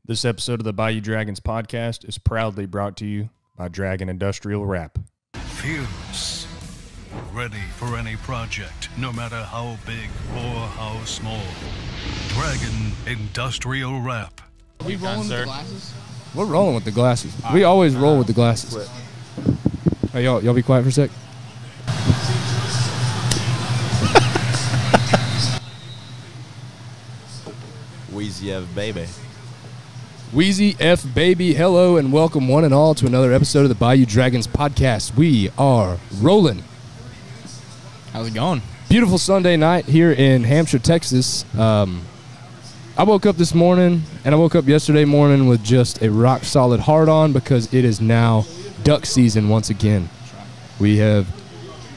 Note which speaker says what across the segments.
Speaker 1: This episode of the Bayou Dragons podcast is proudly brought to you by Dragon Industrial Wrap.
Speaker 2: Fierce. Ready for any project, no matter how big or how small. Dragon Industrial Wrap.
Speaker 3: Are we rolling with the glasses?
Speaker 1: We're rolling with the glasses. We always roll with the glasses. Hey, y'all be quiet for a sec.
Speaker 4: Wheezy F baby.
Speaker 1: Wheezy F baby, hello and welcome one and all to another episode of the Bayou Dragons podcast. We are rolling.
Speaker 3: How's it going?
Speaker 1: Beautiful Sunday night here in Hampshire, Texas. I woke up this morning and I woke up yesterday morning with just a rock solid hard on because it is now duck season once again. We have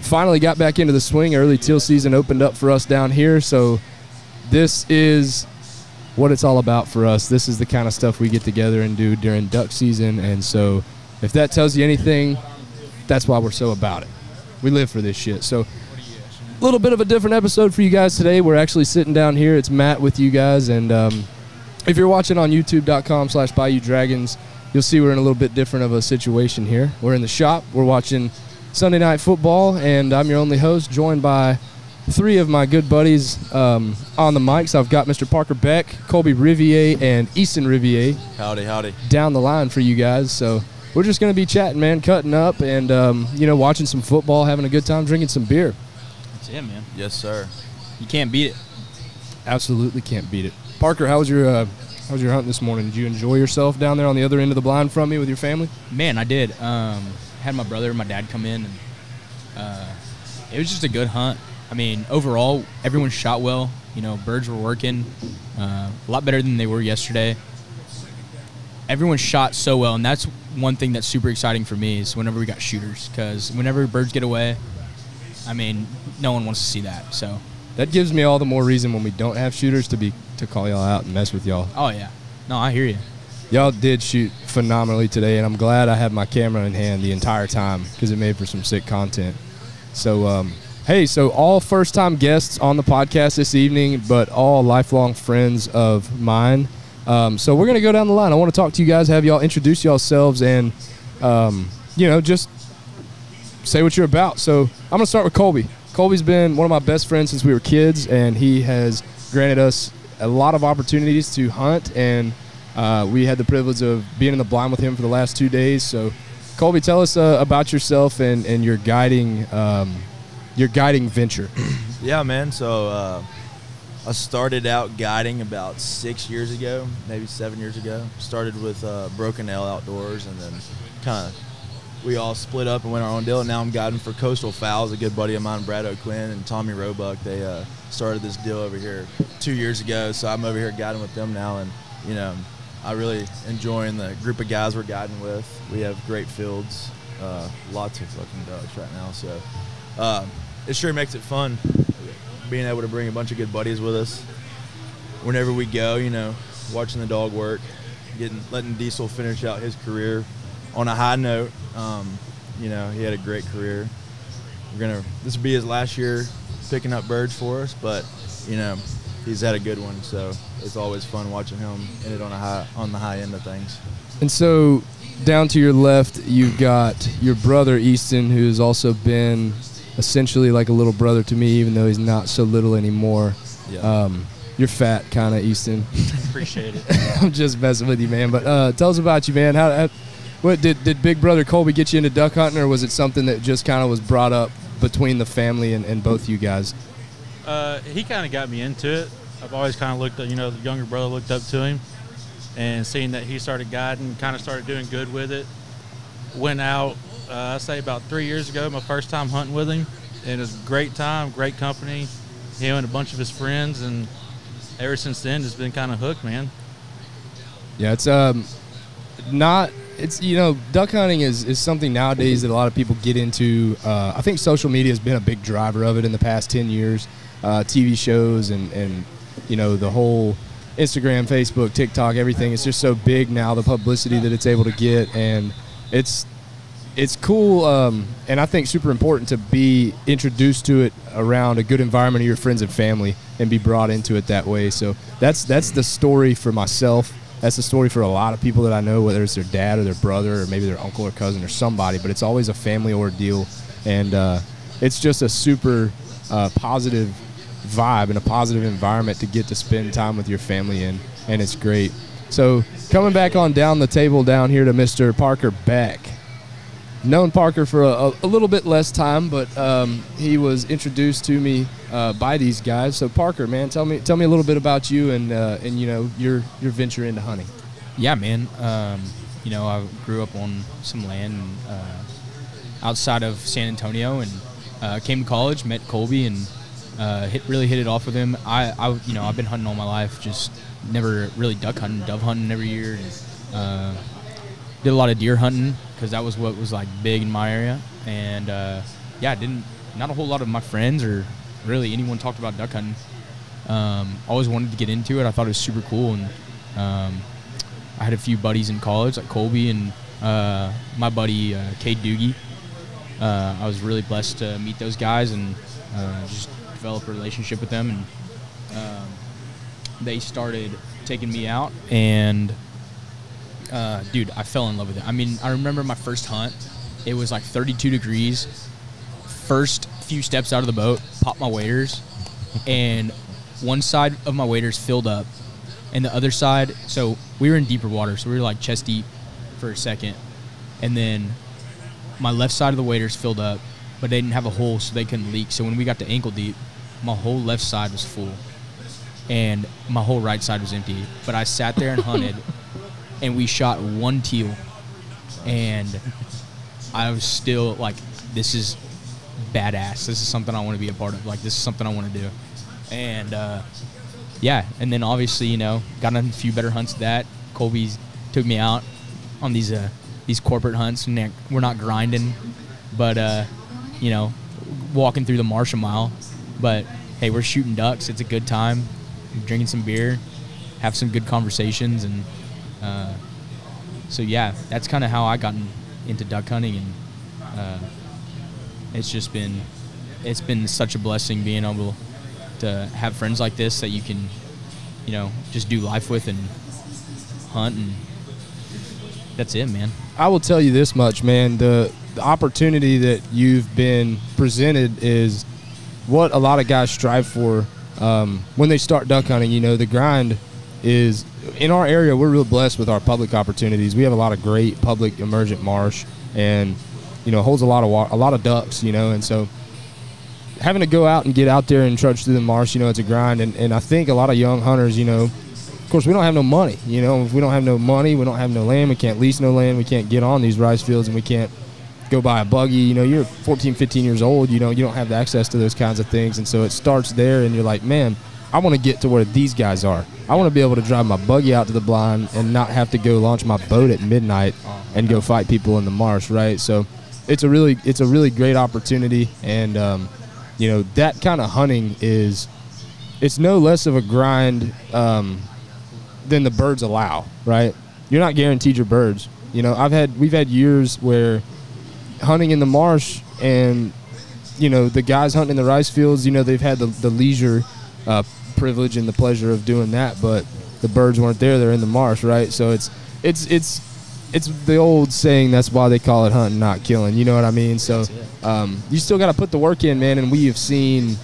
Speaker 1: finally got back into the swing. Early teal season opened up for us down here, so this is what it's all about for us. This is the kind of stuff we get together and do during duck season, and so if that tells you anything, that's why we're so about it. We live for this shit. So a little bit of a different episode for you guys today. We're actually sitting down here. It's Matt with you guys, and if you're watching on youtube.com/Bayou Dragons, you'll see we're in a little bit different of a situation here. We're in the shop. We're watching Sunday Night Football, and I'm your only host, joined by three of my good buddies on the mics. I've got Mr. Parker Beck, Colby Revia, and Easton Revia.
Speaker 4: Howdy, howdy.
Speaker 1: Down the line for you guys. So we're just going to be chatting, man, cutting up, and, watching some football, having a good time, drinking some beer.
Speaker 3: That's it, man.
Speaker 4: Yes, sir.
Speaker 3: You can't beat it.
Speaker 1: Absolutely can't beat it. Parker, how was your hunt this morning? Did you enjoy yourself down there on the other end of the blind from me with your family?
Speaker 3: Man, I did. Had my brother and my dad come in, and it was just a good hunt. I mean, overall, everyone shot well. You know, birds were working a lot better than they were yesterday. Everyone shot so well, and that's one thing that's super exciting for me is whenever we got shooters, because whenever birds get away, I mean, no one wants to see that. So
Speaker 1: that gives me all the more reason when we don't have shooters to call y'all out and mess with y'all.
Speaker 3: Oh, yeah. No, I hear you.
Speaker 1: Y'all did shoot phenomenally today, and I'm glad I had my camera in hand the entire time because it made for some sick content. So, hey, so all first-time guests on the podcast this evening, but all lifelong friends of mine. So we're going to go down the line. I want to talk to you guys, have y'all introduce yourselves, and, just say what you're about. So I'm going to start with Colby. Colby's been one of my best friends since we were kids, and he has granted us a lot of opportunities to hunt, and we had the privilege of being in the blind with him for the last 2 days. So, Colby, tell us about yourself and your guiding venture.
Speaker 4: Yeah, man. So I started out guiding about 6 years ago, maybe 7 years ago. Started with Broken L Outdoors, and then kind of we all split up and went our own deal. And now I'm guiding for Coastal Fowl. A good buddy of mine, Brad O'Quinn, and Tommy Roebuck. They started this deal over here 2 years ago. So I'm over here guiding with them now, and I really enjoying the group of guys we're guiding with. We have great fields, lots of fucking ducks right now. So it sure makes it fun being able to bring a bunch of good buddies with us whenever we go, watching the dog work, letting Diesel finish out his career on a high note. He had a great career. This will be his last year picking up birds for us, but he's had a good one, so it's always fun watching him end it on the high end of things.
Speaker 1: And so down to your left, you've got your brother Easton, who's also been essentially like a little brother to me, even though he's not so little anymore.
Speaker 4: Yeah.
Speaker 1: You're fat, kind of, Easton.
Speaker 3: Appreciate it.
Speaker 1: I'm just messing with you, man. But tell us about you, man. What did Big Brother Colby get you into duck hunting, or was it something that just kind of was brought up between the family and both you guys?
Speaker 5: He kind of got me into it. I've always kind of looked at, the younger brother looked up to him, and seeing that he started guiding, kind of started doing good with it. Went out, I say about 3 years ago, my first time hunting with him, and it was a great time, great company, him and a bunch of his friends, and ever since then, it's been kind of hooked, man.
Speaker 1: Yeah, it's duck hunting is something nowadays that a lot of people get into. I think social media has been a big driver of it in the past 10 years. TV shows and the whole Instagram, Facebook, TikTok, everything. It's just so big now, the publicity that it's able to get, and it's cool, and I think super important to be introduced to it around a good environment of your friends and family and be brought into it that way. So that's the story for myself. That's the story for a lot of people that I know, whether it's their dad or their brother or maybe their uncle or cousin or somebody, but it's always a family ordeal. And it's just a super positive vibe and a positive environment to get to spend time with your family in, and it's great. So coming back on down the table down here to Mr. Parker Beck. Known Parker for a little bit less time, but he was introduced to me by these guys. So Parker, man, tell me a little bit about you and you know your venture into hunting.
Speaker 3: Yeah, man. You know, I grew up on some land outside of San Antonio, and came to college, met Colby, and really hit it off with him. You know, I've been hunting all my life, just never really duck hunting, dove hunting every year. And, did a lot of deer hunting because that was what was like big in my area. And yeah, not a whole lot of my friends or really anyone talked about duck hunting. Always wanted to get into it. I thought it was super cool. And I had a few buddies in college, like Colby and my buddy Cade Doogie. I was really blessed to meet those guys and just develop a relationship with them. And they started taking me out, and dude, I fell in love with it. I mean, I remember my first hunt. It was like 32 degrees. First few steps out of the boat, popped my waders, and one side of my waders filled up, and the other side, so we were in deeper water, so we were like chest deep for a second, and then my left side of the waders filled up, but they didn't have a hole, so they couldn't leak. So when we got to ankle deep, my whole left side was full, and my whole right side was empty. But I sat there and hunted, and we shot one teal, and I was still like, this is badass. This is something I want to be a part of. Like, this is something I want to do. And yeah, and then obviously, you know, got on a few better hunts than that. Colby's took me out on these corporate hunts, and we're not grinding, but you know, walking through the marsh a mile. But hey, we're shooting ducks. It's a good time. Drinking some beer, have some good conversations, and so yeah, that's kind of how I got into duck hunting, and it's been such a blessing being able to have friends like this that you can, you know, just do life with and hunt, and that's it, man.
Speaker 1: I will tell you this much, man. The opportunity that you've been presented is what a lot of guys strive for when they start duck hunting. You know, the grind is, in our area, we're real blessed with our public opportunities. We have a lot of great public emergent marsh, and you know, holds a lot of ducks, you know, and so having to go out and get out there and trudge through the marsh, you know, it's a grind. And I think a lot of young hunters, you know, of course, we don't have no money. You know, if we don't have no money, we don't have no land, we can't lease no land, we can't get on these rice fields, and we can't go buy a buggy. You know, you're 14, 15 years old, you know, you don't have the access to those kinds of things. And so it starts there, and you're like, man, I want to get to where these guys are. I want to be able to drive my buggy out to the blind and not have to go launch my boat at midnight and go fight people in the marsh, right? So it's a really great opportunity. And, you know, that kind of hunting it's no less of a grind than the birds allow, right? You're not guaranteed your birds. You know, we've had years where hunting in the marsh, and you know, the guys hunting in the rice fields, you know, they've had the leisure privilege and the pleasure of doing that, but the birds weren't there. They're in the marsh, right? So it's the old saying, that's why they call it hunting, not killing. You know what I mean? So you still got to put the work in, man. And we have seen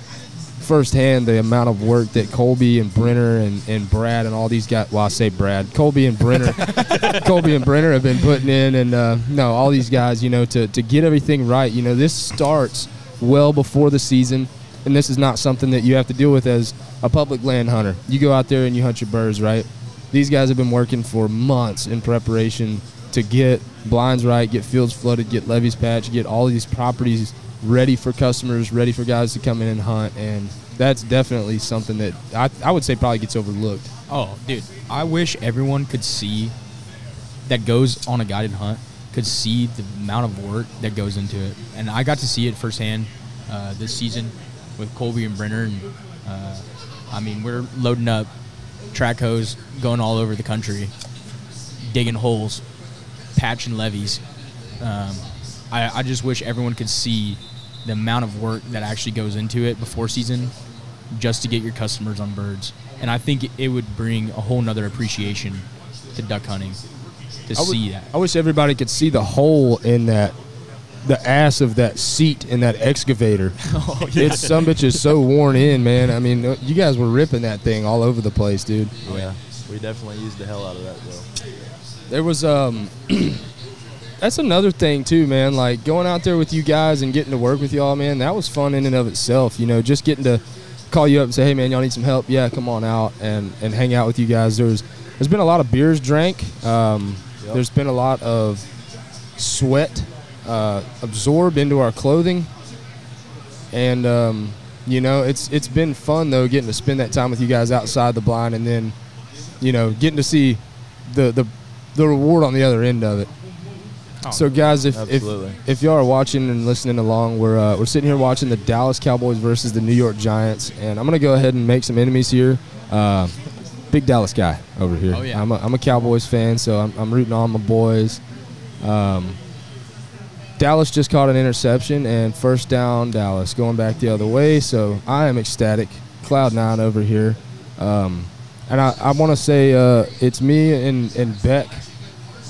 Speaker 1: firsthand the amount of work that Colby and Brenner and Brad and all these guys, well, I say Brad, Colby and Brenner have been putting in, and all these guys, you know, to get everything right. You know, this starts well before the season, and this is not something that you have to deal with as a public land hunter. You go out there and you hunt your birds, right? These guys have been working for months in preparation to get blinds right, get fields flooded, get levees patched, get all of these properties ready for customers, ready for guys to come in and hunt. And that's definitely something that I would say probably gets overlooked.
Speaker 3: Oh, dude, I wish everyone could see that goes on a guided hunt, could see the amount of work that goes into it. And I got to see it firsthand this season with Colby and Brenner. And I mean, we're loading up track hose, going all over the country, digging holes, patching levees. I just wish everyone could see the amount of work that actually goes into it before season just to get your customers on birds. And I think it would bring a whole nother appreciation to duck hunting to see that.
Speaker 1: I wish everybody could see the hole in the ass of that seat in that excavator.
Speaker 3: Oh, yeah.
Speaker 1: It's some bitch is so worn in, man. I mean, you guys were ripping that thing all over the place, dude.
Speaker 4: Yeah, we definitely used the hell out of that, though.
Speaker 1: There was that's another thing too, man. Like going out there with you guys and getting to work with y'all, man. That was fun in and of itself. You know, just getting to call you up and say, hey, man, y'all need some help? Yeah, come on out and hang out with you guys. There's been a lot of beers drank. There's been a lot of sweat absorbed into our clothing, and you know, it's been fun though getting to spend that time with you guys outside the blind, and then, you know, getting to see the reward on the other end of it.
Speaker 3: Oh,
Speaker 1: so guys, if y'all are watching and listening along, we're sitting here watching the Dallas Cowboys versus the New York Giants, and I'm gonna go ahead and make some enemies here. Big Dallas guy over here.
Speaker 3: Oh, yeah.
Speaker 1: I'm a Cowboys fan, so I'm rooting on my boys. Dallas just caught an interception, and first down Dallas, going back the other way, so I am ecstatic. Cloud 9 over here. And I want to say it's me and Beck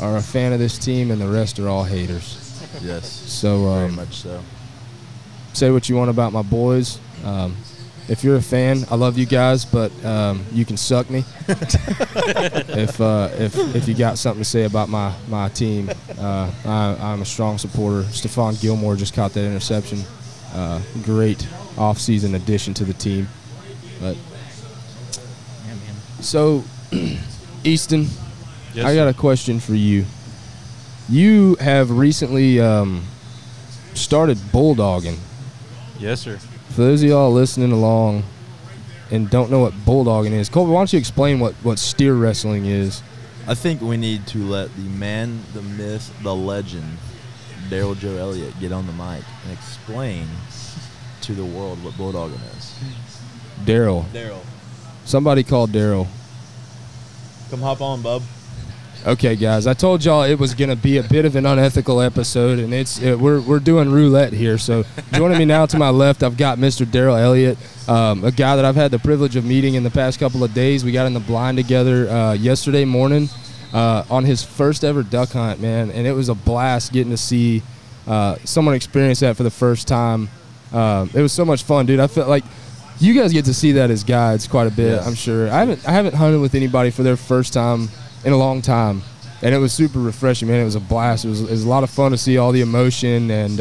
Speaker 1: are a fan of this team, and the rest are all haters.
Speaker 4: Yes.
Speaker 1: So
Speaker 4: Very much so.
Speaker 1: say what you want about my boys. If you're a fan, I love you guys, but you can suck me. if you got something to say about my team, I'm a strong supporter. Stephon Gilmore just caught that interception. Great off-season addition to the team. But
Speaker 3: Yeah, man.
Speaker 1: so, Easton,
Speaker 5: Yes,
Speaker 1: I got a question for you. You have recently started bulldogging.
Speaker 5: Yes, sir.
Speaker 1: For those of y'all listening along and don't know what bulldogging is, Colby, why don't you explain what steer wrestling is?
Speaker 4: I think we need to let the man, the myth, the legend, Daryl Joe Elliot, get on the mic and explain to the world what bulldogging is.
Speaker 1: Daryl. Somebody called Daryl.
Speaker 4: Come hop on, bub.
Speaker 1: Okay, guys, I told y'all it was going to be a bit of an unethical episode, and we're doing roulette here. So joining me now to my left, I've got Mr. Daryl Elliot, a guy that I've had the privilege of meeting in the past couple of days. We got in the blind together yesterday morning on his first ever duck hunt, man, and it was a blast getting to see someone experience that for the first time. It was so much fun, dude. I felt like you guys get to see that as guides quite a bit,
Speaker 4: Yeah.
Speaker 1: I'm sure. I haven't hunted with anybody for their first time in a long time, and it was super refreshing, man. It was a blast. It was a lot of fun to see all the emotion and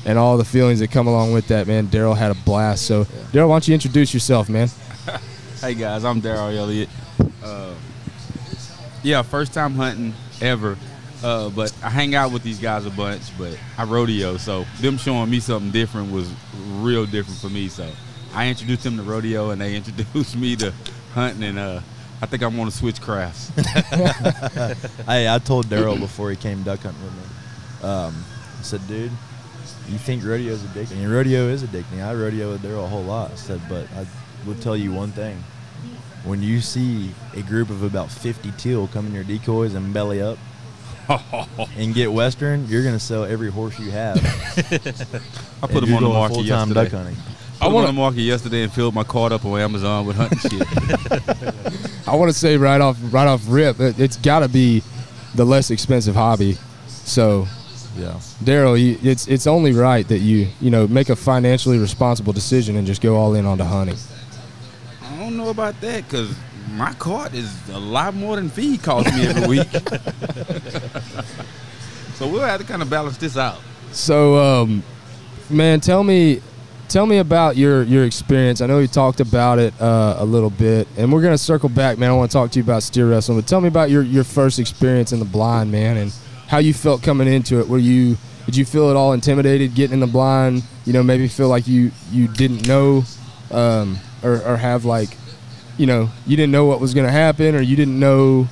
Speaker 1: all the feelings that come along with that, man. Daryl had a blast. So, Daryl, why don't you introduce yourself, man?
Speaker 6: Hey guys, I'm Daryl Elliot. First time hunting ever, but I hang out with these guys a bunch. But I rodeo, so them showing me something different was real different for me. So I introduced them to rodeo, and they introduced me to hunting, and I think I'm going to switch crafts.
Speaker 4: Hey, I told Daryl before he came duck hunting with me. I said, dude, you think rodeo is addicting? And rodeo is addicting. I rodeo with Daryl a whole lot. I said, but I will tell you one thing. When you see a group of about 50 teal come in your decoys and belly up and get western, you're going to sell every horse you have.
Speaker 6: I put them on the market
Speaker 4: full-time
Speaker 6: yesterday.
Speaker 4: duck hunting.
Speaker 6: I went on the market yesterday and filled my cart up on Amazon with hunting shit.
Speaker 1: I want to say right off rip, it's got to be the less expensive hobby. So,
Speaker 4: Yeah.
Speaker 1: Daryl, it's only right that you make a financially responsible decision and just go all in onto hunting.
Speaker 6: I don't know about that because my cart is a lot more than feed costs me every week. So we'll have to kind of balance this out.
Speaker 1: So, man, tell me about your experience. I know you talked about it a little bit, and we're gonna circle back, man. I want to talk to you about steer wrestling, but tell me about your first experience in the blind, man, and how you felt coming into it. Did you feel at all intimidated getting in the blind? Maybe feel like you didn't know, or have like, you didn't know what was gonna happen, or you didn't know,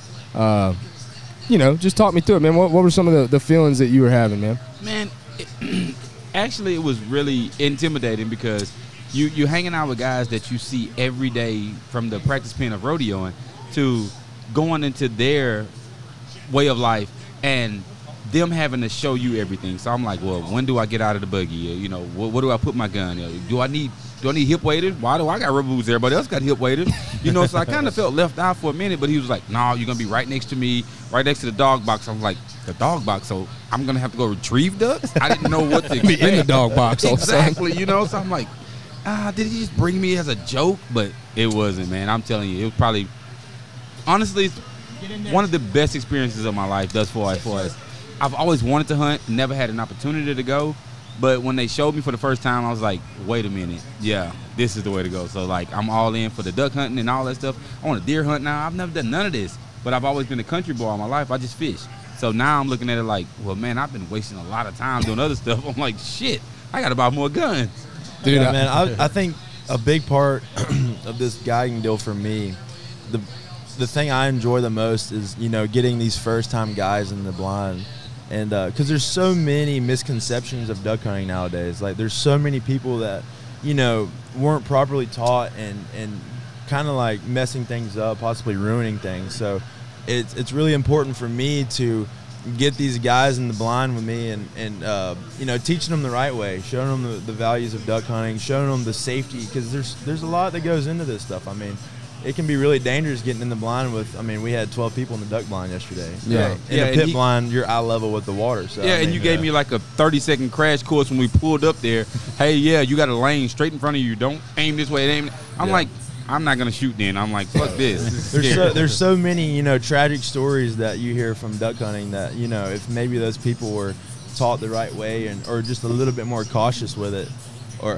Speaker 1: just talk me through it, man. What were some of the feelings that you were having, man?
Speaker 6: Man, actually, it was really intimidating because you're hanging out with guys that you see every day from the practice pen of rodeoing to going into their way of life and them having to show you everything. So I'm like, well, when do I get out of the buggy? What do I put my gun in? Do I need do I need hip waders? Why do I got rubber boots? Everybody else got hip waders. You know, so I kind of felt left out for a minute, but he was like, no, you're going to be right next to me, right next to the dog box. I'm like, the dog box? So I'm going to have to go retrieve ducks? I didn't know what to expect.
Speaker 1: In the dog box.
Speaker 6: Exactly, you know, so I'm like, did he just bring me as a joke? But it wasn't, man. I'm telling you, it was probably, honestly, one of the best experiences of my life thus far. As far as I've always wanted to hunt, never had an opportunity to go. But when they showed me for the first time, I was like, wait a minute. Yeah, this is the way to go. So, like, I'm all in for the duck hunting and all that stuff. I want to deer hunt now. I've never done none of this. But I've always been a country boy all my life. I just fish. So now I'm looking at it like, well, man, I've been wasting a lot of time doing other stuff. I'm like, shit, I got to buy more guns.
Speaker 4: Dude, yeah, man, I think a big part of this guiding deal for me, the thing I enjoy the most is, you know, getting these first-time guys in the blind. And because there's so many misconceptions of duck hunting nowadays. Like, there's so many people that, you know, weren't properly taught and kind of like messing things up, possibly ruining things. So it's really important for me to get these guys in the blind with me and you know, teaching them the right way, showing them the values of duck hunting, showing them the safety, because there's a lot that goes into this stuff. I mean, it can be really dangerous getting in the blind with, I mean, we had 12 people in the duck blind yesterday.
Speaker 1: Yeah.
Speaker 4: In a pit blind, you're eye level with the water. So
Speaker 6: yeah,
Speaker 4: I mean,
Speaker 6: and you gave me like a 30-second crash course when we pulled up there. Hey, yeah, you got a lane straight in front of you. Don't aim this way. Aim. I'm like, I'm not going to shoot then. I'm like, fuck this.
Speaker 4: There's so many, you know, tragic stories that you hear from duck hunting that, you know, if maybe those people were taught the right way or just a little bit more cautious with it, or,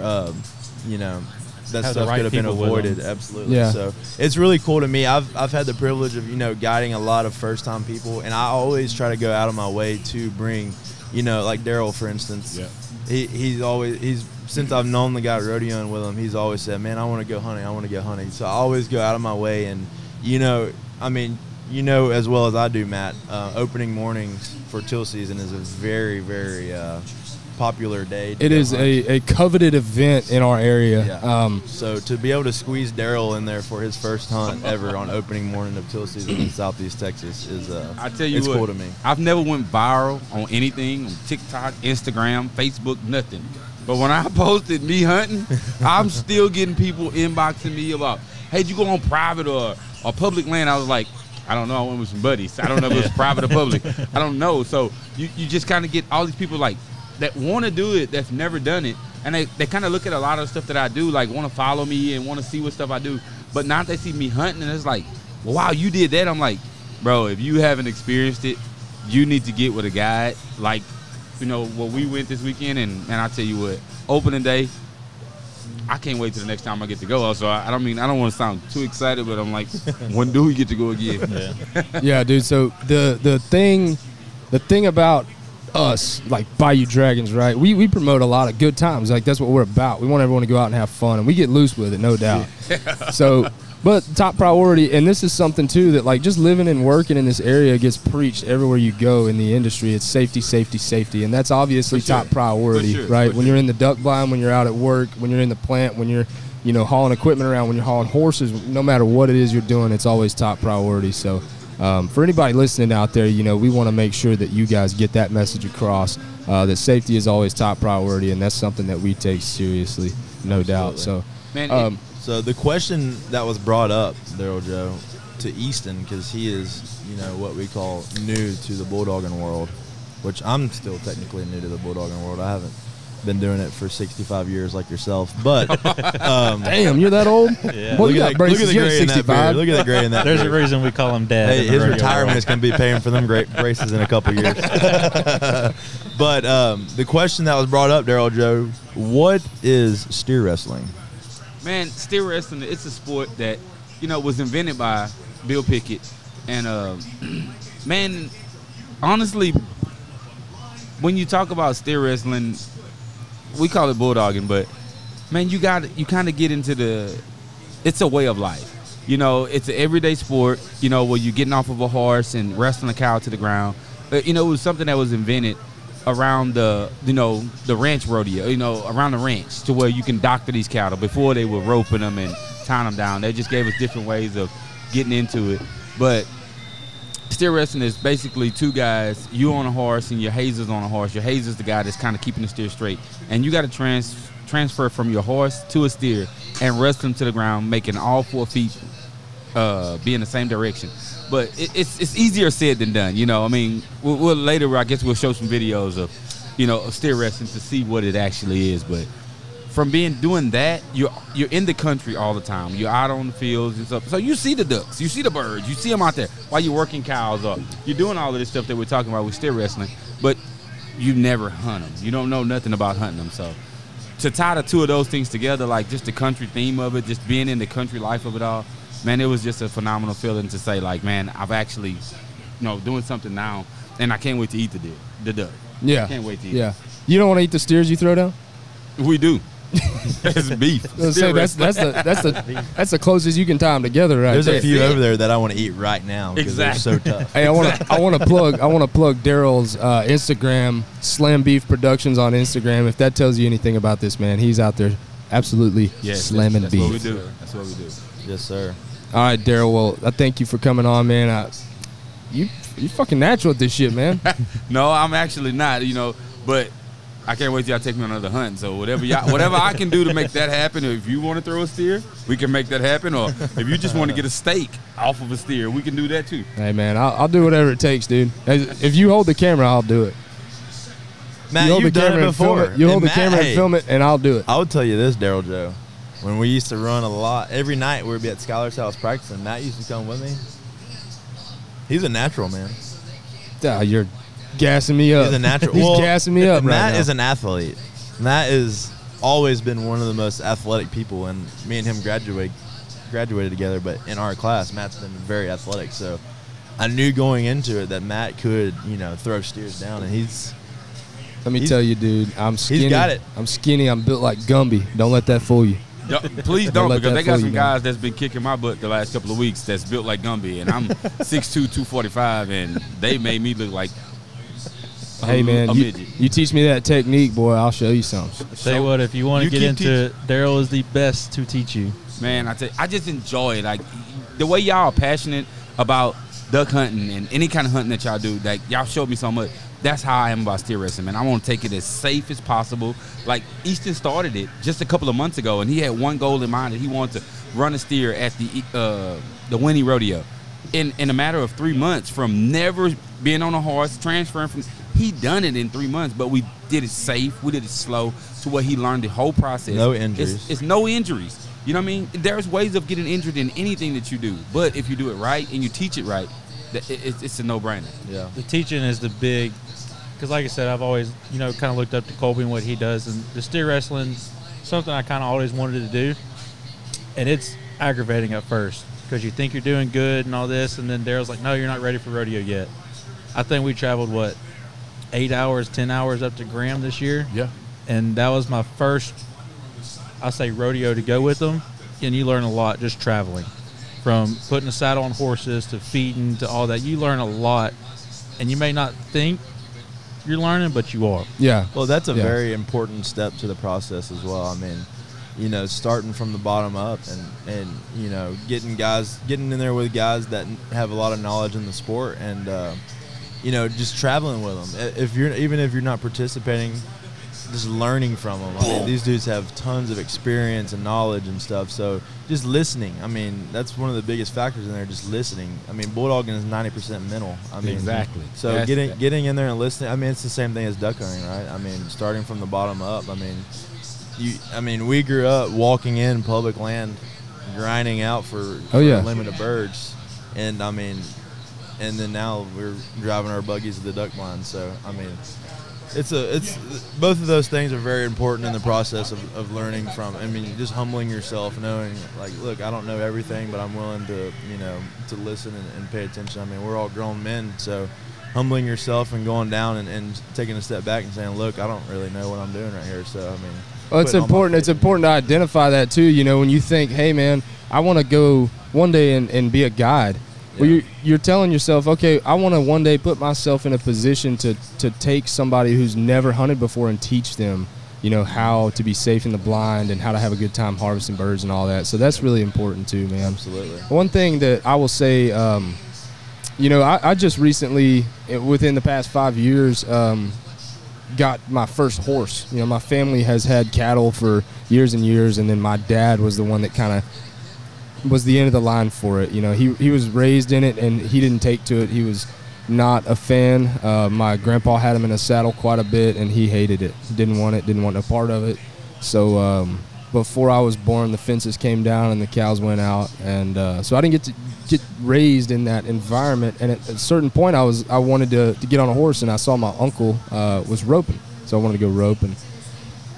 Speaker 4: you know, that stuff could have been avoided. Absolutely.
Speaker 1: Yeah.
Speaker 4: So it's really cool to me. I've had the privilege of, you know, guiding a lot of first-time people, and I always try to go out of my way to bring, you know, like Daryl, for instance. Yeah. He's since I've known the guy rodeoing with him, he's always said, man, I want to go hunting. I want to go hunting. So I always go out of my way, and, you know, I mean, you know as well as I do, Matt, opening mornings for teal season is a very, very popular day.
Speaker 1: It is a coveted event in our area.
Speaker 4: Yeah. So to be able to squeeze Daryl in there for his first hunt ever on opening morning of teal season in Southeast Texas is I tell you, it's cool to me.
Speaker 6: I've never went viral on anything, on TikTok, Instagram, Facebook, nothing. But when I posted me hunting, I'm still getting people inboxing me about, hey, did you go on private or public land? I was like, I don't know. I went with some buddies. I don't know if it was private or public. I don't know. So you just kind of get all these people like that want to do it, that's never done it, and they kind of look at a lot of stuff that I do, like want to follow me and want to see what stuff I do, but now they see me hunting and it's like, well, wow, you did that. I'm like, bro, if you haven't experienced it, you need to get with a guide. Like, you know, what we went this weekend, and I tell you what, opening day, I can't wait till the next time I get to go. So I don't want to sound too excited, but I'm like, when do we get to go again?
Speaker 1: Yeah, dude. So the thing about us, like Bayou Dragons, right? We promote a lot of good times. Like, that's what we're about. We want everyone to go out and have fun, and we get loose with it, no doubt. So, but top priority, and this is something too that, like, just living and working in this area gets preached everywhere you go in the industry. It's safety, safety, safety, and that's obviously top priority, right? When you're in the duck blind, when you're out at work, when you're in the plant, when you're, you know, hauling equipment around, when you're hauling horses, no matter what it is you're doing, it's always top priority. So for anybody listening out there, you know, we want to make sure that you guys get that message across, that safety is always top priority, and that's something that we take seriously, no doubt. So,
Speaker 4: man, so the question that was brought up, Daryl Joe, to Easton, because he is, you know, what we call new to the bulldogging world, which I'm still technically new to the bulldogging world. I haven't been doing it for 65 years like yourself, but
Speaker 1: damn, you're that old?
Speaker 4: Yeah. Well, look at the gray in that beard. Look at the gray in that
Speaker 5: There's
Speaker 4: beard.
Speaker 5: a reason we call him Dad.
Speaker 4: Hey, his retirement is going to be paying for them great braces in a couple years. But the question that was brought up, Daryl Joe, what is steer wrestling?
Speaker 6: Man, steer wrestling, it's a sport that, you know, was invented by Bill Pickett. And, man, honestly, when you talk about steer wrestling, we call it bulldogging, but, man, you kind of get into it's a way of life. You know, it's an everyday sport, you know, where you're getting off of a horse and wrestling a cow to the ground. You know, it was something that was invented around the ranch rodeo, you know, around the ranch, to where you can doctor these cattle. Before, they were roping them and tying them down. They just gave us different ways of getting into it. But steer wrestling is basically two guys, you on a horse and your hazer's on a horse. Your hazer's the guy that's kind of keeping the steer straight. And you got to transfer from your horse to a steer and wrestle him to the ground, making all 4 feet be in the same direction. But it's easier said than done, you know. I mean, we'll later, I guess we'll show some videos of, you know, steer wrestling to see what it actually is. But from doing that, you're in the country all the time. You're out on the fields and stuff. So you see the ducks, you see the birds, you see them out there while you're working cows up. You're doing all of this stuff that we're talking about with steer wrestling, but you never hunt them. You don't know nothing about hunting them. So to tie the two of those things together, like just the country theme of it, just being in the country life of it all, man, it was just a phenomenal feeling to say, like, man, I've actually, you know, doing something now, and I can't wait to eat the duck.
Speaker 1: Yeah.
Speaker 6: I can't wait to eat.
Speaker 1: Yeah. You don't want to eat the steers you throw down?
Speaker 6: We do. It's beef.
Speaker 1: Say, that's the closest you can tie them together, right?
Speaker 4: There's a few over there that I want to eat right now because they're so tough.
Speaker 1: Hey, I want to plug Daryl's Instagram, Slam Beef Productions on Instagram. If that tells you anything about this man, he's out there absolutely slamming
Speaker 6: that's
Speaker 1: beef.
Speaker 6: What we do. That's what we do.
Speaker 4: Yes, sir.
Speaker 1: All right, Daryl. Well, I thank you for coming on, man. You fucking natural at this shit, man.
Speaker 6: No, I'm actually not. You know, but I can't wait till y'all take me on another hunt. So whatever I can do to make that happen, or if you want to throw a steer, we can make that happen. Or if you just want to get a steak off of a steer, we can do that too.
Speaker 1: Hey, man, I'll do whatever it takes, dude. If you hold the camera, I'll do it.
Speaker 4: Matt, you've done it before.
Speaker 1: You hold the camera and film it, and I'll do it.
Speaker 4: I would tell you this, Daryl Joe. When we used to run a lot, every night we'd be at Skylar's house practicing, Matt used to come with me. He's a natural, man.
Speaker 1: You're gassing me up.
Speaker 4: He's a natural.
Speaker 1: He's gassing me up
Speaker 4: Matt
Speaker 1: right
Speaker 4: is an athlete. Matt has always been one of the most athletic people, and me and him graduated together, but in our class, Matt's been very athletic. So I knew going into it that Matt could, you know, throw steers down, and
Speaker 1: Let me tell you, dude, I'm skinny.
Speaker 4: He's got it.
Speaker 1: I'm skinny. I'm built like Gumby. Don't let that fool you.
Speaker 6: Please don't, because they got some
Speaker 1: man.
Speaker 6: guys that's been kicking my butt the last couple of weeks that's built like Gumby, and I'm 6'2", 245, and they made me look like
Speaker 1: hey, man,
Speaker 6: a midget.
Speaker 1: You teach me that technique, boy, I'll show you something.
Speaker 5: Tell you what, if you want to get into it, Daryl is the best to teach you.
Speaker 6: Man, I just enjoy it. Like, the way y'all are passionate about duck hunting and any kind of hunting that y'all do, like, y'all showed me so much. That's how I am about steer wrestling, man. I want to take it as safe as possible. Like, Easton started it just a couple of months ago, and he had one goal in mind, that he wanted to run a steer at the Winnie Rodeo. In a matter of 3 months, from never being on a horse, transferring from, he done it in 3 months, but we did it safe, we did it slow, to where he learned the whole process.
Speaker 4: No injuries.
Speaker 6: It's no injuries. You know what I mean? There's ways of getting injured in anything that you do, but if you do it right and you teach it right, it's a no-brainer.
Speaker 4: Yeah.
Speaker 5: The teaching is the big, because like I said, I've always, you know, kind of looked up to Colby and what he does, and the steer wrestling, something I kind of always wanted to do, and it's aggravating at first because you think you're doing good and all this, and then Daryl's like, no, you're not ready for rodeo yet. I think we traveled, 8 hours, 10 hours up to Graham this year?
Speaker 1: Yeah.
Speaker 5: And that was my first, I say, rodeo to go with them, and you learn a lot just traveling. From putting a saddle on horses to feeding to all that, you learn a lot, and you may not think you're learning, but you are.
Speaker 1: Yeah.
Speaker 4: Well, that's a very important step to the process as well. I mean, you know, starting from the bottom up and you know, getting in there with guys that have a lot of knowledge in the sport, and you know, just traveling with them. Even if you're not participating, just learning from them. I mean, these dudes have tons of experience and knowledge and stuff. So just listening. I mean, that's one of the biggest factors in there. Just listening. I mean, bulldogging is 90% mental. I mean,
Speaker 6: exactly.
Speaker 4: So getting in there and listening. I mean, it's the same thing as duck hunting, right? I mean, starting from the bottom up. I mean, we grew up walking in public land, grinding out for a limit of birds, and I mean, and then now we're driving our buggies to the duck blind. So I mean, it's both of those things are very important in the process of learning from. I mean, just humbling yourself, knowing like, look, I don't know everything, but I'm willing to, you know, to listen and pay attention. I mean, we're all grown men, so humbling yourself and going down and taking a step back and saying, look, I don't really know what I'm doing right here. So I mean,
Speaker 1: well, it's important. It's important to identify that too. You know, when you think, hey man, I want to go one day and be a guide. Well, you're telling yourself, okay, I want to one day put myself in a position to take somebody who's never hunted before and teach them, you know, how to be safe in the blind and how to have a good time harvesting birds and all that. So that's really important too, man.
Speaker 4: Absolutely.
Speaker 1: One thing that I will say, you know, I just recently, within the past 5 years, got my first horse. You know, my family has had cattle for years and years, and then my dad was the one that kind of was the end of the line for it. You know, he was raised in it, and he didn't take to it. He was not a fan. My grandpa had him in a saddle quite a bit, and he hated it. Didn't want no part of it. So before I was born, the fences came down and the cows went out, and so I didn't get raised in that environment. And at a certain point, I wanted to get on a horse, and I saw my uncle was roping, so I wanted to go rope, and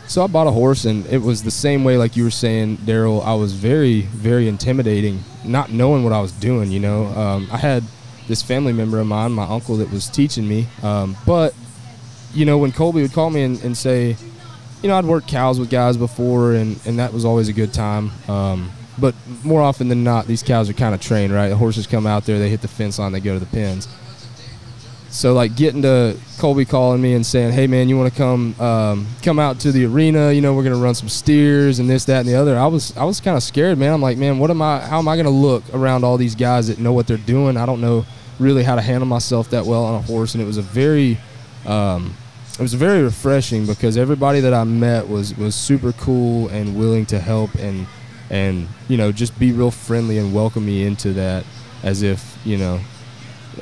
Speaker 1: so I bought a horse. And it was the same way, like you were saying, Daryl. I was very, very intimidating, not knowing what I was doing. You know, I had this family member of mine, my uncle, that was teaching me, but you know, when Colby would call me and say, you know, I'd worked cows with guys before, and that was always a good time. But more often than not, these cows are kind of trained, right? The horses come out there, they hit the fence line, they go to the pens. So, like, getting to Colby calling me and saying, hey, man, you want to come out to the arena? You know, we're going to run some steers and this, that, and the other. I was kind of scared, man. I'm like, man, how am I going to look around all these guys that know what they're doing? I don't know really how to handle myself that well on a horse. And it was very refreshing, because everybody that I met was super cool and willing to help and you know, just be real friendly and welcome me into that, as if, you know,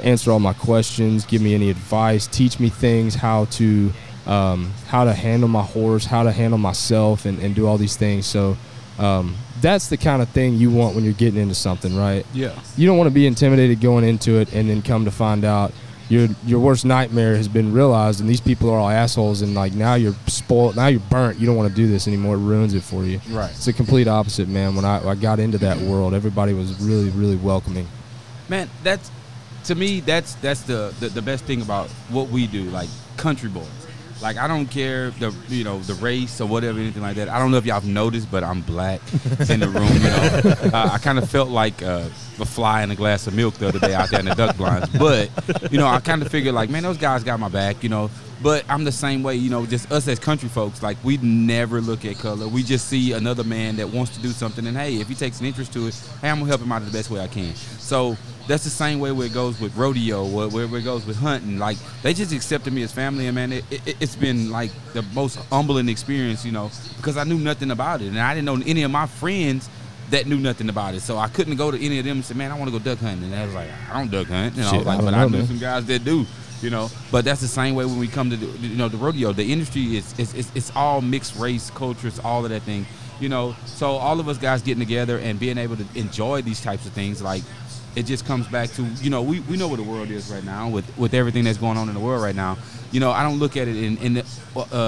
Speaker 1: answer all my questions, give me any advice, teach me things, how to handle my horse, how to handle myself, and do all these things. So that's the kind of thing you want when you're getting into something, right?
Speaker 6: Yeah.
Speaker 1: You don't want to be intimidated going into it and then come to find out your worst nightmare has been realized, and these people are all assholes, and like now you're spoiled, now you're burnt. You don't want to do this anymore. It ruins it for you.
Speaker 6: Right.
Speaker 1: It's the complete opposite, man. When I got into that world, everybody was really, really welcoming.
Speaker 6: Man, to me, that's the best thing about what we do, like country boys. Like, I don't care the race or whatever, anything like that. I don't know if y'all have noticed, but I'm black in the room. You know, I kind of felt like a fly in a glass of milk the other day out there in the duck blinds. But you know, I kind of figured like, man, those guys got my back. You know, but I'm the same way. You know, just us as country folks, like we never look at color. We just see another man that wants to do something, and hey, if he takes an interest to it, hey, I'm gonna help him out the best way I can. So that's the same way where it goes with rodeo, where it goes with hunting. Like, they just accepted me as family, and man, it's been like the most humbling experience, you know, because I knew nothing about it, and I didn't know any of my friends that knew nothing about it. So I couldn't go to any of them and say, man, I want to go duck hunting. And I was like, I don't duck hunt. And I was like, but I knew some guys that do, you know. But that's the same way when we come to the rodeo. The industry it's all mixed race cultures, all of that thing, you know. So all of us guys getting together and being able to enjoy these types of things, like, it just comes back to, you know, we know what the world is right now with everything that's going on in the world right now. You know, I don't look at it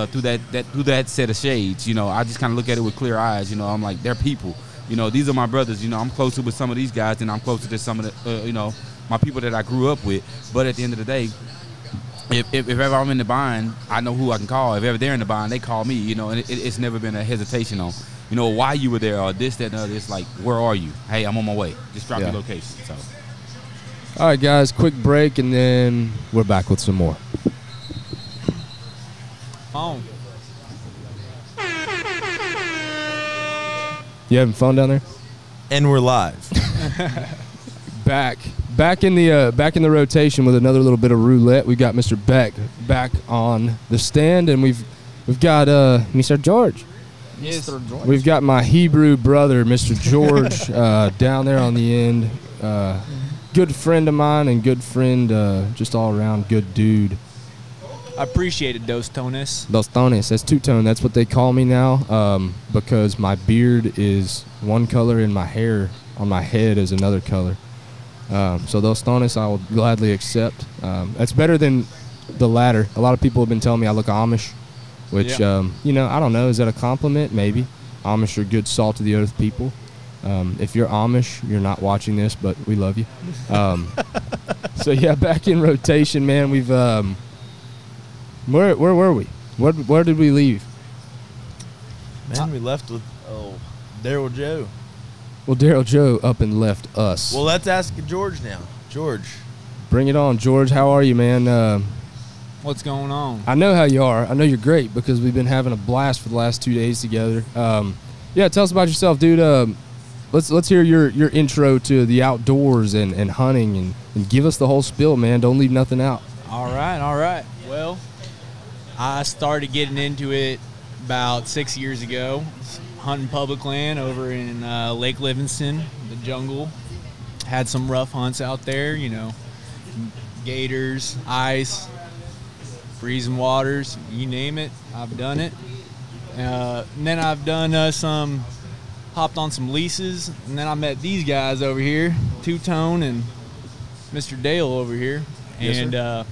Speaker 6: through that set of shades. You know, I just kind of look at it with clear eyes. You know, I'm like, they're people. You know, these are my brothers. You know, I'm closer with some of these guys than I'm closer to some of the, you know, my people that I grew up with. But at the end of the day, if ever I'm in the bind, I know who I can call. If ever they're in the bind, they call me. You know, and it's never been a hesitation on, you know, why you were there or this, that, and the other. It's like, where are you? Hey, I'm on my way. Just drop your location. So,
Speaker 1: all right, guys, quick break, and then we're back with some more. You having fun down there?
Speaker 4: And we're live.
Speaker 1: Back in the rotation with another little bit of roulette. We got Mr. Beck back on the stand, and we've got Mr. George.
Speaker 3: Yes, Mr. George.
Speaker 1: We've got my Hebrew brother, Mr. George, down there on the end. Good friend of mine and good friend, just all around good dude.
Speaker 7: I appreciate it, Dos Tones.
Speaker 1: Dos Tones, that's two-tone. That's what they call me now, because my beard is one color and my hair on my head is another color. So Dos Tones I will gladly accept. That's better than the latter. A lot of people have been telling me I look Amish, which, you know, I don't know. Is that a compliment? Maybe. Amish are good salt to the earth people. If you're Amish, you're not watching this, but we love you. So, yeah, back in rotation, man. We've where were we? Where did we leave?
Speaker 4: Man, we left with Daryl Joe.
Speaker 1: Well, Daryl Joe up and left us.
Speaker 4: Well, let's ask George now. George. Bring
Speaker 1: it on, George. How are you, man?
Speaker 7: What's going on?
Speaker 1: I know how you are. I know you're great because we've been having a blast for the last 2 days together. Yeah, tell us about yourself, dude. Let's hear your intro to the outdoors and hunting and give us the whole spill, man. Don't leave nothing out.
Speaker 7: All right. Well, I started getting into it about 6 years ago, hunting public land over in Lake Livingston, the jungle. Had some rough hunts out there, you know, gators, ice, freezing waters, you name it, I've done it. And then I've done hopped on some leases, and then I met these guys over here, Two-Tone and Mr. Dale over here.
Speaker 1: Yes,
Speaker 7: and
Speaker 1: sir.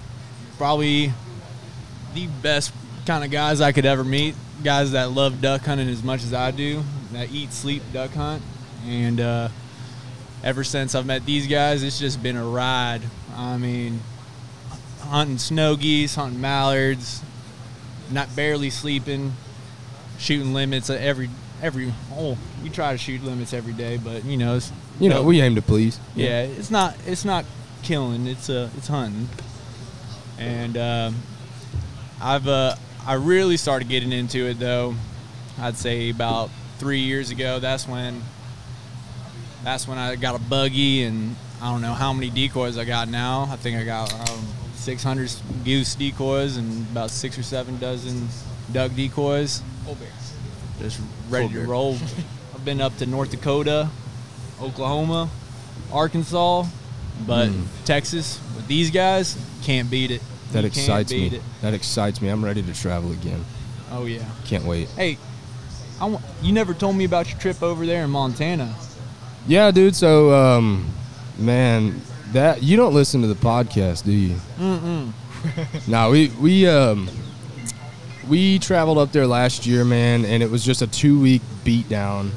Speaker 7: Probably the best kind of guys I could ever meet, guys that love duck hunting as much as I do, that eat, sleep, duck hunt. And ever since I've met these guys, it's just been a ride. I mean, hunting snow geese, hunting mallards, not barely sleeping, shooting limits every we try to shoot limits every day, but you know,
Speaker 1: we aim to please.
Speaker 7: Yeah, it's not killing, it's hunting. And I really started getting into it though, I'd say about 3 years ago. That's when I got a buggy, and I don't know how many decoys I got now. I think I got 600 goose decoys and about 6 or 7 dozen duck decoys. Just ready to roll. I've been up to North Dakota, Oklahoma, Arkansas, but Texas with these guys, can't beat it.
Speaker 1: That excites me. That excites me. I'm ready to travel again.
Speaker 7: Oh yeah.
Speaker 1: Can't wait.
Speaker 7: Hey, you never told me about your trip over there in Montana.
Speaker 1: Yeah, dude. So, man, that you don't listen to the podcast, do you? No, we traveled up there last year, man, and it was just a 2-week beatdown.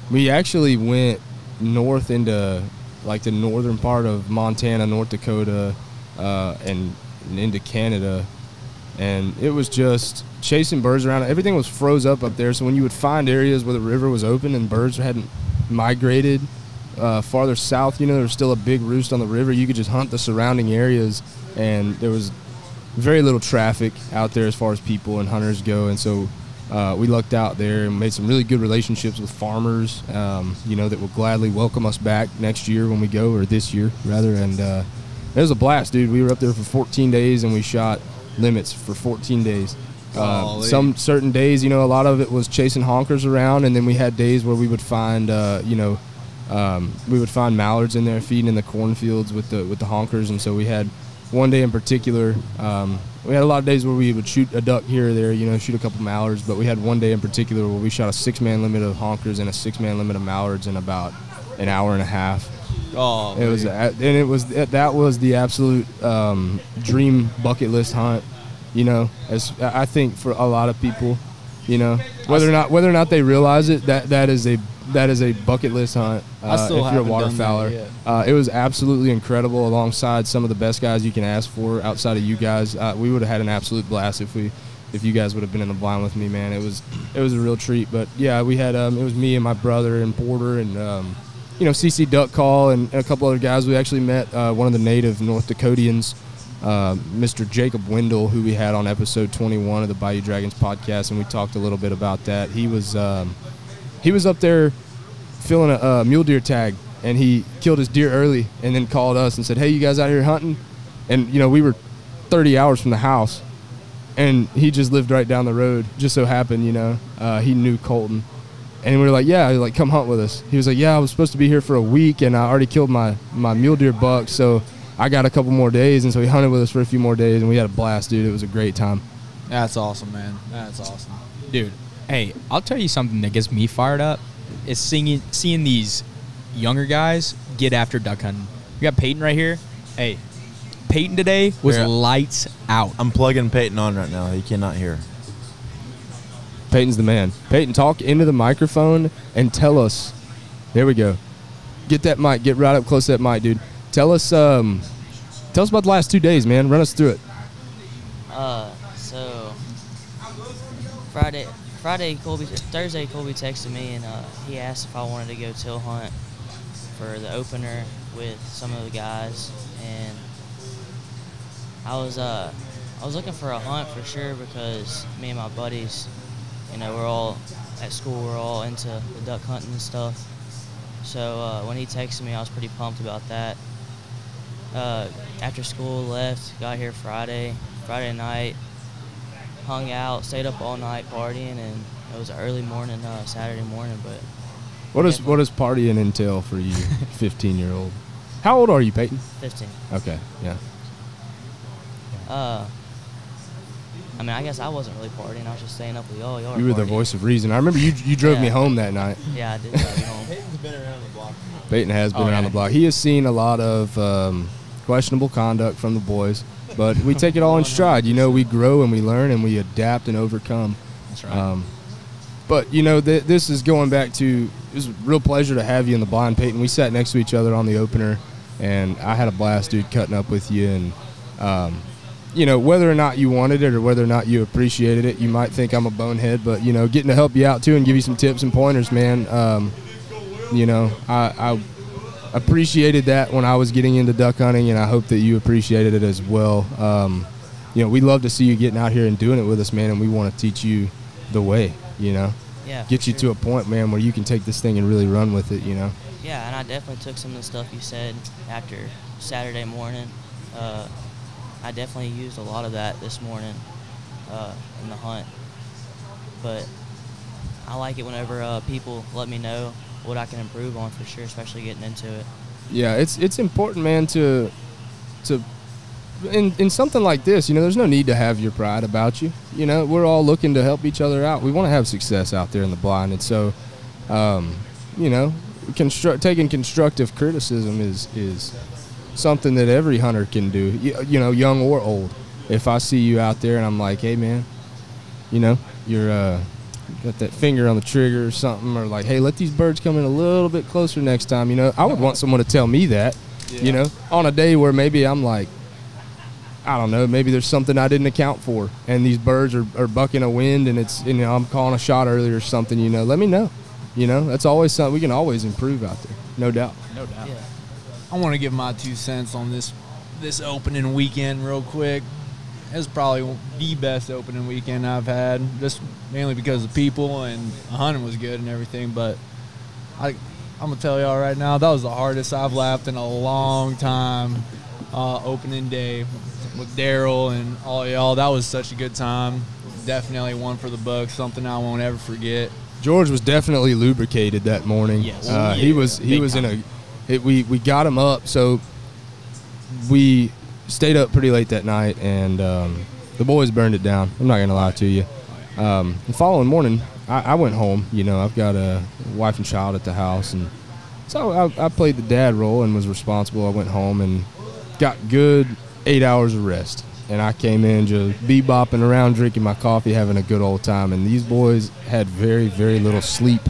Speaker 1: We actually went north into like the northern part of Montana, North Dakota, and into Canada, and it was just chasing birds around. Everything was froze up there, so when you would find areas where the river was open and birds hadn't migrated farther south, you know, there was still a big roost on the river. You could just hunt the surrounding areas, and there was very little traffic out there as far as people and hunters go. And so we lucked out there and made some really good relationships with farmers, you know, that will gladly welcome us back next year when we go, or this year rather. And it was a blast, dude. We were up there for 14 days and we shot limits for 14 days. Some certain days, you know, a lot of it was chasing honkers around, and then we had days where we would find, we would find mallards in there feeding in the cornfields with the honkers. And so we had one day in particular, we had a lot of days where we would shoot a duck here or there, you know, shoot a couple mallards, but we had one day in particular where we shot a 6-man limit of honkers and a 6-man limit of mallards in about an hour and a half.
Speaker 7: Oh,
Speaker 1: that was the absolute dream bucket list hunt, you know, as I think for a lot of people, you know, whether or not they realize it, that is a bucket list hunt. If you're a waterfowler, it was absolutely incredible. Alongside some of the best guys you can ask for outside of you guys, we would have had an absolute blast if you guys would have been in the blind with me, man. It was a real treat. But yeah, we had it was me and my brother and Porter and CC Duck Call and a couple other guys. We actually met one of the native North Dakotians, Mr. Jacob Wendell, who we had on episode 21 of the Bayou Dragons podcast, and we talked a little bit about that. He was up there filling a mule deer tag, and he killed his deer early and then called us and said, "Hey, you guys out here hunting?" And, you know, we were 30 hours from the house, and he just lived right down the road. Just so happened, you know, he knew Colton. And we were like, yeah, like, come hunt with us. He was like, yeah, I was supposed to be here for a week, and I already killed my mule deer buck, so I got a couple more days. And so he hunted with us for a few more days, and we had a blast, dude. It was a great time.
Speaker 7: That's awesome, man. That's awesome.
Speaker 3: Dude, hey, I'll tell you something that gets me fired up is seeing these younger guys get after duck hunting. We got Peyton right here. Hey, Peyton today was lights out.
Speaker 4: I'm plugging Peyton on right now. He cannot hear.
Speaker 1: Peyton's the man. Peyton, talk into the microphone and tell us. There we go. Get that mic. Get right up close to that mic, dude. Tell us about the last 2 days, man. Run us through it.
Speaker 8: So Thursday, Colby texted me, and he asked if I wanted to go teal hunt for the opener with some of the guys, and I was looking for a hunt for sure because me and my buddies, you know, we're all at school, we're all into the duck hunting and stuff. So when he texted me, I was pretty pumped about that. After school left, got here Friday night, hung out, stayed up all night partying, and it was an early morning, Saturday morning. But
Speaker 1: what does partying entail for you, 15-year-old? How old are you, Peyton?
Speaker 8: 15.
Speaker 1: Okay, yeah.
Speaker 8: I mean, I guess I wasn't really partying. I was just staying up with y'all. Y'all
Speaker 1: You were the
Speaker 8: partying.
Speaker 1: voice of reason. I remember you drove me home that night.
Speaker 8: Yeah, I did drive you home.
Speaker 4: Peyton's been around the block.
Speaker 1: Peyton has been around the block. He has seen a lot of questionable conduct from the boys, but we take it all in stride. You know, we grow and we learn and we adapt and overcome.
Speaker 3: That's right.
Speaker 1: But, you know, this is going back to – it was a real pleasure to have you in the blind, Peyton. We sat next to each other on the opener, and I had a blast, dude, cutting up with you. And, you know, whether or not you wanted it or whether or not you appreciated it, you might think I'm a bonehead. But, you know, getting to help you out, too, and give you some tips and pointers, man, you know, I appreciated that when I was getting into duck hunting, and I hope that you appreciated it as well. You know, we love to see you getting out here and doing it with us, man, and we want to teach you the way, you know.
Speaker 8: Yeah,
Speaker 1: get you to a point, man, where you can take this thing and really run with it, you know.
Speaker 8: Yeah, and I definitely took some of the stuff you said after Saturday morning. I definitely used a lot of that this morning in the hunt. But I like it whenever people let me know what I can improve on for sure, especially getting into it.
Speaker 1: Yeah, it's important, man, to in something like this, you know, there's no need to have your pride about you. You know, we're all looking to help each other out. We want to have success out there in the blind, and so, you know, taking constructive criticism is something that every hunter can do. You know, young or old. If I see you out there and I'm like, hey, man, you know, you're got that finger on the trigger or something, or like, hey, let these birds come in a little bit closer next time. You know, I would want someone to tell me that. Yeah. You know, on a day where maybe I'm like, I don't know, maybe there's something I didn't account for, and these birds are bucking a wind, and it's, you know, I'm calling a shot earlier or something, you know, let me know. You know, that's always something we can always improve out there, no doubt.
Speaker 3: No doubt.
Speaker 8: Yeah.
Speaker 7: I want to give my 2 cents on this opening weekend real quick. It was probably the best opening weekend I've had, just mainly because of people, and the hunting was good and everything, but I'm going to tell y'all right now, that was the hardest I've laughed in a long time, opening day with Daryl and all y'all. That was such a good time. Definitely one for the books, something I won't ever forget.
Speaker 1: George was definitely lubricated that morning.
Speaker 3: Yes.
Speaker 1: He was we got him up, so we stayed up pretty late that night, and the boys burned it down. I'm not gonna lie to you. The following morning, I went home. You know, I've got a wife and child at the house, and so I played the dad role and was responsible. I went home and got good 8 hours of rest, and I came in just bebopping around, drinking my coffee, having a good old time. And these boys had very, very little sleep.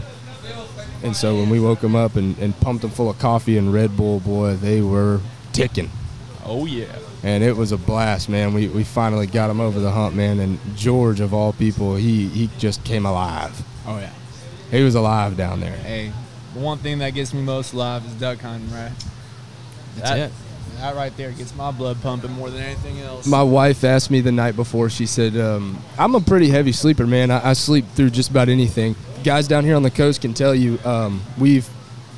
Speaker 1: And so when we woke them up and pumped them full of coffee and Red Bull, boy, they were ticking.
Speaker 7: Oh, yeah.
Speaker 1: And it was a blast, man. We finally got them over the hump, man. And George, of all people, he just came alive.
Speaker 3: Oh, yeah.
Speaker 1: He was alive down there.
Speaker 7: Hey, the one thing that gets me most alive is duck hunting, right?
Speaker 3: That's it.
Speaker 7: That right there gets my blood pumping more than anything else.
Speaker 1: My wife asked me the night before, she said, I'm a pretty heavy sleeper, man. I sleep through just about anything. Guys down here on the coast can tell you, a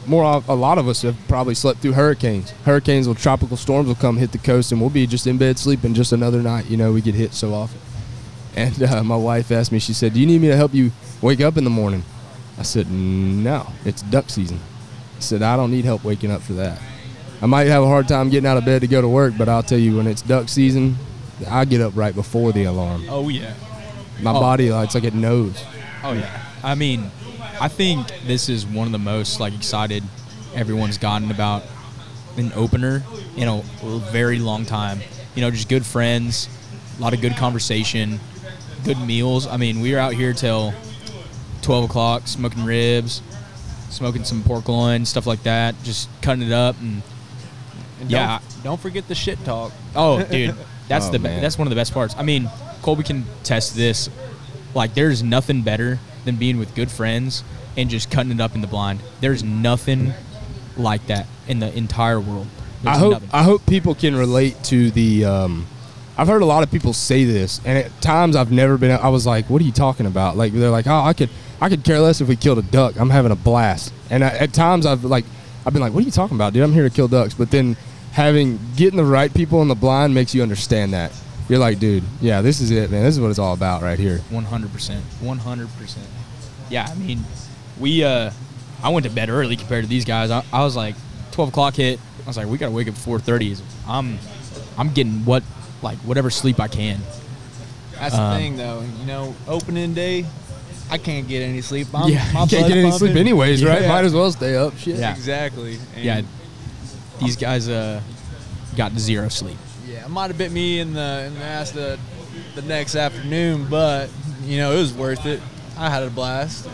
Speaker 1: lot of us have probably slept through hurricanes. Hurricanes or tropical storms will come hit the coast, and we'll be just in bed sleeping just another night. You know, we get hit so often. And my wife asked me, she said, do you need me to help you wake up in the morning? I said, no, it's duck season. I said, I don't need help waking up for that. I might have a hard time getting out of bed to go to work, but I'll tell you, when it's duck season, I get up right before the alarm.
Speaker 7: Oh, yeah.
Speaker 1: My body, it's like it knows.
Speaker 3: Oh, yeah. I mean, I think this is one of the most, excited everyone's gotten about an opener in a very long time. You know, just good friends, a lot of good conversation, good meals. I mean, we were out here till 12 o'clock smoking ribs, smoking some pork loin, stuff like that, just cutting it up. And yeah.
Speaker 7: Don't forget the shit talk.
Speaker 3: Oh, dude, that's
Speaker 1: man.
Speaker 3: That's one of the best parts. I mean, Colby can test this. There's nothing better than being with good friends and just cutting it up in the blind. There's nothing like that in the entire world.
Speaker 1: I hope people can relate to the. I've heard a lot of people say this, and at times I've never been. I was like, "What are you talking about?" They're like, "Oh, I could care less if we killed a duck. I'm having a blast." And at times I've been like, "What are you talking about, dude? I'm here to kill ducks." But then getting the right people in the blind makes you understand that. You're like, dude, yeah, this is it, man. This is what it's all about right here.
Speaker 3: 100%. 100%. Yeah, I mean, I went to bed early compared to these guys. I was like, 12 o'clock hit. I was like, we got to wake up at 4:30. I'm getting whatever sleep I can.
Speaker 7: That's the thing, though. You know, opening day, I can't get any sleep.
Speaker 1: You can't get any sleep anyways, right? Might as well stay up. Shit.
Speaker 7: Yeah, exactly. And
Speaker 3: yeah, these guys got 0 sleep.
Speaker 7: Yeah, it might have bit me in the ass the next afternoon, but, you know, it was worth it. I had a blast,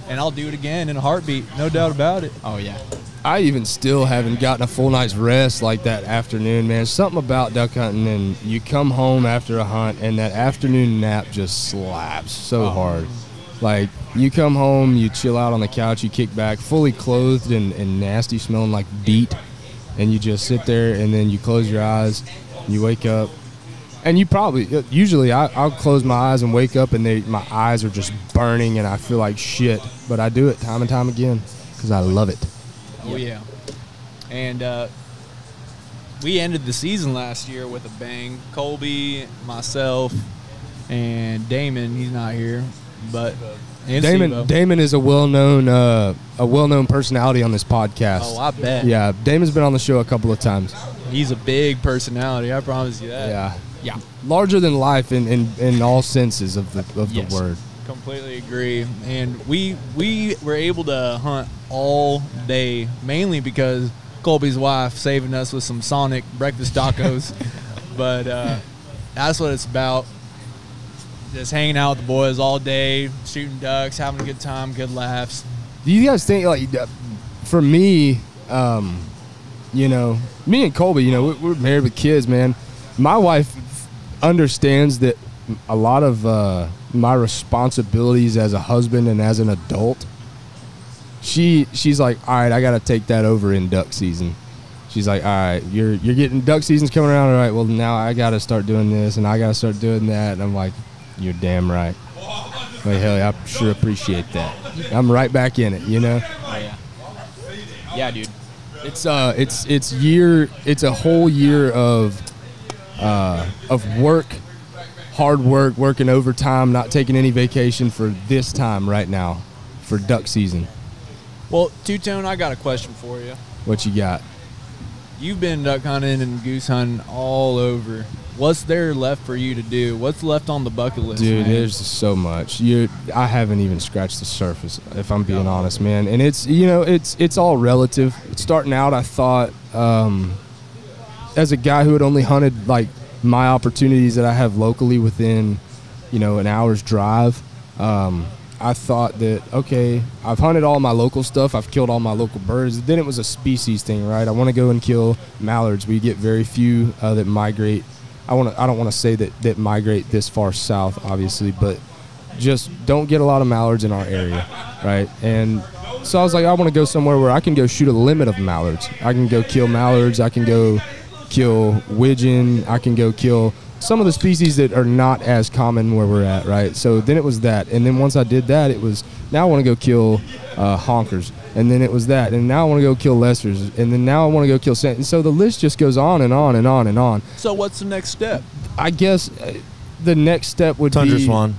Speaker 7: and I'll do it again in a heartbeat, no doubt about it.
Speaker 3: Oh, yeah.
Speaker 1: I even still haven't gotten a full night's rest like that afternoon, man. Something about duck hunting, and you come home after a hunt, and that afternoon nap just slaps so hard. Like, you come home, you chill out on the couch, you kick back, fully clothed and nasty, smelling like beet, and you just sit there, and then you close your eyes, you wake up, and usually I'll close my eyes and wake up, and my eyes are just burning, and I feel like shit, but I do it time and time again because I love it.
Speaker 7: Oh, yeah. And we ended the season last year with a bang. Colby, myself, and Damon, he's not here, but
Speaker 1: Damon is a well-known personality on this podcast.
Speaker 7: Oh, I bet.
Speaker 1: Yeah, Damon's been on the show a couple of times.
Speaker 7: He's a big personality, I promise you that.
Speaker 1: Yeah. Larger than life in all senses of the word.
Speaker 7: Completely agree. And we were able to hunt all day, mainly because Colby's wife saving us with some Sonic breakfast tacos. But that's what it's about. Just hanging out with the boys all day, shooting ducks, having a good time, good laughs.
Speaker 1: Do you guys think, like, for me, you know, me and Colby, you know, we're married with kids, man. My wife understands that a lot of my responsibilities as a husband and as an adult, she's like, all right, I got to take that over in duck season. She's like, all right, you're getting duck season's coming around. All right, well, now I got to start doing this and I got to start doing that. And I'm like, you're damn right. Like, hell, I sure appreciate that. I'm right back in it, you know?
Speaker 3: Oh, yeah. Yeah, dude.
Speaker 1: It's a whole year of work, hard work, working overtime, not taking any vacation for this time right now for duck season.
Speaker 7: Well, Two-Tone, I got a question for you.
Speaker 1: What you got?
Speaker 7: You've been duck hunting and goose hunting all over. What's there left for you to do? What's left on the bucket list,
Speaker 1: dude?
Speaker 7: man?
Speaker 1: There's so much. I haven't even scratched the surface, if I'm being honest, man. And it's all relative. Starting out, I thought, as a guy who had only hunted like my opportunities that I have locally within, an hour's drive, I thought that, okay, I've hunted all my local stuff. I've killed all my local birds. Then it was a species thing, right? I want to go and kill mallards. We get very few that migrate. I don't want to say that migrate this far south, obviously, but just don't get a lot of mallards in our area, right? And so I was like, I want to go somewhere where I can go shoot a limit of mallards. I can go kill mallards. I can go kill widgeon. I can go kill some of the species that are not as common where we're at, right? So then it was that. And then once I did that, it was, now I want to go kill honkers. And then it was that. And now I want to go kill lessers. And then now I want to go kill sand. And so the list just goes on and on and on and on.
Speaker 7: So what's the next step?
Speaker 1: I guess the next step would
Speaker 4: Tundra
Speaker 1: be
Speaker 4: swan.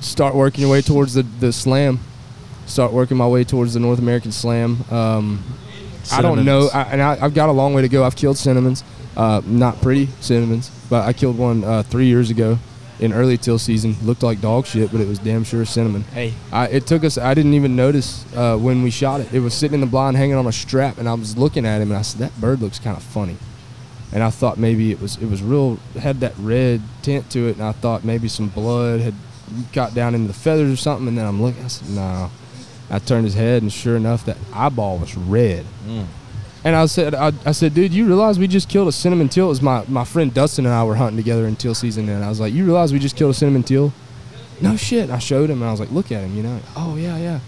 Speaker 1: Start working your way towards the slam. Start working my way towards the North American slam. I don't know. I've got a long way to go. I've killed cinnamons. Not pretty cinnamons, but I killed one 3 years ago in early teal season. Looked like dog shit, but it was damn sure cinnamon.
Speaker 3: Hey.
Speaker 1: It took us, I didn't even notice when we shot it. It was sitting in the blind hanging on a strap, and I was looking at him, and I said, that bird looks kind of funny. And I thought maybe it was real, had that red tint to it, and I thought maybe some blood had got down into the feathers or something, and then I'm looking, I said, no. I turned his head, and sure enough, that eyeball was red. And I said, dude, you realize we just killed a cinnamon teal? It was my friend Dustin and I were hunting together in teal season, and I was like, you realize we just killed a cinnamon teal? No shit. And I showed him, and I was like, look at him, Oh, yeah. And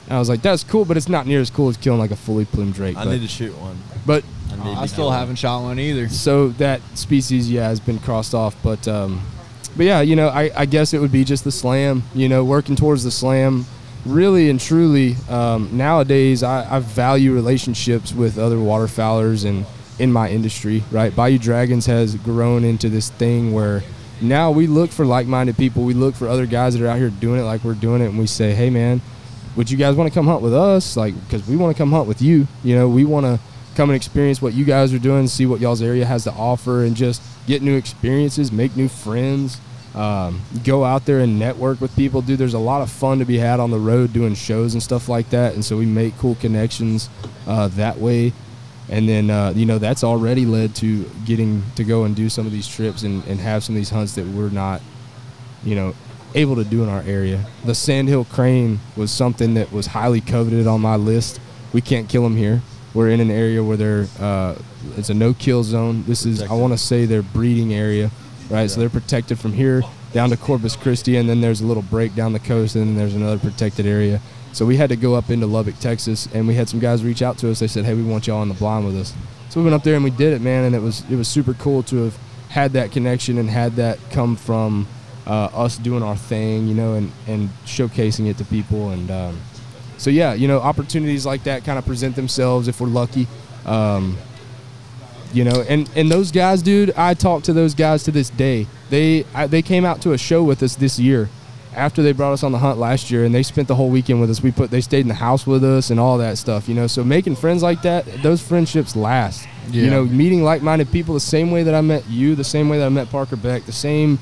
Speaker 1: I was like, that's cool, but it's not near as cool as killing like a fully plumed drake.
Speaker 4: I need to shoot one.
Speaker 1: But
Speaker 7: I still haven't shot one either.
Speaker 1: So that species, has been crossed off. But yeah, I guess it would be just the slam, working towards the slam. Really and truly, nowadays I value relationships with other waterfowlers and in my industry, right? Bayou Dragons has grown into this thing where now we look for like-minded people. We look for other guys that are out here doing it like we're doing it, and we say, hey, man, would you guys want to come hunt with us? Like, because we want to come hunt with you. You know, we want to come and experience what you guys are doing, see what y'all's area has to offer, and just get new experiences, make new friends, go out there and network with people. Dude, there's a lot of fun to be had on the road doing shows and stuff like that, and so we make cool connections that way. And then, you know, that's already led to getting to go and do some of these trips and have some of these hunts that we're not, you know, able to do in our area. The Sandhill crane was something that was highly coveted on my list. We can't kill them here. We're in an area where they're it's a no-kill zone. This is, I want to say, their breeding area, right? Yeah. So they're protected from here down to Corpus Christi, and then there's a little break down the coast, and then there's another protected area. So we had to go up into Lubbock, Texas, and we had some guys reach out to us. They said, hey, we want y'all on the blind with us. So we went up there and we did it, man, and it was super cool to have had that connection and had that come from us doing our thing, you know, and showcasing it to people. And so, yeah, you know, opportunities like that kind of present themselves if we're lucky. You know, and those guys, dude, I talk to those guys to this day. They came out to a show with us this year after they brought us on the hunt last year, and they spent the whole weekend with us. They stayed in the house with us and all that stuff, you know. So making friends like that, those friendships last. Yeah. You know, meeting like-minded people the same way that I met you, the same way that I met Parker Beck, the same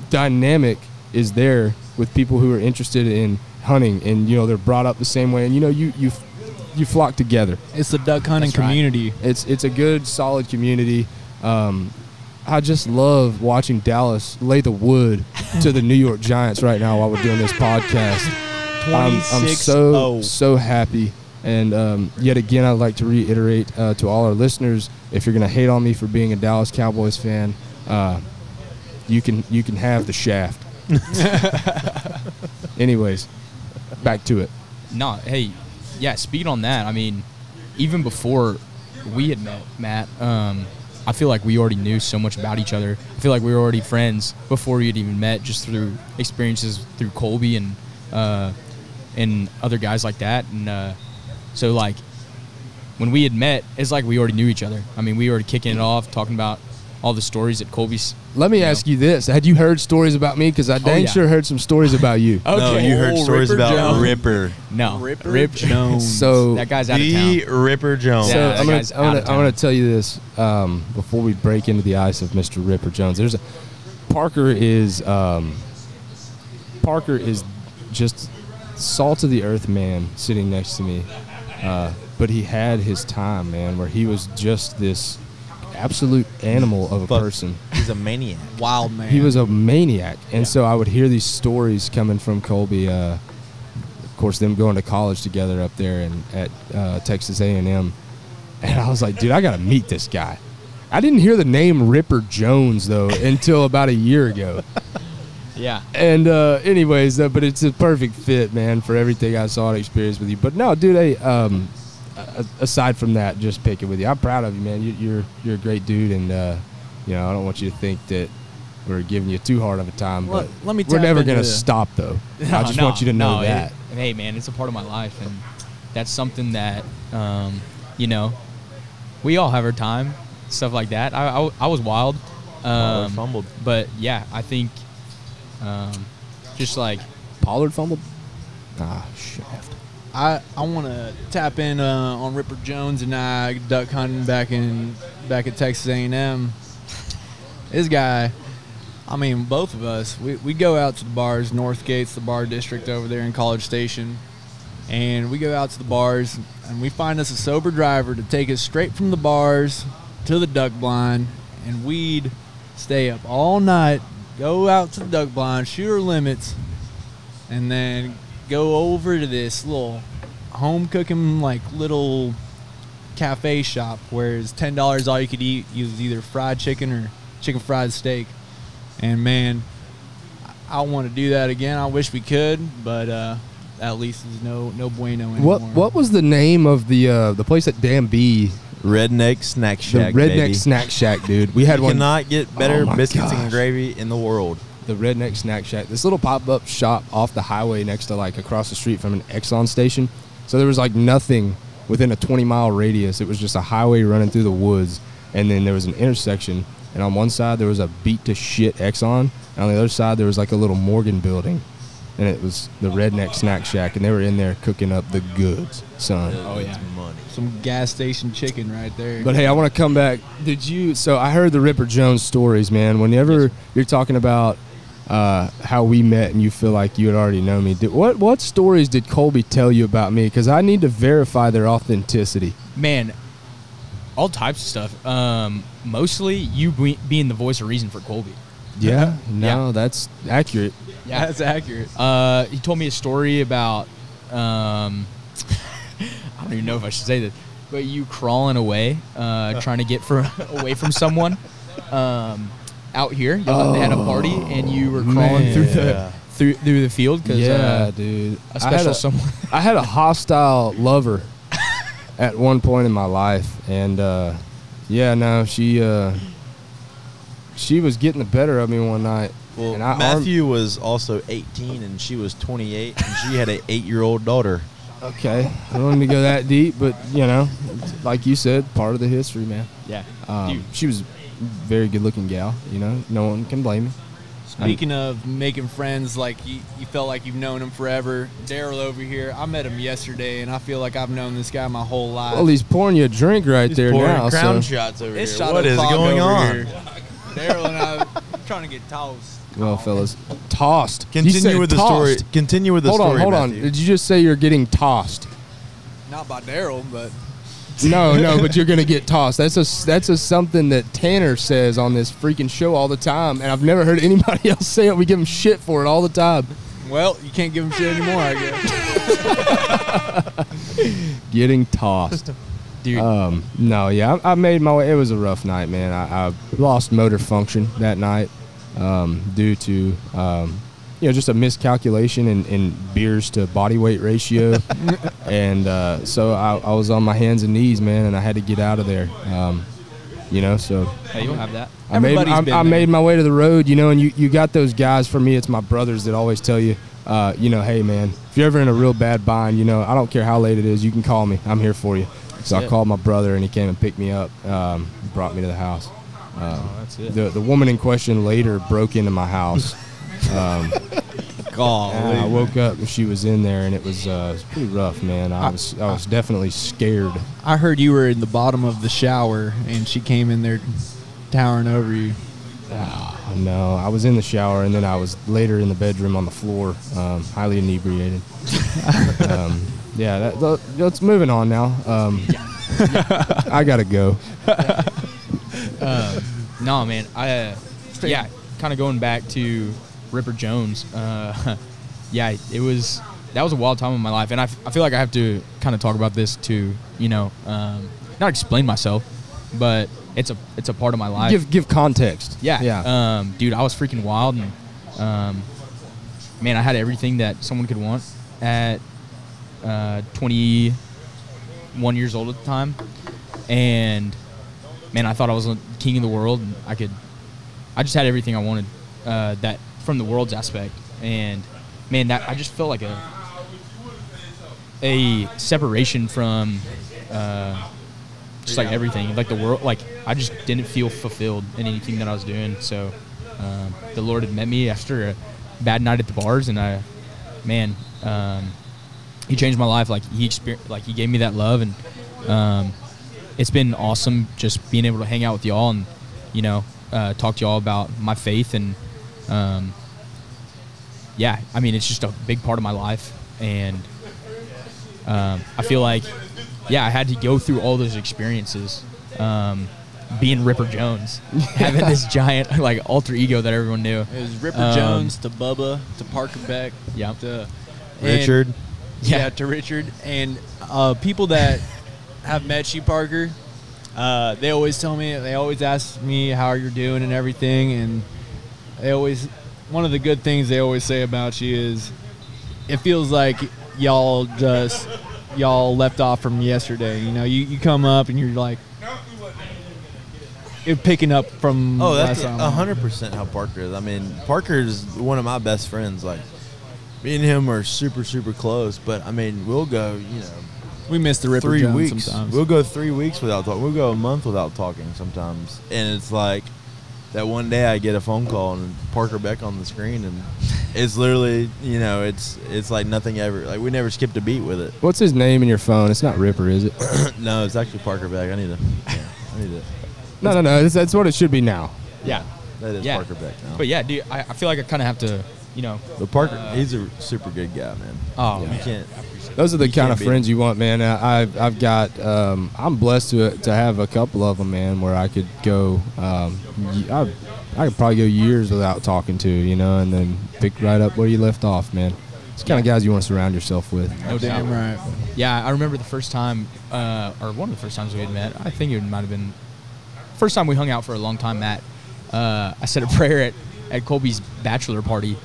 Speaker 1: dynamic is there with people who are interested in hunting, and, you know, they're brought up the same way, and, you know, you flock together.
Speaker 7: It's the duck hunting community.
Speaker 1: Right. It's a good, solid community. I just love watching Dallas lay the wood to the New York Giants right now while we're doing this podcast. I'm so happy. And yet again, I'd like to reiterate to all our listeners, if you're going to hate on me for being a Dallas Cowboys fan, you can have the shaft. Anyways, back to it.
Speaker 3: No, hey, yeah, speaking on that, I mean, even before we had met, Matt, I feel like we already knew so much about each other. I feel like we were already friends before we had even met, just through experiences through Colby and other guys like that. And so, like, when we had met, it's like we already knew each other. I mean, we were kicking it off, talking about all the stories that Colby's.
Speaker 1: Let me ask you this. Had you heard stories about me? Because I dang sure heard some stories about you.
Speaker 4: Okay. No, you heard stories about
Speaker 3: Jones.
Speaker 4: Ripper.
Speaker 3: No.
Speaker 7: Rip Jones.
Speaker 1: So
Speaker 3: that guy's out of town.
Speaker 4: The Ripper Jones.
Speaker 1: So I'm gonna tell you this before we break into the ice of Mr. Ripper Jones. Parker is just salt of the earth man sitting next to me. But he had his time, man, where he was just this absolute animal of a person.
Speaker 4: He's a maniac.
Speaker 7: Wild man.
Speaker 1: He was a maniac. And so I would hear these stories coming from Colby, of course, them going to college together up there at Texas A&M. And I was like, dude, I got to meet this guy. I didn't hear the name Ripper Jones, though, until about a year ago.
Speaker 3: Yeah.
Speaker 1: And anyways, but it's a perfect fit, man, for everything I saw and experienced with you. But no, dude, hey, aside from that, just picking with you, I'm proud of you, man. You're a great dude, and you know, I don't want you to think that we're giving you too hard of a time. But
Speaker 7: let me
Speaker 1: we're never gonna stop, though. I just want you to know that.
Speaker 3: Hey, man, it's a part of my life, and that's something that you know, we all have our time, stuff like that. I was wild,
Speaker 4: fumbled,
Speaker 3: but yeah, I think just like
Speaker 1: Pollard fumbled. Shaft.
Speaker 7: I want to tap in on Ripper Jones and I duck hunting back at Texas A&M. This guy, I mean, both of us, we go out to the bars. Northgate's the bar district over there in College Station. And we go out to the bars, and we find us a sober driver to take us straight from the bars to the duck blind. And we'd stay up all night, go out to the duck blind, shoot our limits, and then go over to this little home cooking, like, little cafe shop where it's $10 all you could eat. You was either fried chicken or chicken fried steak. And man, I want to do that again. I wish we could, but at least there's no bueno anymore.
Speaker 1: What was the name of the place at Danby?
Speaker 4: Redneck Snack Shack.
Speaker 1: The Redneck
Speaker 4: baby.
Speaker 1: Snack Shack, dude. We had one.
Speaker 4: Cannot get better biscuits
Speaker 1: gosh.
Speaker 4: and gravy in the world.
Speaker 1: The Redneck Snack Shack. This little pop-up shop off the highway next to, like, across the street from an Exxon station. So there was, like, nothing within a 20-mile radius. It was just a highway running through the woods, and then there was an intersection, and on one side there was a beat-to-shit Exxon, and on the other side there was like a little Morgan building, and it was the Redneck Snack Shack, and they were in there cooking up the goods, son.
Speaker 7: Oh, yeah.
Speaker 4: Money.
Speaker 7: Some gas station chicken right there.
Speaker 1: But hey, I want to come back. So I heard the Ripper Jones stories, man. Whenever you're talking about how we met and you feel like you had already known me, what stories did Colby tell you about me? Because I need to verify their authenticity.
Speaker 3: Man, all types of stuff. Mostly you being the voice of reason for Colby.
Speaker 1: Yeah? No, that's accurate.
Speaker 7: Yeah, that's accurate.
Speaker 3: He told me a story about, I don't even know if I should say this, but you crawling away, trying to get away from someone out here. Y'all had a party, and you were crawling through the field. Cause,
Speaker 1: dude.
Speaker 3: A special someone.
Speaker 1: I had a hostile lover at one point in my life, and she was getting the better of me one night.
Speaker 4: Well,
Speaker 1: and
Speaker 4: Matthew was also 18, and she was 28, and she had an 8-year-old daughter.
Speaker 1: Okay, I don't need to go that deep, but like you said, part of the history, man.
Speaker 3: Yeah.
Speaker 1: She was a very good-looking gal. No one can blame me.
Speaker 7: Speaking of making friends, like you felt like you've known him forever. Daryl over here, I met him yesterday, and I feel like I've known this guy my whole life.
Speaker 1: Well, he's pouring you a drink right there now.
Speaker 4: Crown shots over
Speaker 7: It's
Speaker 4: here.
Speaker 7: shot
Speaker 4: What
Speaker 7: of
Speaker 4: is
Speaker 7: fog
Speaker 4: going
Speaker 7: over
Speaker 4: on?
Speaker 7: here. Daryl and I trying to get toast.
Speaker 1: Well, fellas, tossed. You
Speaker 4: Continue
Speaker 1: said
Speaker 4: with the
Speaker 1: tossed.
Speaker 4: story. Continue with the
Speaker 1: Hold
Speaker 4: story.
Speaker 1: on.
Speaker 4: Matthew.
Speaker 1: Did you just say you're getting tossed?
Speaker 7: Not by Daryl, but
Speaker 1: No, but you're gonna get tossed. That's something that Tanner says on this freaking show all the time, and I've never heard anybody else say it. We give him shit for it all the time.
Speaker 7: well, you can't give him shit anymore, I guess.
Speaker 1: Getting tossed.
Speaker 3: Dude.
Speaker 1: I made my way. It was a rough night, man. I lost motor function that night due to just a miscalculation in beers to body weight ratio, and so I was on my hands and knees, man, and I had to get out of there. So
Speaker 3: Hey, you'll have that.
Speaker 1: I made my way to the road, and you got those guys. For me, it's my brothers that always tell you, hey, man, if you're ever in a real bad bind, I don't care how late it is, you can call me. I'm here for you. So I called my brother, and he came and picked me up, brought me to the house.
Speaker 3: That's it.
Speaker 1: The woman in question later broke into my house. I woke up and she was in there, and it was pretty rough, man. I was definitely scared.
Speaker 7: I heard you were in the bottom of the shower, and she came in there towering over you.
Speaker 1: No, I was in the shower, and then I was later in the bedroom on the floor, highly inebriated. Let's moving on now. I gotta go.
Speaker 3: No, man. Kind of going back to Ripper Jones. That was a wild time in my life, and I feel like I have to kind of talk about this to not explain myself, but it's a part of my life.
Speaker 1: Give context.
Speaker 3: Yeah. Dude, I was freaking wild, and man, I had everything that someone could want at 21 years old at the time, and man, I thought I was the king of the world, and I just had everything I wanted, that from the world's aspect, and man, that I just felt like a separation from just like everything, like the world. Like I just didn't feel fulfilled in anything that I was doing. So the Lord had met me after a bad night at the bars, and He changed my life. Like he gave me that love, and it's been awesome just being able to hang out with y'all and talk to y'all about my faith, and it's just a big part of my life, and I feel like I had to go through all those experiences, being Ripper Jones, having this giant like alter ego that everyone knew.
Speaker 7: It was Ripper Jones to Bubba to Parker Beck to
Speaker 4: Richard.
Speaker 7: To Richard. And people that have met you, Parker, they always ask me how you're doing and everything, and one of the good things they always say about you is it feels like y'all left off from yesterday. You come up and you're like, you're picking up from
Speaker 4: that's
Speaker 7: last time.
Speaker 4: 100% how Parker is. I mean, Parker is one of my best friends. Like, me and him are super, super close. But, I mean, we'll go,
Speaker 7: We miss the Ripper
Speaker 4: 3
Speaker 7: Jones
Speaker 4: weeks.
Speaker 7: sometimes.
Speaker 4: We'll go 3 weeks without talking. We'll go a month without talking sometimes. And it's like that one day I get a phone call and Parker Beck on the screen, and it's literally, it's like nothing ever. Like, we never skipped a beat with it.
Speaker 1: What's his name in your phone? It's not Ripper, is it?
Speaker 4: No, it's actually Parker Beck. I need to.
Speaker 1: No. That's what it should be now.
Speaker 3: Yeah.
Speaker 4: That is
Speaker 3: Yeah.
Speaker 4: Parker Beck now.
Speaker 3: But yeah, dude, I feel like I kind of have to,
Speaker 4: But Parker, he's a super good guy, man.
Speaker 3: Oh,
Speaker 4: You
Speaker 3: man.
Speaker 4: can't.
Speaker 1: Those are the
Speaker 4: You
Speaker 1: kind
Speaker 4: can't
Speaker 1: of
Speaker 4: beat
Speaker 1: friends you want, man. I've got. I'm blessed to have a couple of them, man, where I could go. I could probably go years without talking to, and then pick right up where you left off, man. It's the kind of guys you want to surround yourself with.
Speaker 3: No doubt.
Speaker 7: Damn right.
Speaker 3: Yeah, I remember the first time, or one of the first times we had met. I think it might have been first time we hung out for a long time, Matt. I said a prayer at Colby's bachelor party,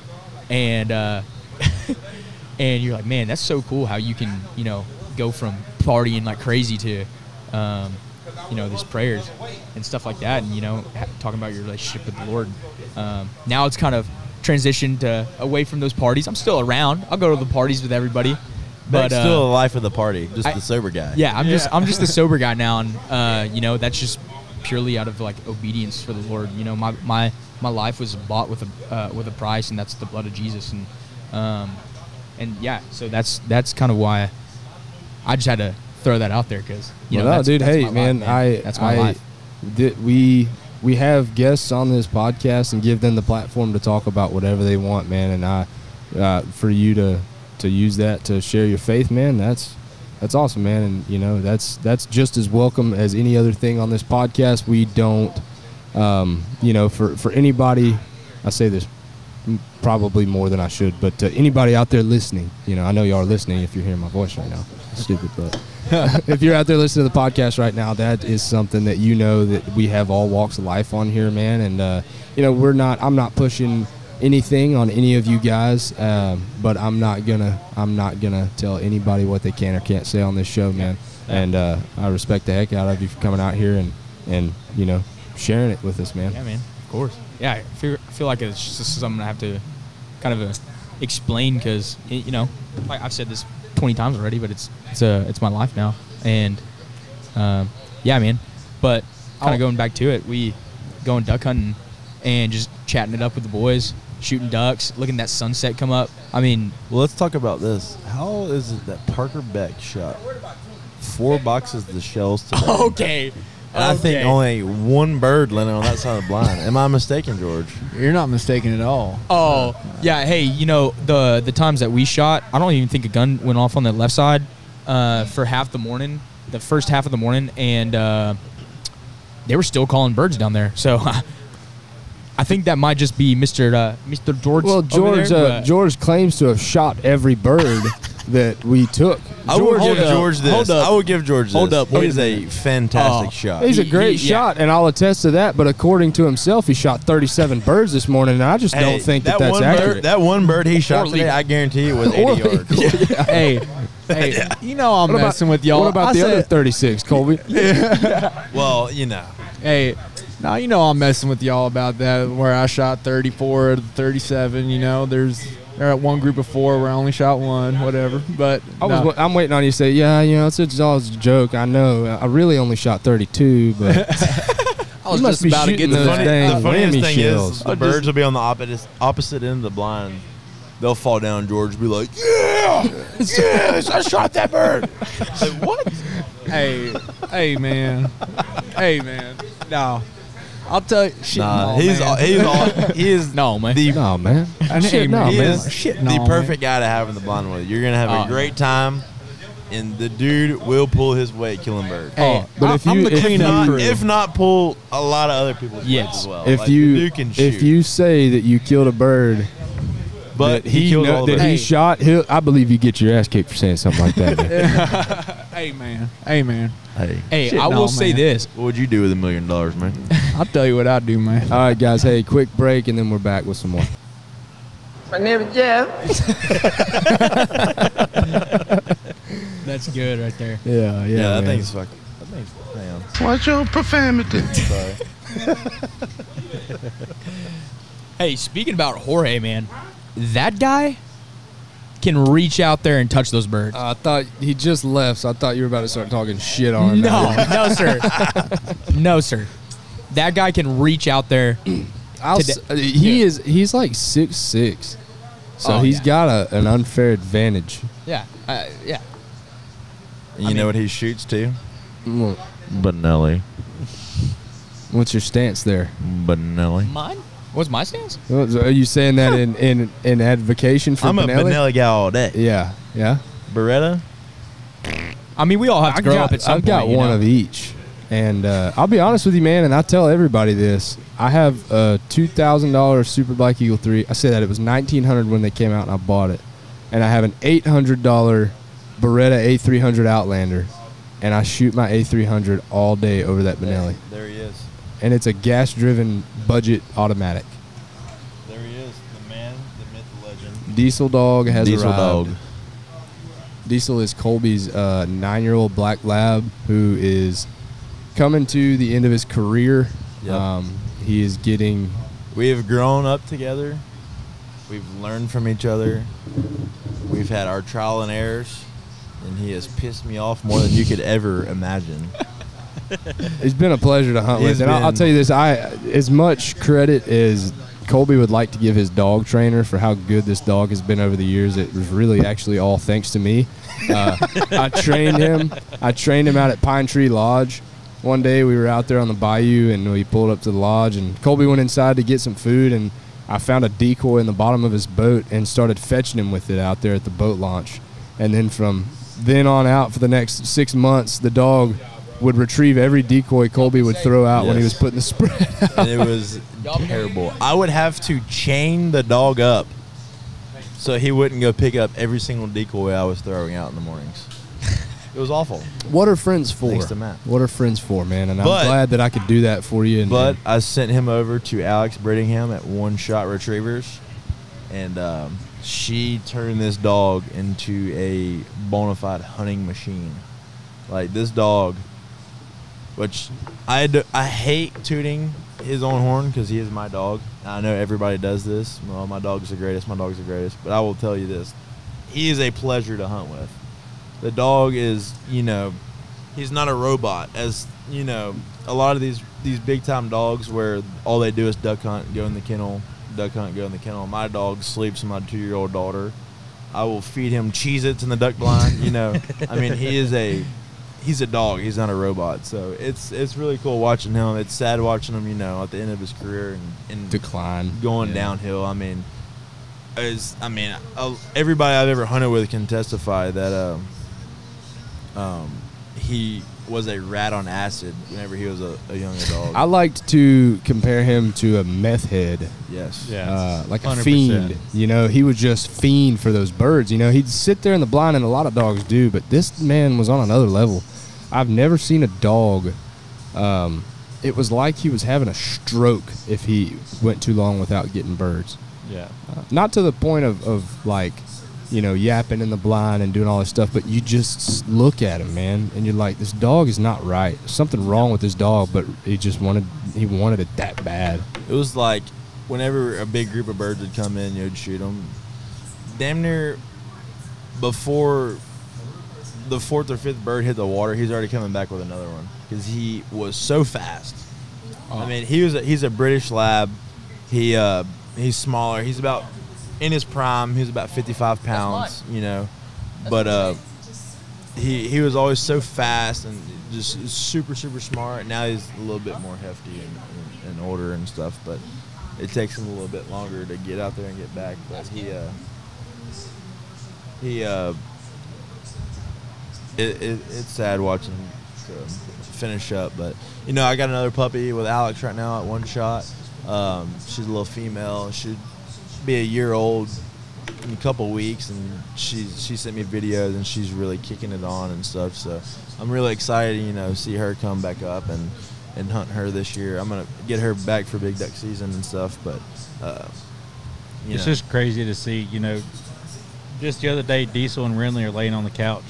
Speaker 3: and and you're like, man, that's so cool how you can, go from partying like crazy to, these prayers and stuff like that, and talking about your relationship with the Lord. Now it's kind of transitioned away from those parties. I'm still around. I'll go to the parties with everybody, but
Speaker 4: Beck's still the life of the party, just the sober guy.
Speaker 3: yeah, I'm just the sober guy now, and that's just purely out of like obedience for the Lord. My life was bought with a price, and that's the blood of Jesus, and yeah, so that's kind of why I just had to throw that out there, because that's
Speaker 1: dude,
Speaker 3: my
Speaker 1: hey,
Speaker 3: life,
Speaker 1: man,
Speaker 3: that's my life.
Speaker 1: We have guests on this podcast and give them the platform to talk about whatever they want, man. And for you to use that to share your faith, man, that's awesome, man. And that's just as welcome as any other thing on this podcast. We don't, for anybody, I say this probably more than I should, but anybody out there listening, I know you are listening if you're hearing my voice right now. It's stupid, but if you're out there listening to the podcast right now, that is something that that we have all walks of life on here, man. And I'm not pushing anything on any of you guys, but I'm not gonna tell anybody what they can or can't say on this show, man. And I respect the heck out of you for coming out here and sharing it with us, man.
Speaker 3: Yeah, man, of course. Yeah, I feel like it's just something I have to kind of explain, because like I've said this 20 times already, but it's my life now, and yeah, man. But kind of going back to it, we going duck hunting and just chatting it up with the boys, shooting ducks, looking at that sunset come up. I mean,
Speaker 4: well, let's talk about this. How is it that Parker Beck shot 4 boxes of the shells today?
Speaker 3: Okay.
Speaker 4: And I think only one bird landed on that side of the blind. Am I mistaken, George?
Speaker 7: You're not mistaken at all.
Speaker 3: Oh, yeah. Hey, the times that we shot, I don't even think a gun went off on the left side for half the morning, the first half of the morning, and they were still calling birds down there. So I think that might just be Mr. George.
Speaker 1: Well, George claims to have shot every bird that we took.
Speaker 4: I will give George this.
Speaker 7: Hold up.
Speaker 4: I will give George this.
Speaker 7: Hold up.
Speaker 4: He is a fantastic shot.
Speaker 1: He's a great shot, and I'll attest to that. But according to himself, he shot 37 birds this morning, and I just don't think that's accurate.
Speaker 4: That one bird he shot today, I guarantee it was 80 yards.
Speaker 7: Hey, I'm messing with y'all.
Speaker 1: What about the other 36, Colby?
Speaker 4: Well,
Speaker 7: Hey, now I'm messing with y'all about that, where I shot 34 of the 37. They're at one group of 4 where I only shot 1, whatever. But
Speaker 1: I'm waiting on you to say, it's always a joke. I know. I really only shot 32, but
Speaker 7: I was just about to get
Speaker 1: those dang
Speaker 4: the funniest
Speaker 1: whammy
Speaker 4: thing
Speaker 1: shells.
Speaker 4: is the birds will be on the opposite end of the blind. They'll fall down. George will be like, yes, I shot that bird. Like, what?
Speaker 7: Hey, man. No. I'll tell you. Shit,
Speaker 4: Nah,
Speaker 7: no,
Speaker 4: he is
Speaker 3: No, man.
Speaker 1: No, man.
Speaker 7: Shit, no,
Speaker 4: He
Speaker 7: man.
Speaker 4: is
Speaker 7: Shit,
Speaker 4: the
Speaker 7: no,
Speaker 4: perfect guy to have in the blind with. You're gonna have a great time, and the dude will pull his weight killing birds.
Speaker 7: Hey,
Speaker 1: but
Speaker 7: I'm the cleanup crew.
Speaker 4: If not, pull a lot of other people's weights as well.
Speaker 1: If
Speaker 4: Like, the dude can shoot.
Speaker 1: if you say that you killed a bird,
Speaker 4: but
Speaker 1: that he
Speaker 4: killed all the
Speaker 1: that
Speaker 4: birds.
Speaker 1: he shot, I believe you get your ass kicked for saying something like that. Man.
Speaker 7: Hey, man.
Speaker 3: Hey,
Speaker 7: Shit,
Speaker 3: I will
Speaker 7: no,
Speaker 3: say
Speaker 7: man.
Speaker 3: this.
Speaker 4: What would you do with $1 million, man?
Speaker 7: I'll tell you what I do, man.
Speaker 1: All right, guys. Hey, quick break, and then we're back with some more.
Speaker 9: My name is Jeff.
Speaker 3: That's good right there.
Speaker 1: Yeah,
Speaker 4: That
Speaker 1: man.
Speaker 4: thing's fucking. That thing's damn.
Speaker 2: Watch your profanity.
Speaker 4: Sorry.
Speaker 3: Hey, speaking about Jorge, man, that guy can reach out there and touch those birds.
Speaker 1: I thought he just left, so I thought you were about to start talking shit on him.
Speaker 3: No, sir. No, sir. That guy can reach out there.
Speaker 1: He's like 6'6", so he's got an unfair advantage.
Speaker 3: Yeah, yeah.
Speaker 4: You know what he shoots to?
Speaker 1: Well,
Speaker 4: Benelli.
Speaker 1: what's your stance there?
Speaker 4: Benelli.
Speaker 3: Mine? What's my stance?
Speaker 1: Are you saying that in advocation for
Speaker 4: I'm
Speaker 1: Benelli?
Speaker 4: a Benelli guy all day.
Speaker 1: Yeah, yeah.
Speaker 4: Beretta?
Speaker 3: I mean, we all have to grow up at some
Speaker 1: I've
Speaker 3: point.
Speaker 1: got one of each. And I'll be honest with you, man, and I tell everybody this. I have a $2,000 Super Black Eagle 3. I say that it was $1,900 when they came out and I bought it. And I have an $800 Beretta A300 Outlander. And I shoot my A300 all day over that Benelli.
Speaker 4: There he is.
Speaker 1: And it's a gas-driven budget automatic.
Speaker 4: There he is. The man, the myth, the legend.
Speaker 1: Diesel Dog has
Speaker 4: Diesel
Speaker 1: arrived.
Speaker 4: Dog.
Speaker 1: Diesel is Colby's 9-year-old black lab who is coming to the end of his career.
Speaker 4: Yep.
Speaker 1: He is getting...
Speaker 4: We have grown up together. We've learned from each other. We've had our trial and errors. And he has pissed me off more than you could ever imagine.
Speaker 1: It's been a pleasure to hunt with. And I'll tell you this, as much credit as Colby would like to give his dog trainer for how good this dog has been over the years, it was really actually all thanks to me. I trained him out at Pine Tree Lodge. One day we were out there on the Bayou and we pulled up to the lodge and Colby went inside to get some food and I found a decoy in the bottom of his boat and started fetching him with it out there at the boat launch. And then from then on out for the next 6 months, the dog would retrieve every decoy Colby would throw out when he was putting the spread out.
Speaker 4: And it was terrible. I would have to chain the dog up so he wouldn't go pick up every single decoy I was throwing out in the mornings. It was awful.
Speaker 1: What are friends for?
Speaker 4: Thanks to Matt.
Speaker 1: What are friends for, man? And I'm glad that I could do that for you.
Speaker 4: But I sent him over to Alex Brittingham at One Shot Retrievers, and she turned this dog into a bona fide hunting machine. Like this dog, which I hate tooting his own horn because he is my dog. I know everybody does this. Well, my dog's the greatest. My dog's the greatest. But I will tell you this: he is a pleasure to hunt with. The dog is, he's not a robot. As you know, a lot of these big time dogs where all they do is duck hunt, go in the kennel, duck hunt, go in the kennel. My dog sleeps with my 2-year-old daughter. I will feed him Cheez-Its in the duck blind. I mean, he's a dog. He's not a robot. So it's really cool watching him. It's sad watching him, at the end of his career and
Speaker 1: decline,
Speaker 4: going downhill. Everybody I've ever hunted with can testify that he was a rat on acid whenever he was a younger dog.
Speaker 1: I liked to compare him to a meth head.
Speaker 4: Yes.
Speaker 1: Like
Speaker 5: 100%.
Speaker 1: a fiend. He would just fiend for those birds. He'd sit there in the blind, and a lot of dogs do, but this man was on another level. I've never seen a dog. It was like he was having a stroke if he went too long without getting birds.
Speaker 5: Yeah.
Speaker 1: Not to the point of like, yapping in the blind and doing all this stuff, but you just look at him, man, and you're like, this dog is not right. There's something wrong with this dog, but he wanted it that bad.
Speaker 4: It was like whenever a big group of birds would come in, you'd shoot them. Damn near before the 4th or 5th bird hit the water, he's already coming back with another one because he was so fast.
Speaker 1: Oh.
Speaker 4: I mean, he's a British lab. He's smaller. He's about in his prime. He's about 55 pounds. But he was always so fast and just super super smart. Now he's a little bit more hefty and older and stuff. But it takes him a little bit longer to get out there and get back. But it's sad watching him finish up. But I got another puppy with Alex right now at One Shot. She's a little female. She'd be a year old in a couple weeks, and she sent me videos, and she's really kicking it on and stuff. So I'm really excited, to see her come back up and hunt her this year. I'm gonna get her back for big duck season and stuff. But
Speaker 5: it's just crazy to see. Just the other day, Diesel and Renly are laying on the couch,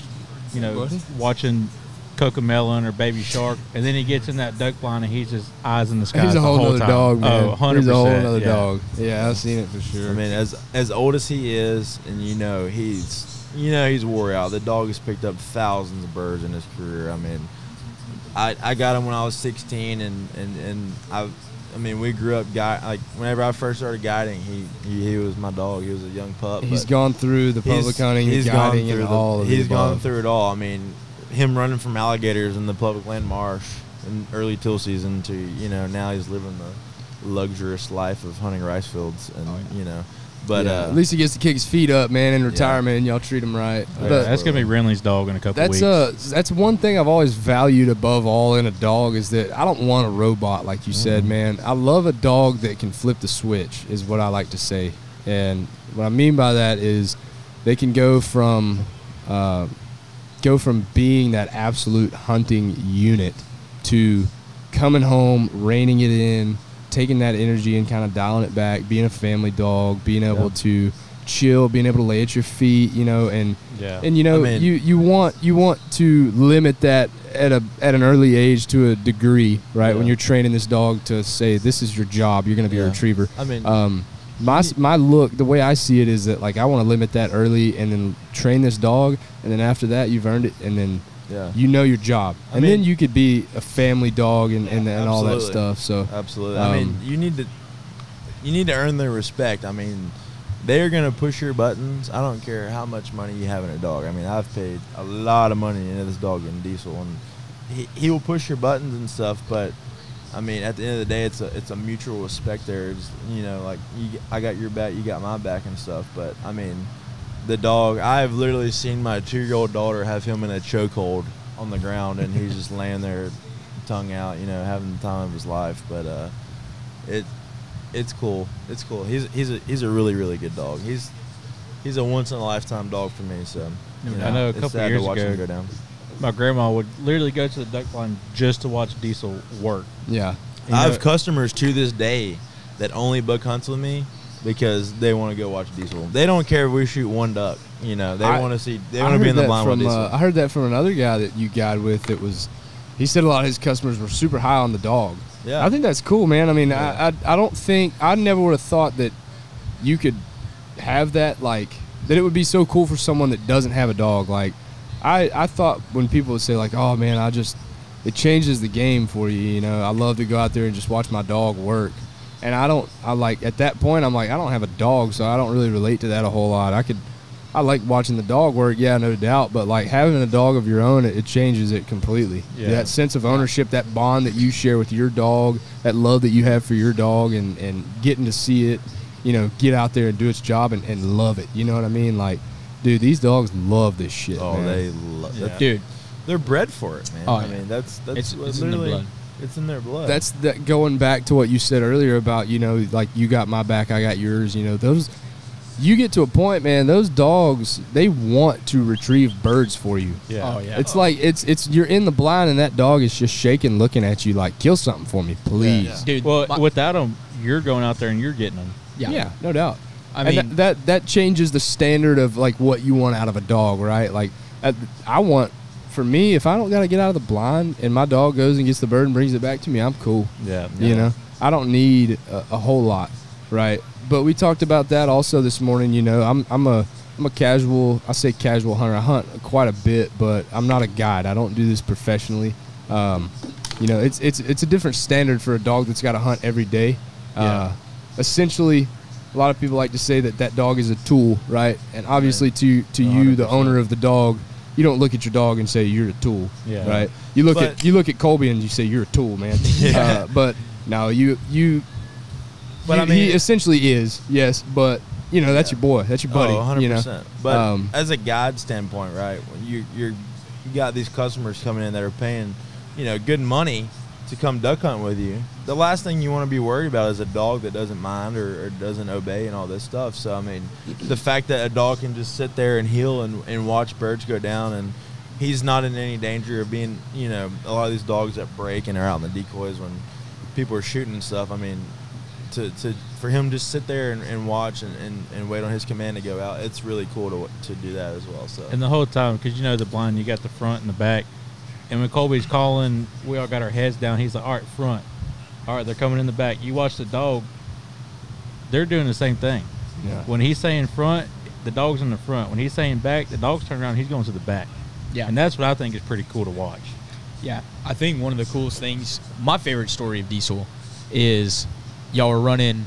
Speaker 5: watching Cocomelon or Baby Shark, and then he gets in that duck blind and he's just eyes in the sky.
Speaker 1: He's a whole other dog, man.
Speaker 5: Oh, 100%.
Speaker 1: He's a whole other
Speaker 5: yeah.
Speaker 1: dog. Yeah, I've seen it for sure.
Speaker 4: I mean, as old as he is, and he's wore out. The dog has picked up thousands of birds in his career. I mean, I got him when I was 16, and I mean, we grew up like whenever I first started guiding, he was my dog. He was a young pup.
Speaker 1: He's gone through the public hunting, he's guiding, and all of it.
Speaker 4: He's gone through it all. I mean, him running from alligators in the public land marsh in early teal season to now he's living the luxurious life of hunting rice fields, and But
Speaker 1: at least he gets to kick his feet up, man, in retirement,
Speaker 4: Yeah.
Speaker 1: and y'all treat him right.
Speaker 5: Yeah,
Speaker 1: But
Speaker 5: that's gonna be Renly's dog in a couple weeks.
Speaker 1: That's one thing I've always valued above all in a dog is that I don't want a robot, like you said, man. I love a dog that can flip the switch, is what I like to say. And what I mean by that is they can go from being that absolute hunting unit to coming home, reining it in, taking that energy and kind of dialing it back, being a family dog, being able to chill, being able to lay at your feet, and you want to limit that at an early age to a degree, right? When you're training this dog to say this is your job, you're going to be a retriever.
Speaker 4: I mean,
Speaker 1: my look, the way I see it is that like I want to limit that early and then train this dog, and then after that you've earned it, and then your job, and then you could be a family dog and all that stuff. So
Speaker 4: absolutely, I mean, you need to earn their respect. I mean, they're gonna push your buttons. I don't care how much money you have in a dog. I mean, I've paid a lot of money into this dog in Diesel, and he will push your buttons and stuff. But I mean, at the end of the day, it's a mutual respect there. It's, like I got your back, you got my back and stuff. But I mean, the dog, I've literally seen my 2-year-old daughter have him in a chokehold on the ground, and he's just laying there, tongue out, having the time of his life. But it's cool. It's cool. He's a really, really good dog. He's a once in a lifetime dog for me. So
Speaker 5: I know a couple years
Speaker 4: to watch
Speaker 5: ago,
Speaker 4: him go down.
Speaker 5: my grandma would literally go to the duck blind just to watch Diesel work.
Speaker 1: Yeah,
Speaker 4: I have customers to this day that only buck hunts with me because they want to go watch Diesel. They don't care if we shoot one duck. They want to see. They want to be in the blind with Diesel.
Speaker 1: I heard that from another guy that you guide with. He said a lot of his customers were super high on the dog.
Speaker 4: Yeah,
Speaker 1: I think that's cool, man. I mean, I don't think I never would have thought that you could have that, like that it would be so cool for someone that doesn't have a dog. Like I thought when people would say like, oh man, it changes the game for you. I love to go out there and just watch my dog work. And at that point, I'm like, I don't have a dog, so I don't really relate to that a whole lot. I like watching the dog work, yeah, no doubt, but like having a dog of your own, it changes it completely. Yeah. That sense of ownership, that bond that you share with your dog, that love that you have for your dog, and getting to see it, get out there and do its job and love it. You know what I mean? Like, dude, these dogs love this shit.
Speaker 4: Oh,
Speaker 1: man.
Speaker 4: they love it.
Speaker 1: Dude.
Speaker 4: They're bred for it, man.
Speaker 1: Oh,
Speaker 4: I mean, that's
Speaker 3: it's
Speaker 4: literally
Speaker 3: in their blood.
Speaker 4: It's in their blood.
Speaker 1: That's going back to what you said earlier about, like you got my back, I got yours. Those, you get to a point, man, those dogs, they want to retrieve birds for you.
Speaker 5: Yeah.
Speaker 3: Oh yeah.
Speaker 1: It's like it's you're in the blind and that dog is just shaking, looking at you like, kill something for me, please.
Speaker 4: Yeah.
Speaker 3: Dude.
Speaker 5: Well, without them, you're going out there and you're getting them.
Speaker 1: Yeah, no doubt.
Speaker 3: I mean,
Speaker 1: and that changes the standard of like what you want out of a dog, right? Like I want, for me, if I don't got to get out of the blind and my dog goes and gets the bird and brings it back to me, I'm cool.
Speaker 5: Yeah.
Speaker 1: I don't need a whole lot, right? But we talked about that also this morning. I'm a casual. I say casual hunter. I hunt quite a bit, but I'm not a guide. I don't do this professionally. It's a different standard for a dog that's got to hunt every day. Essentially, a lot of people like to say that dog is a tool, right? And obviously, to you, the owner of the dog, you don't look at your dog and say you're a tool, right? You look at Colby and you say you're a tool, man. But no, But I mean, he essentially is, yes. But that's your boy, that's your buddy.
Speaker 4: 100%. But as a guide standpoint, right? When you got these customers coming in that are paying, good money to come duck hunt with you. The last thing you want to be worried about is a dog that doesn't mind or doesn't obey and all this stuff. So I mean, the fact that a dog can just sit there and heel and watch birds go down, and he's not in any danger of being, a lot of these dogs that break and are out in the decoys when people are shooting and stuff. I mean, for him to sit there and watch and wait on his command to go out, it's really cool to do that as well. So
Speaker 5: And the whole time, because the blind, you got the front and the back. And when Colby's calling, we all got our heads down. He's like, all right, front. All right, they're coming in the back. You watch the dog, they're doing the same thing.
Speaker 1: Yeah.
Speaker 5: When he's saying front, the dog's in the front. When he's saying back, the dog's turning around, he's going to the back.
Speaker 3: Yeah.
Speaker 5: And that's what I think is pretty cool to watch.
Speaker 3: Yeah, I think one of the coolest things, my favorite story of Diesel is y'all were running,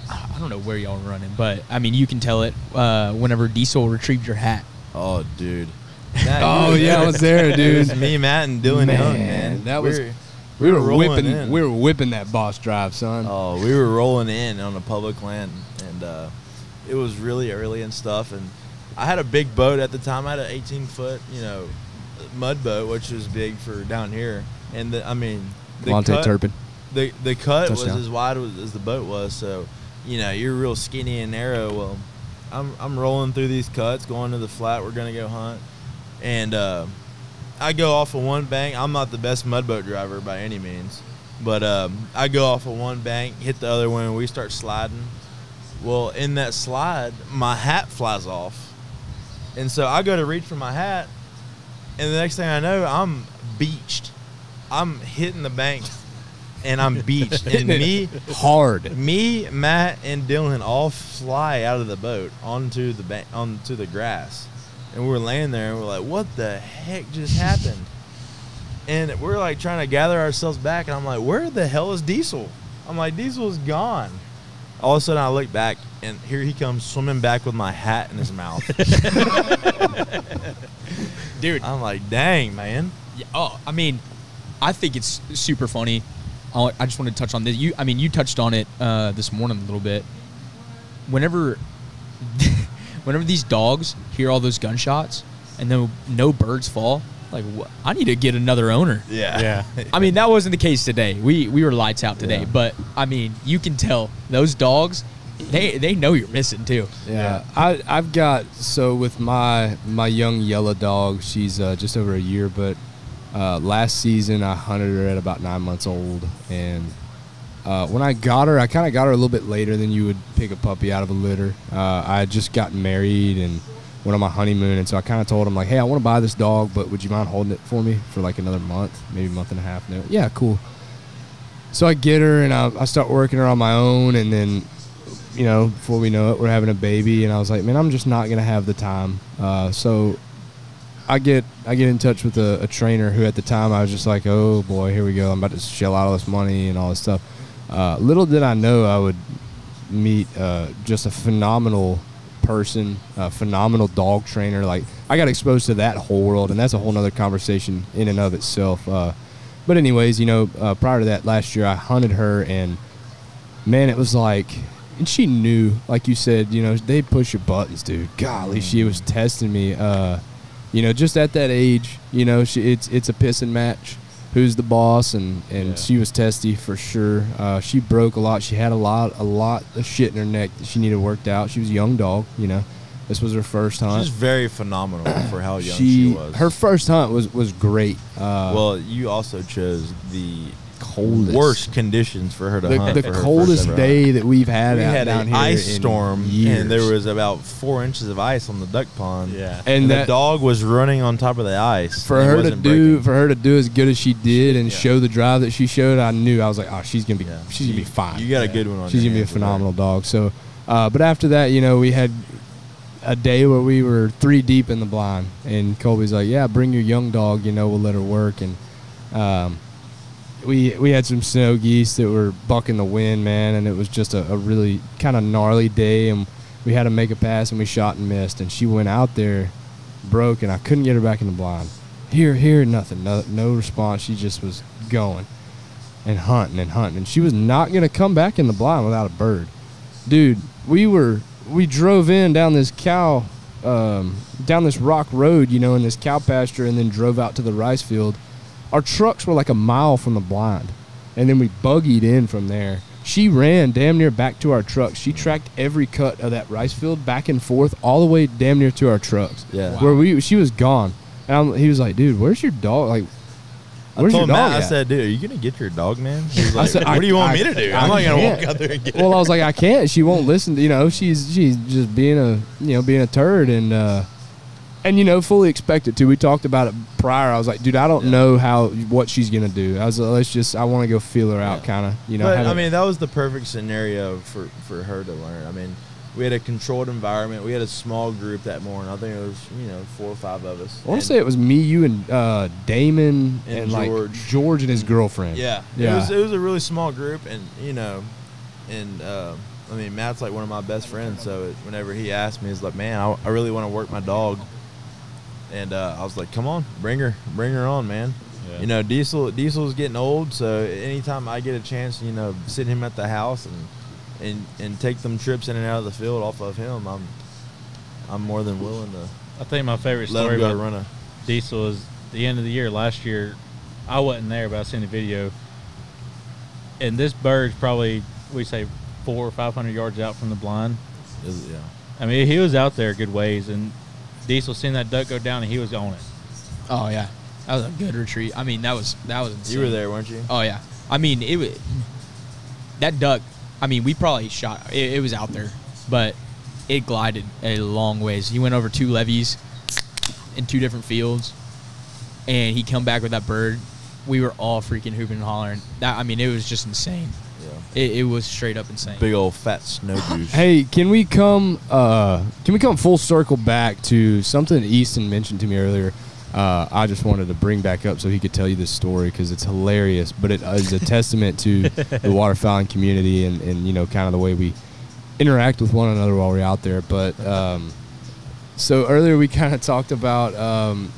Speaker 3: I don't know where y'all were running, but, I mean, you can tell it whenever Diesel retrieved your hat.
Speaker 4: Oh, dude.
Speaker 1: Oh, yeah, I was there,
Speaker 4: It
Speaker 1: dude.
Speaker 4: was me, Matt, and Dylan Young, man.
Speaker 1: That was
Speaker 4: We were rolling
Speaker 1: whipping.
Speaker 4: in.
Speaker 1: We were whipping that boss drive, son.
Speaker 4: Oh, we were rolling in on a public land, and it was really early and stuff. And I had a big boat at the time. I had an 18-foot, mud boat, which was big for down here. And the
Speaker 1: Monte
Speaker 4: cut,
Speaker 1: Turpin.
Speaker 4: the cut was
Speaker 1: Touchdown.
Speaker 4: as wide as the boat was. So, you're real skinny and narrow. Well, I'm rolling through these cuts, going to the flat. We're gonna go hunt, and I go off of one bank. I'm not the best mud boat driver by any means, but I go off of one bank, hit the other one, and we start sliding. Well, in that slide, my hat flies off, and so I go to reach for my hat, and the next thing I know, I'm beached. I'm hitting the bank, and I'm beached. And me, Matt, and Dylan all fly out of the boat onto the grass. And we're laying there, and we're like, what the heck just happened? And we're, like, trying to gather ourselves back, and I'm like, where the hell is Diesel? I'm like, Diesel's gone. All of a sudden, I look back, and here he comes swimming back with my hat in his mouth.
Speaker 3: Dude.
Speaker 4: I'm like, dang, man.
Speaker 3: Yeah, I think it's super funny. I just want to touch on this. You touched on it this morning a little bit. Whenever these dogs hear all those gunshots and then no birds fall, like, I need to get another owner.
Speaker 4: Yeah.
Speaker 3: I mean, that wasn't the case today. We were lights out today, but I mean, you can tell those dogs, they know you're missing too.
Speaker 1: Yeah. I've got, so with my young yellow dog, she's just over a year, but last season I hunted her at about 9 months old, and when I got her, I kind of got her a little bit later than you would pick a puppy out of a litter. I had just gotten married and went on my honeymoon, and so I kind of told him, like, hey, I want to buy this dog, but would you mind holding it for me for like another month, maybe a month and a half? No, yeah, cool. So I get her, and I start working her on my own, and then, before we know it, we're having a baby, and I was like, man, I'm just not going to have the time. So I get in touch with a trainer who at the time I was just like, oh, boy, here we go. I'm about to shell out all this money and all this stuff. Little did I know I would meet just a phenomenal person, a phenomenal dog trainer. Like, I got exposed to that whole world, and that's a whole nother conversation in and of itself. But anyways, prior to that, last year I hunted her, and man, it was like, and she knew, like you said, they push your buttons, dude. Golly, she was testing me. Just at that age, it's a pissing match. Who's the boss? And she was testy for sure. She broke a lot. She had a lot of shit in her neck that she needed worked out. She was a young dog, This was her first hunt.
Speaker 4: She's very phenomenal for how young she was.
Speaker 1: Her first hunt was great.
Speaker 4: Well, you also chose the
Speaker 1: coldest,
Speaker 4: worst conditions for her to hunt.
Speaker 1: The coldest day that we've had down here.
Speaker 4: Ice storm,
Speaker 1: years.
Speaker 4: and there was about 4 inches of ice on the duck pond.
Speaker 5: Yeah,
Speaker 4: and the dog was running on top of the ice.
Speaker 1: For her to do as good as she did and show the drive that she showed, I was like, oh, she's gonna be fine.
Speaker 4: You got a good one on.
Speaker 1: She's gonna be a phenomenal dog. So, but after that, we had a day where we were 3 deep in the blind, and Colby's like, yeah, bring your young dog. We'll let her work. And we had some snow geese that were bucking the wind, man, and it was just a really kind of gnarly day, and we had to make a pass, and we shot and missed, and she went out there, broke, and I couldn't get her back in the blind. Here, nothing, no response. She just was going and hunting, and she was not going to come back in the blind without a bird. Dude, we drove in down this down this rock road, in this cow pasture, and then drove out to the rice field. Our trucks were like a mile from the blind, and then we buggied in from there. She ran damn near back to our trucks. She tracked every cut of that rice field back and forth all the way damn near to our trucks.
Speaker 4: Yeah.
Speaker 1: Wow. Where she was gone. And he was like, dude, where's your dog? Like, where's your dog
Speaker 4: Matt,
Speaker 1: at?
Speaker 4: I said, dude, are you going to get your dog, man? He was like, what do you want me to do? I'm not going to walk out there and get
Speaker 1: Well, I was like, I can't. She won't listen. She's just being a turd. And And fully expect it to. We talked about it prior. I was like, dude, I don't know what she's gonna do. I was like, I want to go feel her out, kind of.
Speaker 4: But I mean, that was the perfect scenario for her to learn. I mean, we had a controlled environment. We had a small group that morning. I think it was 4 or 5 of us.
Speaker 1: I want to say it was me, you, and Damon, and
Speaker 4: George.
Speaker 1: like George and his girlfriend.
Speaker 4: Yeah. It was a really small group, and I mean, Matt's like one of my best friends. So whenever he asked me, he's like, man, I really want to work my dog. And I was like, come on, bring her on, man. Yeah. Diesel's getting old, so anytime I get a chance, sit him at the house and take them trips in and out of the field off of him, I'm more than willing to.
Speaker 5: I think my favorite story about Diesel is the end of the year last year. I wasn't there, but I seen the video. And this bird's probably, we say, 400 or 500 yards out from the blind.
Speaker 4: Yeah.
Speaker 5: I mean, he was out there a good ways, and Diesel seen that duck go down, and he was on it.
Speaker 3: Oh yeah, that was a good retreat. I mean, that was insane.
Speaker 4: You were there, weren't you?
Speaker 3: Oh yeah. I mean, that duck. I mean, we probably shot. It was out there, but it glided a long ways. He went over 2 levees in 2 different fields, and he come back with that bird. We were all freaking hooping and hollering. It was just insane. Yeah. It was straight up insane.
Speaker 4: Big old fat snow goose.
Speaker 1: Hey, can we come full circle back to something Easton mentioned to me earlier? I just wanted to bring back up so he could tell you this story because it's hilarious, but it is a testament to the waterfowling community and kind of the way we interact with one another while we're out there. But so earlier we kind of talked about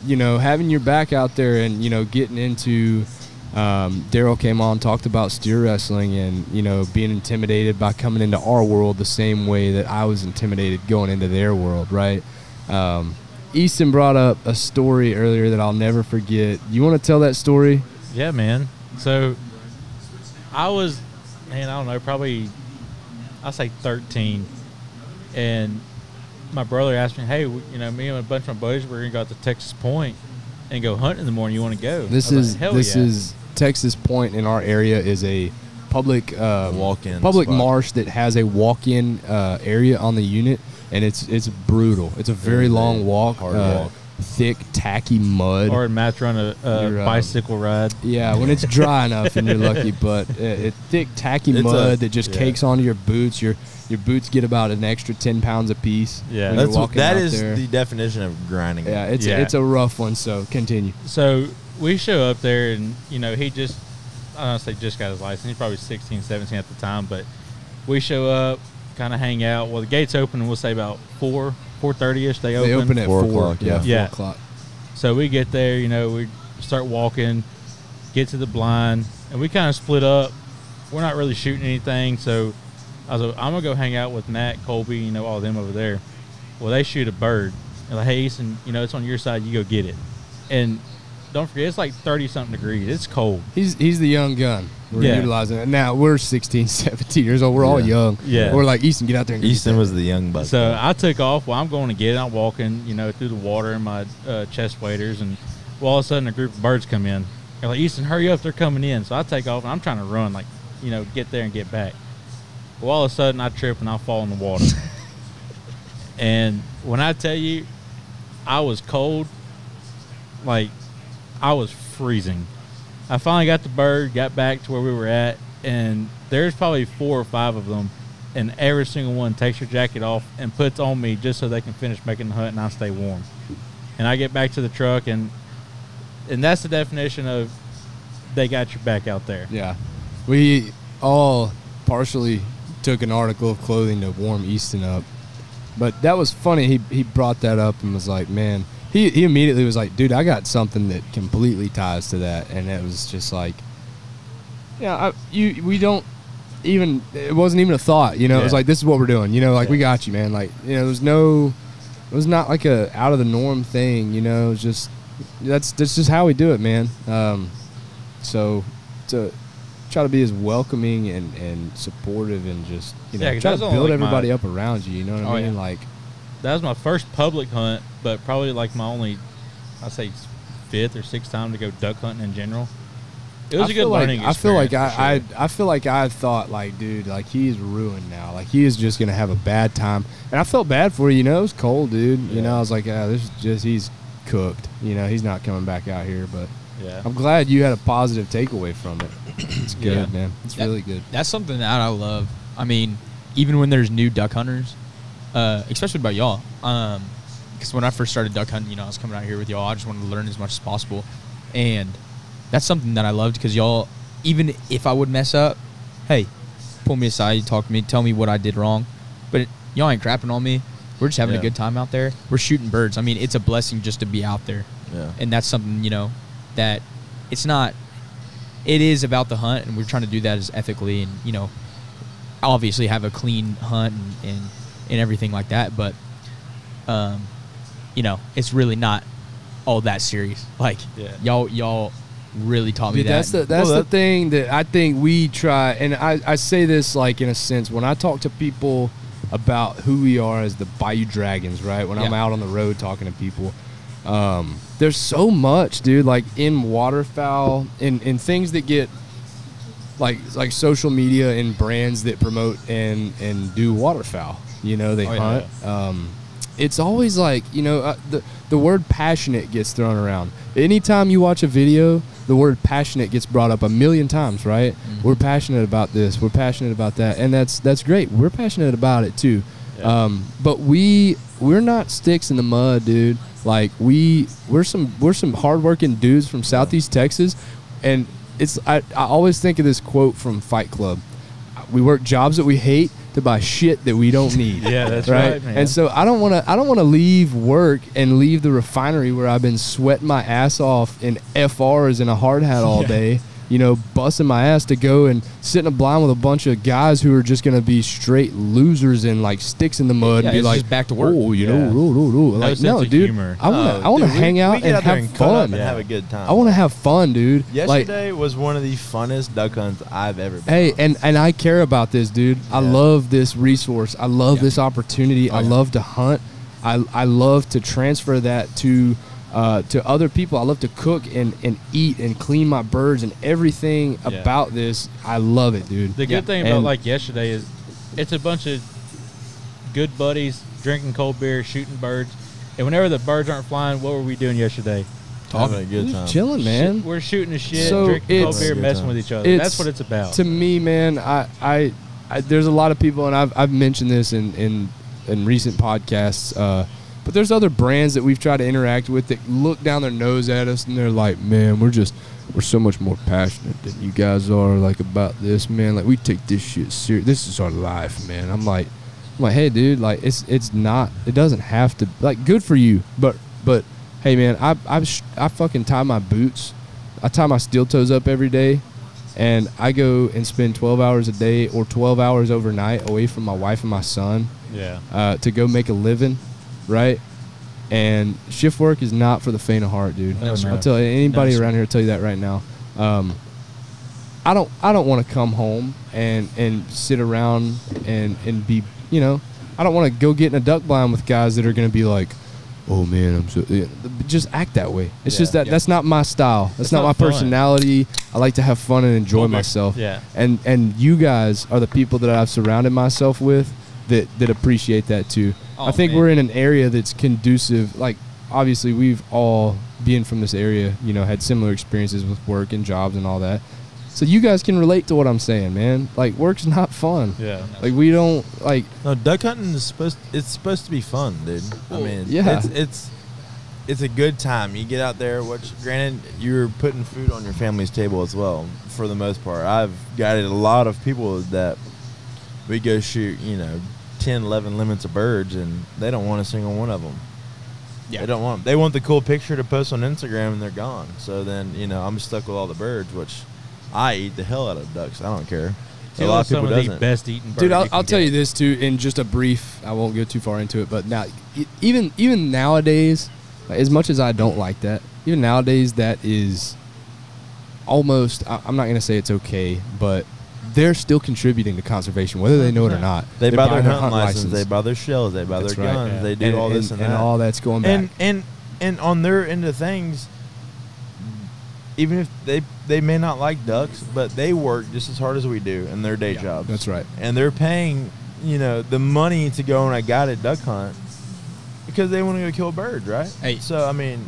Speaker 1: having your back out there and getting into. Daryl came on, talked about steer wrestling and being intimidated by coming into our world the same way that I was intimidated going into their world, right? Easton brought up a story earlier that I'll never forget. You want to tell that story?
Speaker 5: Yeah, man. So I was, I don't know, probably I'll say 13, and my brother asked me, hey, me and a bunch of my buddies, we're gonna go out to Texas Point and go hunting in the morning. You want to go?
Speaker 1: This is Texas Point in our area is a public marsh that has a walk-in area on the unit, and it's brutal. It's a very long walk,
Speaker 4: hard walk,
Speaker 1: thick, tacky mud.
Speaker 5: Or Matt's run a bicycle ride.
Speaker 1: Yeah, when it's dry enough and you're lucky, but it's thick, tacky mud that just cakes onto your boots. Your boots get about an extra 10 pounds a piece.
Speaker 4: Yeah, that is the definition of grinding.
Speaker 1: Yeah, it's a rough one. So continue.
Speaker 5: So we show up there, and he just, I don't say just got his license. He's probably 16, 17 at the time, but we show up, kind of hang out. Well, the gates open, and we'll say about 4:30ish. They open
Speaker 1: at 4 o'clock. Yeah,
Speaker 5: 4
Speaker 1: o'clock.
Speaker 5: So we get there, we start walking, get to the blind, and we kind of split up. We're not really shooting anything, so I was like, I'm going to go hang out with Nat, Colby, all of them over there. Well, they shoot a bird. They're like, hey, Easton, it's on your side. You go get it. And don't forget, it's like 30-something degrees. It's cold.
Speaker 1: He's the young gun. We're utilizing it. Now, we're 16, 17 years old. We're all young.
Speaker 5: Yeah.
Speaker 1: We're like, Easton, get out there and
Speaker 4: Easton was the young buck.
Speaker 5: So I took off. Well, I'm going to get it. I'm walking, through the water in my chest waders. And all of a sudden, a group of birds come in. They're like, Easton, hurry up. They're coming in. So I take off, and I'm trying to run, get there and get back. Well, all of a sudden, I trip, and I fall in the water. And when I tell you, I was cold, I was freezing. I finally got the bird, got back to where we were at, and there's probably 4 or 5 of them, and every single one takes your jacket off and puts on me just so they can finish making the hunt and I stay warm. And I get back to the truck, and that's the definition of they got your back out there.
Speaker 1: Yeah. We all partially took an article of clothing to warm Easton up. But that was funny. He brought that up and was like, man, he immediately was like, dude, I got something that completely ties to that. And it was just like, we don't even, it wasn't even a thought, It was like, this is what we're doing, we got you, man. It was not like a out of the norm thing, it was just, that's just how we do it, man. So to try to be as welcoming and supportive and just, try to build everybody up around you, you know what I mean?
Speaker 5: Yeah. That was my first public hunt, but probably my only, I'd say 5th or 6th time to go duck hunting in general. It was a good learning experience.
Speaker 1: I feel like I thought, like, dude, like, he's ruined now. Like, he is just gonna have a bad time. And I felt bad for you. You know, it was cold, dude.
Speaker 4: Yeah.
Speaker 1: You know, I was like, this is just, he's cooked. You know, he's not coming back out here. But
Speaker 5: Yeah.
Speaker 1: I'm glad you had a positive takeaway from it. It's good,
Speaker 3: Yeah.
Speaker 1: man. It's really good.
Speaker 3: That's something that I love. I mean, even when there's new duck hunters, especially by y'all, because when I first started duck hunting, you know, I was coming out here with y'all. I just wanted to learn as much as possible, and that's something that I loved because y'all, even if I would mess up, hey, pull me aside, talk to me, tell me what I did wrong, but y'all ain't crapping on me. We're just having a good time out there. We're shooting birds. I mean, it's a blessing just to be out there, and that's something, you know, that it's not. It is about the hunt, and we're trying to do that as ethically, and you know, obviously have a clean hunt and everything like that. But, you know, it's really not all that serious. Like y'all really taught me that.
Speaker 1: That's the thing that I think we try, and I say this like in a sense when I talk to people about who we are as the Bayou Dragons, right? When I'm out on the road talking to people. There's so much, dude, like in waterfowl, in things that get like social media and brands that promote and do waterfowl. You know, they hunt. Yeah. It's always like, you know, the word passionate gets thrown around. Anytime you watch a video, the word passionate gets brought up a million times, right? Mm-hmm. We're passionate about this. We're passionate about that. And that's great. We're passionate about it too. Yeah. But we're not sticks in the mud, dude. Like we're some hardworking dudes from Southeast Texas, and I always think of this quote from Fight Club. We work jobs that we hate to buy shit that we don't need.
Speaker 5: Yeah, that's right, man.
Speaker 1: And so I don't want to leave work and leave the refinery where I've been sweating my ass off in FRs and a hard hat all day, you know, busting my ass to go and sit in a blind with a bunch of guys who are just going to be straight losers and like sticks in the mud and be like,
Speaker 3: just back to work.
Speaker 1: Oh, you know, like, no, dude,
Speaker 5: humor.
Speaker 1: I want to hang out and have fun.
Speaker 4: And have a good time.
Speaker 1: I want to have fun, dude.
Speaker 4: Yesterday was one of the funnest duck hunts I've ever been
Speaker 1: on. And I care about this, dude. I love this resource. I love this opportunity. I love to hunt. I love to transfer that to other people. I love to cook and eat and clean my birds and everything about this. I love it, dude.
Speaker 5: The good thing about like yesterday is it's a bunch of good buddies drinking cold beer, shooting birds. And whenever the birds aren't flying, what were we doing yesterday?
Speaker 4: Having a good time.
Speaker 1: Chilling, man.
Speaker 5: We're shooting the shit,
Speaker 1: So
Speaker 5: drinking cold beer, messing with each other. That's what it's about.
Speaker 1: To me, man, I there's a lot of people, and I've mentioned this in recent podcasts, but there's other brands that we've tried to interact with that look down their nose at us, and they're like, man, we're so much more passionate than you guys are, like, about this, man. Like, we take this shit serious. This is our life, man. I'm like, hey, dude, like, it's not, it doesn't have to, like, good for you, but hey, man, I fucking tie my boots. I tie my steel toes up every day, and I go and spend 12 hours a day or 12 hours overnight away from my wife and my son to go make a living. Right, and shift work is not for the faint of heart, dude.
Speaker 5: No,
Speaker 1: I'll tell you, anybody around here will tell you that right now. I don't want to come home and sit around and be, you know, I don't want to go get in a duck blind with guys that are going to be like, oh man, I'm so, just act that way. It's just that's not my style. That's not my personality. I like to have fun and enjoy myself. Yeah. And you guys are the people that I've surrounded myself with that appreciate that too. I think we're in an area that's conducive. Like, obviously, we've all, being from this area, you know, had similar experiences with work and jobs and all that. So you guys can relate to what I'm saying, man. Like, work's not fun. Yeah. Like, we don't, like...
Speaker 4: No, duck hunting is supposed to be fun, dude. I mean, it's a good time. You get out there, granted, you're putting food on your family's table as well, for the most part. I've guided a lot of people that we go shoot, you know, 10, 11 limits of birds, and they don't want a single one of them. Yeah. They don't want them. They want the cool picture to post on Instagram, and they're gone. So then, you know, I'm stuck with all the birds, which I eat the hell out of ducks. I don't care.
Speaker 5: A lot of people doesn't. The best eating bird.
Speaker 1: Dude, I'll tell you this too in just a brief. I won't go too far into it, but now, even nowadays, as much as I don't like that, even nowadays, that is almost. I'm not gonna say it's okay, but they're still contributing to conservation, whether they know it or not.
Speaker 4: They buy their hunting license, they buy their shells, they buy their guns, they do all this and that.
Speaker 1: And all that's going back.
Speaker 4: And on their end of things, even if they may not like ducks, but they work just as hard as we do in their day jobs.
Speaker 1: That's right.
Speaker 4: And they're paying, the money to go on a guided duck hunt because they want to go kill birds, right?
Speaker 3: Hey.
Speaker 4: So I mean,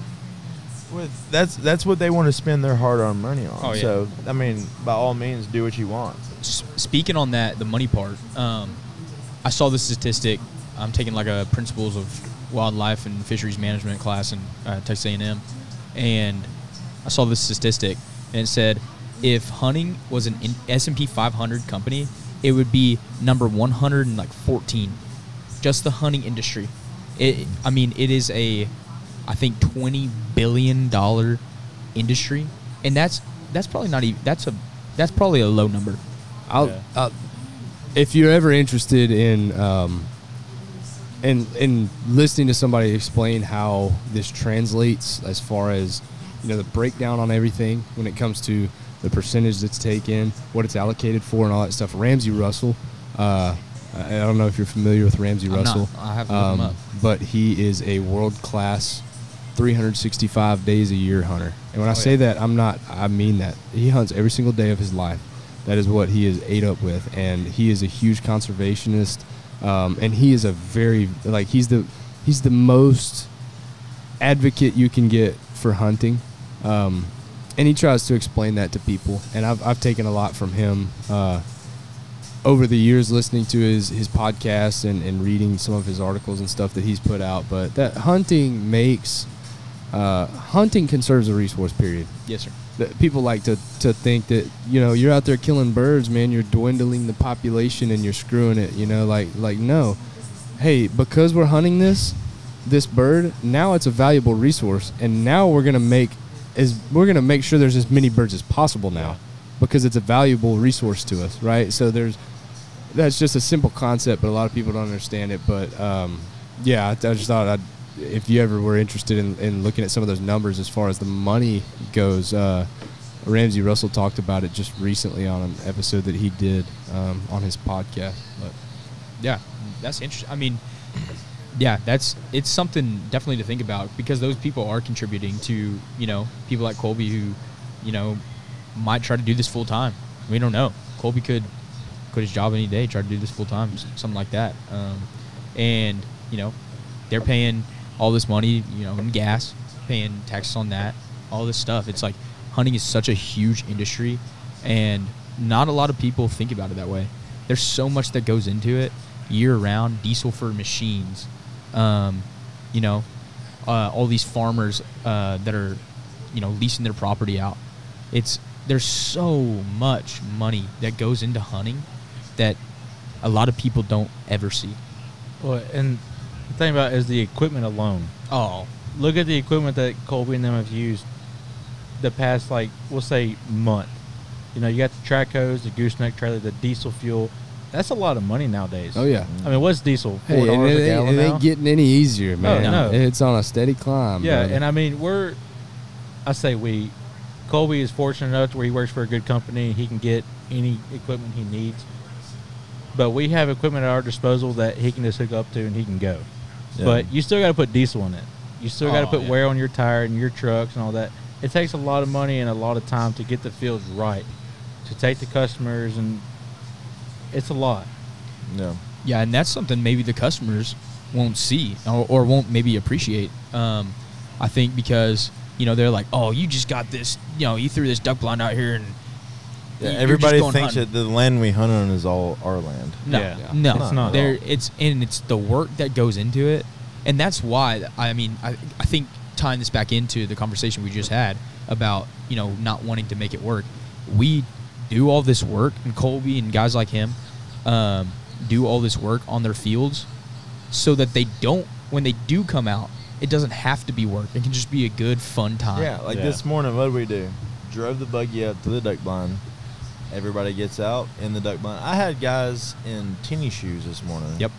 Speaker 4: that's what they want to spend their hard-earned money on.
Speaker 3: Oh, yeah.
Speaker 4: So I mean, by all means, do what you want.
Speaker 3: Speaking on that, the money part, I saw the statistic. I'm taking like a principles of wildlife and fisheries management class in Texas A&M, and I saw this statistic, and it said if hunting was an S&P 500 company, it would be number 114. Just the hunting industry. It is I think $20 billion industry, and that's probably not even that's probably a low number.
Speaker 1: If you're ever interested in listening to somebody explain how this translates as far as the breakdown on everything when it comes to the percentage that's taken, what it's allocated for, and all that stuff. Ramsey Russell, I don't know if you're familiar with Ramsey Russell.
Speaker 3: I have to look him up.
Speaker 1: But he is a world-class 365 days a year hunter. And when I say that, I mean that. He hunts every single day of his life. That is what he is ate up with. And he is a huge conservationist. And he is a very, he's the most advocate you can get for hunting. And he tries to explain that to people. And I've taken a lot from him over the years, listening to his podcasts and reading some of his articles and stuff that he's put out. But that hunting conserves a resource, period.
Speaker 3: Yes, sir.
Speaker 1: That people like to think that, you're out there killing birds, man, you're dwindling the population and you're screwing it, no. Hey, because we're hunting this bird, now it's a valuable resource, and now we're gonna make sure there's as many birds as possible now, because it's a valuable resource to us, right? So that's just a simple concept, but a lot of people don't understand it. But I just thought if you ever were interested in looking at some of those numbers as far as the money goes, Ramsey Russell talked about it just recently on an episode that he did on his podcast. But
Speaker 3: yeah, that's interesting. It's something definitely to think about, because those people are contributing to, people like Colby who, might try to do this full time. We don't know. Colby could quit his job any day, try to do this full time, something like that. And they're paying all this money, in gas, paying taxes on that, all this stuff. It's like hunting is such a huge industry, and not a lot of people think about it that way. There's so much that goes into it year round. Diesel for machines, all these farmers that are, leasing their property out. There's so much money that goes into hunting that a lot of people don't ever see.
Speaker 5: Well, and the thing about it is the equipment alone.
Speaker 3: Oh,
Speaker 5: look at the equipment that Colby and them have used the past, we'll say, month. You got the track hose, the gooseneck trailer, the diesel fuel. That's a lot of money nowadays.
Speaker 1: Oh, yeah.
Speaker 5: I mean, what's diesel? $4
Speaker 1: Hey,
Speaker 5: a gallon
Speaker 1: it
Speaker 5: now?
Speaker 1: ain't getting any easier, man.
Speaker 5: No.
Speaker 1: It's on a steady climb.
Speaker 5: Yeah,
Speaker 1: brother.
Speaker 5: and I mean, Colby is fortunate enough to where he works for a good company. He can get any equipment he needs. But we have equipment at our disposal that he can just hook up to and he can go. Yeah. But you still got to put diesel in it. You still got to put wear on your tire and your trucks and all that. It takes a lot of money and a lot of time to get the fields right, to take the customers, and it's a lot.
Speaker 4: Yeah.
Speaker 3: Yeah, and that's something maybe the customers won't see or won't maybe appreciate. I think because, they're like, oh, you just got this, you threw this duck blind out here and
Speaker 4: everybody thinks that the land we hunt on is all our land.
Speaker 3: No, no,
Speaker 5: it's not.
Speaker 3: It's the work that goes into it, and that's why I think tying this back into the conversation we just had about not wanting to make it work. We do all this work, and Colby and guys like him do all this work on their fields, so that when they do come out, it doesn't have to be work. It can just be a good, fun time.
Speaker 4: Yeah, this morning, what did we do? Drove the buggy up to the duck blind. Everybody gets out in the duck blind. I had guys in tennis shoes this morning.
Speaker 3: Yep.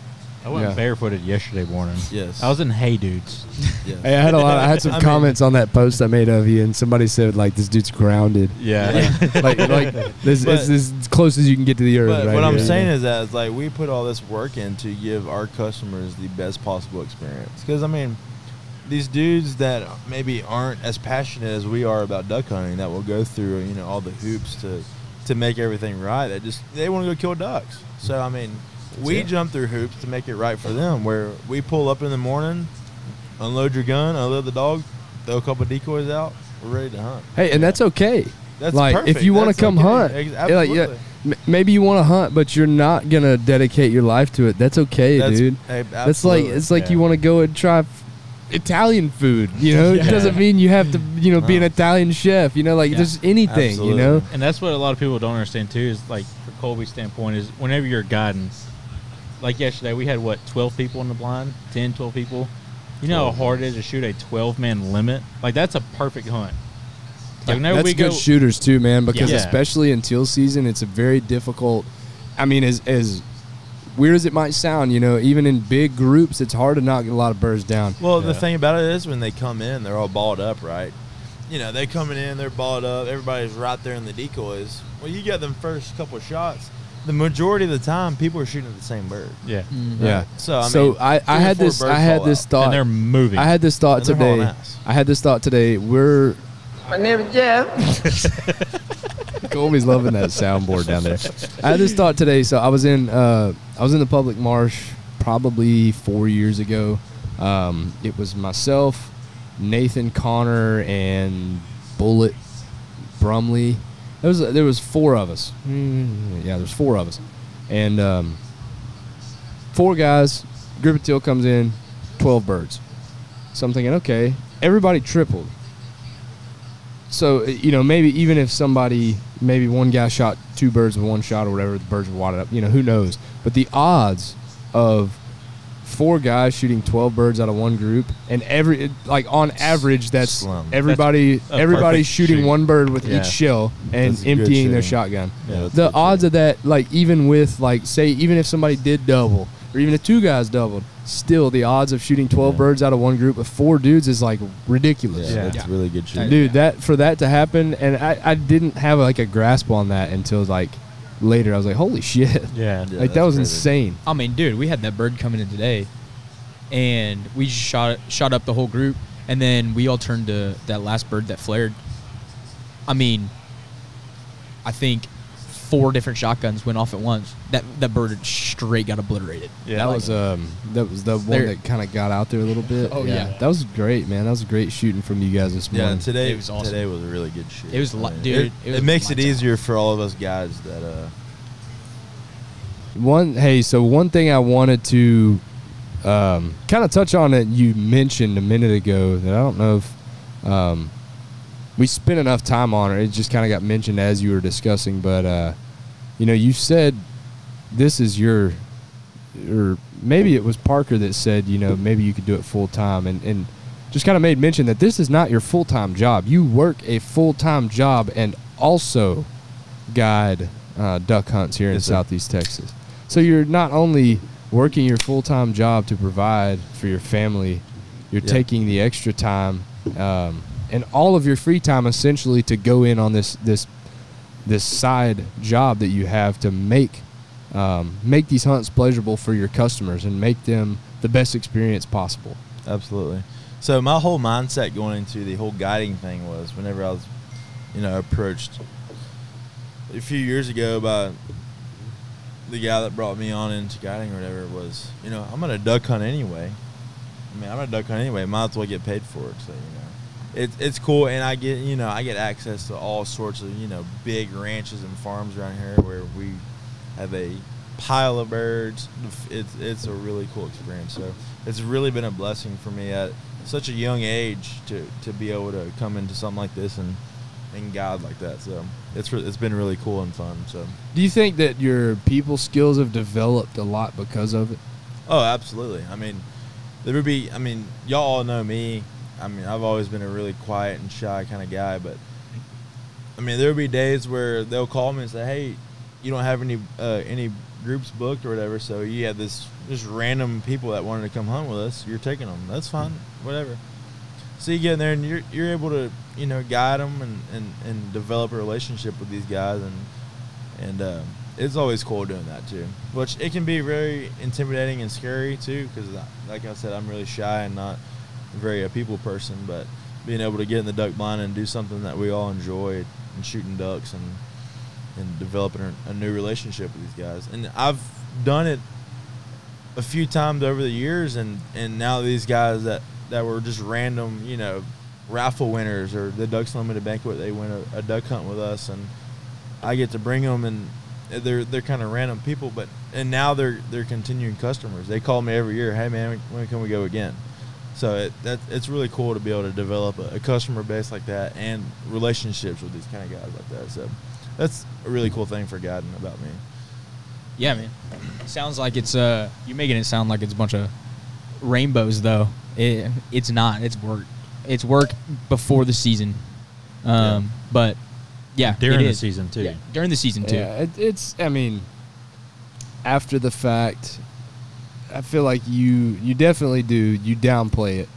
Speaker 5: I went barefooted yesterday morning.
Speaker 4: Yes.
Speaker 5: I was in Hey Dudes.
Speaker 4: Yes.
Speaker 1: Hey, I had some comments on that post I made of you, and somebody said, this dude's grounded.
Speaker 5: Yeah.
Speaker 1: This is as close as you can get to the earth.
Speaker 4: But
Speaker 1: right
Speaker 4: what I'm
Speaker 1: here.
Speaker 4: saying is that we put all this work in to give our customers the best possible experience. Because, these dudes that maybe aren't as passionate as we are about duck hunting, that will go through, you know, all the hoops to make everything right. They want to go kill ducks. So I mean, we jump through hoops to make it right for them. Where we pull up in the morning, unload your gun, unload the dog, throw a couple of decoys out, we're ready to hunt.
Speaker 1: Hey, and that's okay.
Speaker 4: That's
Speaker 1: like
Speaker 4: perfect.
Speaker 1: if you want to
Speaker 4: That's
Speaker 1: come
Speaker 4: okay.
Speaker 1: hunt,
Speaker 4: Absolutely.
Speaker 1: maybe you want to hunt, but you're not gonna dedicate your life to it. That's okay, dude. That's like it's like you want to go and try Italian food. You know, it doesn't mean you have to, you know, be an Italian chef. You know, like just anything.
Speaker 4: Absolutely.
Speaker 1: You know,
Speaker 5: And that's what a lot of people don't understand too. Is like for Colby's standpoint is whenever you're guiding, like yesterday we had 12 people in the blind, 10, 12 people. You know how hard it is to shoot a 12-man limit. Like that's a perfect hunt. Like whenever
Speaker 1: that's
Speaker 5: we go,
Speaker 1: good shooters too, man. Because
Speaker 5: Yeah.
Speaker 1: especially in teal season, it's a very difficult. I mean, as weird as it might sound, you know, even in big groups, it's hard to knock a lot of birds down.
Speaker 4: Well, the thing about it is when they come in, they're all balled up, right? You know, they coming in, they're balled up. Everybody's right there in the decoys. Well, you get them first couple of shots. The majority of the time, people are shooting at the same bird.
Speaker 5: yeah,
Speaker 1: Yeah.
Speaker 4: So I mean,
Speaker 1: I had this thought.
Speaker 5: and they're moving.
Speaker 1: I had this thought
Speaker 4: And they're hauling
Speaker 1: today.
Speaker 4: ass.
Speaker 1: I had this thought today. We're
Speaker 9: My name is Jeff.
Speaker 1: Colby's loving that soundboard down there. I had this thought today. So I was in the public marsh probably 4 years ago. It was myself, Nathan Connor, and Bullet Brumley. There was 4 of us. Yeah, there's 4 of us, and 4 guys. Group of teal comes in, 12 birds. So I'm thinking, okay, everybody tripled. So, you know, maybe even if maybe one guy shot 2 birds with 1 shot or whatever, the birds were wadded up, you know, who knows? But the odds of 4 guys shooting 12 birds out of one group, and on average, that's
Speaker 4: Slum.
Speaker 1: everybody
Speaker 5: perfect
Speaker 1: shooting
Speaker 5: shoot.
Speaker 1: 1 bird with
Speaker 4: Yeah.
Speaker 1: each shell and
Speaker 4: That's good
Speaker 1: emptying their
Speaker 4: shooting.
Speaker 1: shotgun.
Speaker 4: Yeah, that's
Speaker 1: The
Speaker 4: good
Speaker 1: odds
Speaker 4: shooting.
Speaker 1: of that, like even with even if somebody did double, or even if 2 guys doubled, still the odds of shooting 12 birds out of one group with 4 dudes is like ridiculous.
Speaker 4: Yeah, it's really good shooting.
Speaker 1: Dude, for that to happen, and I didn't have like a grasp on that until like later. I was like, holy shit.
Speaker 5: yeah.
Speaker 1: Like that was insane.
Speaker 3: I mean, dude, we had that bird coming in today, and we just shot up the whole group, and then we all turned to that last bird that flared. I mean, I think 4 different shotguns went off at once. That bird straight got obliterated.
Speaker 5: Yeah.
Speaker 1: That was the one
Speaker 3: There-
Speaker 1: that kind of got out there a little bit.
Speaker 3: Oh, yeah.
Speaker 1: That was great, man. That was great shooting from you guys this
Speaker 4: Yeah,
Speaker 1: morning.
Speaker 4: today
Speaker 3: It was awesome.
Speaker 4: Today was a really good shoot.
Speaker 3: It was
Speaker 4: I mean,
Speaker 3: dude, it was
Speaker 4: It makes it
Speaker 3: lights out.
Speaker 4: easier for all of us guys that
Speaker 1: So one thing I wanted to kind of touch on that you mentioned a minute ago that I don't know if we spent enough time on it. It just kind of got mentioned as you were discussing, but you know, you said this is or maybe it was Parker that said, you know, maybe you could do it full time, and just kind of made mention that this is not your full time job. You work a full time job and also guide duck hunts here in
Speaker 4: Yes, sir.
Speaker 1: Southeast Texas. So you're not only working your full time job to provide for your family, you're
Speaker 4: Yeah.
Speaker 1: taking the extra time and all of your free time essentially to go in on this side job that you have to make these hunts pleasurable for your customers and make them the best experience possible.
Speaker 4: Absolutely. So my whole mindset going into the whole guiding thing was whenever I was, you know, approached a few years ago by the guy that brought me on into guiding or whatever was, you know, I'm going to duck hunt anyway. I'm going to duck hunt anyway. Might as well get paid for it. So, you know, it's cool. And I get access to all sorts of, you know, big ranches and farms around here where we have a pile of birds. It's a really cool experience. So it's really been a blessing for me at such a young age to be able to come into something like this and guide like that. So it's been really cool and fun. So
Speaker 1: Do you think that your people skills have developed a lot because of it?
Speaker 4: oh, absolutely. I mean, y'all all know me. I mean, I've always been a really quiet and shy kind of guy, but I mean, there'll be days where they'll call me and say, "Hey, you don't have any groups booked or whatever, so you have this just random people that wanted to come hunt with us. You're taking them. That's fine, whatever." So you get in there and you're able to, you know, guide them and develop a relationship with these guys, and it's always cool doing that too. Which it can be very intimidating and scary too, because like I said, I'm really shy and not very a people person, but being able to get in the duck blind and do something that we all enjoy, and shooting ducks and developing a new relationship with these guys. And I've done it a few times over the years, and now these guys that were just random, you know, raffle winners or the Ducks Limited Banquet, they win a duck hunt with us, and I get to bring them, and they're kind of random people, and now they're continuing customers. They call me every year, hey man, when can we go again? So it's really cool to be able to develop a customer base like that and relationships with these kind of guys like that. So that's a really cool thing for guiding about me.
Speaker 3: Yeah, man. Sounds like it's you're making it sound like it's a bunch of rainbows, though. It's not. It's work. It's work before the season. But yeah,
Speaker 5: during the
Speaker 3: is.
Speaker 5: season too.
Speaker 3: Yeah, during the season too.
Speaker 1: Yeah, it's. I mean, after the fact, I feel like you definitely do. You downplay it,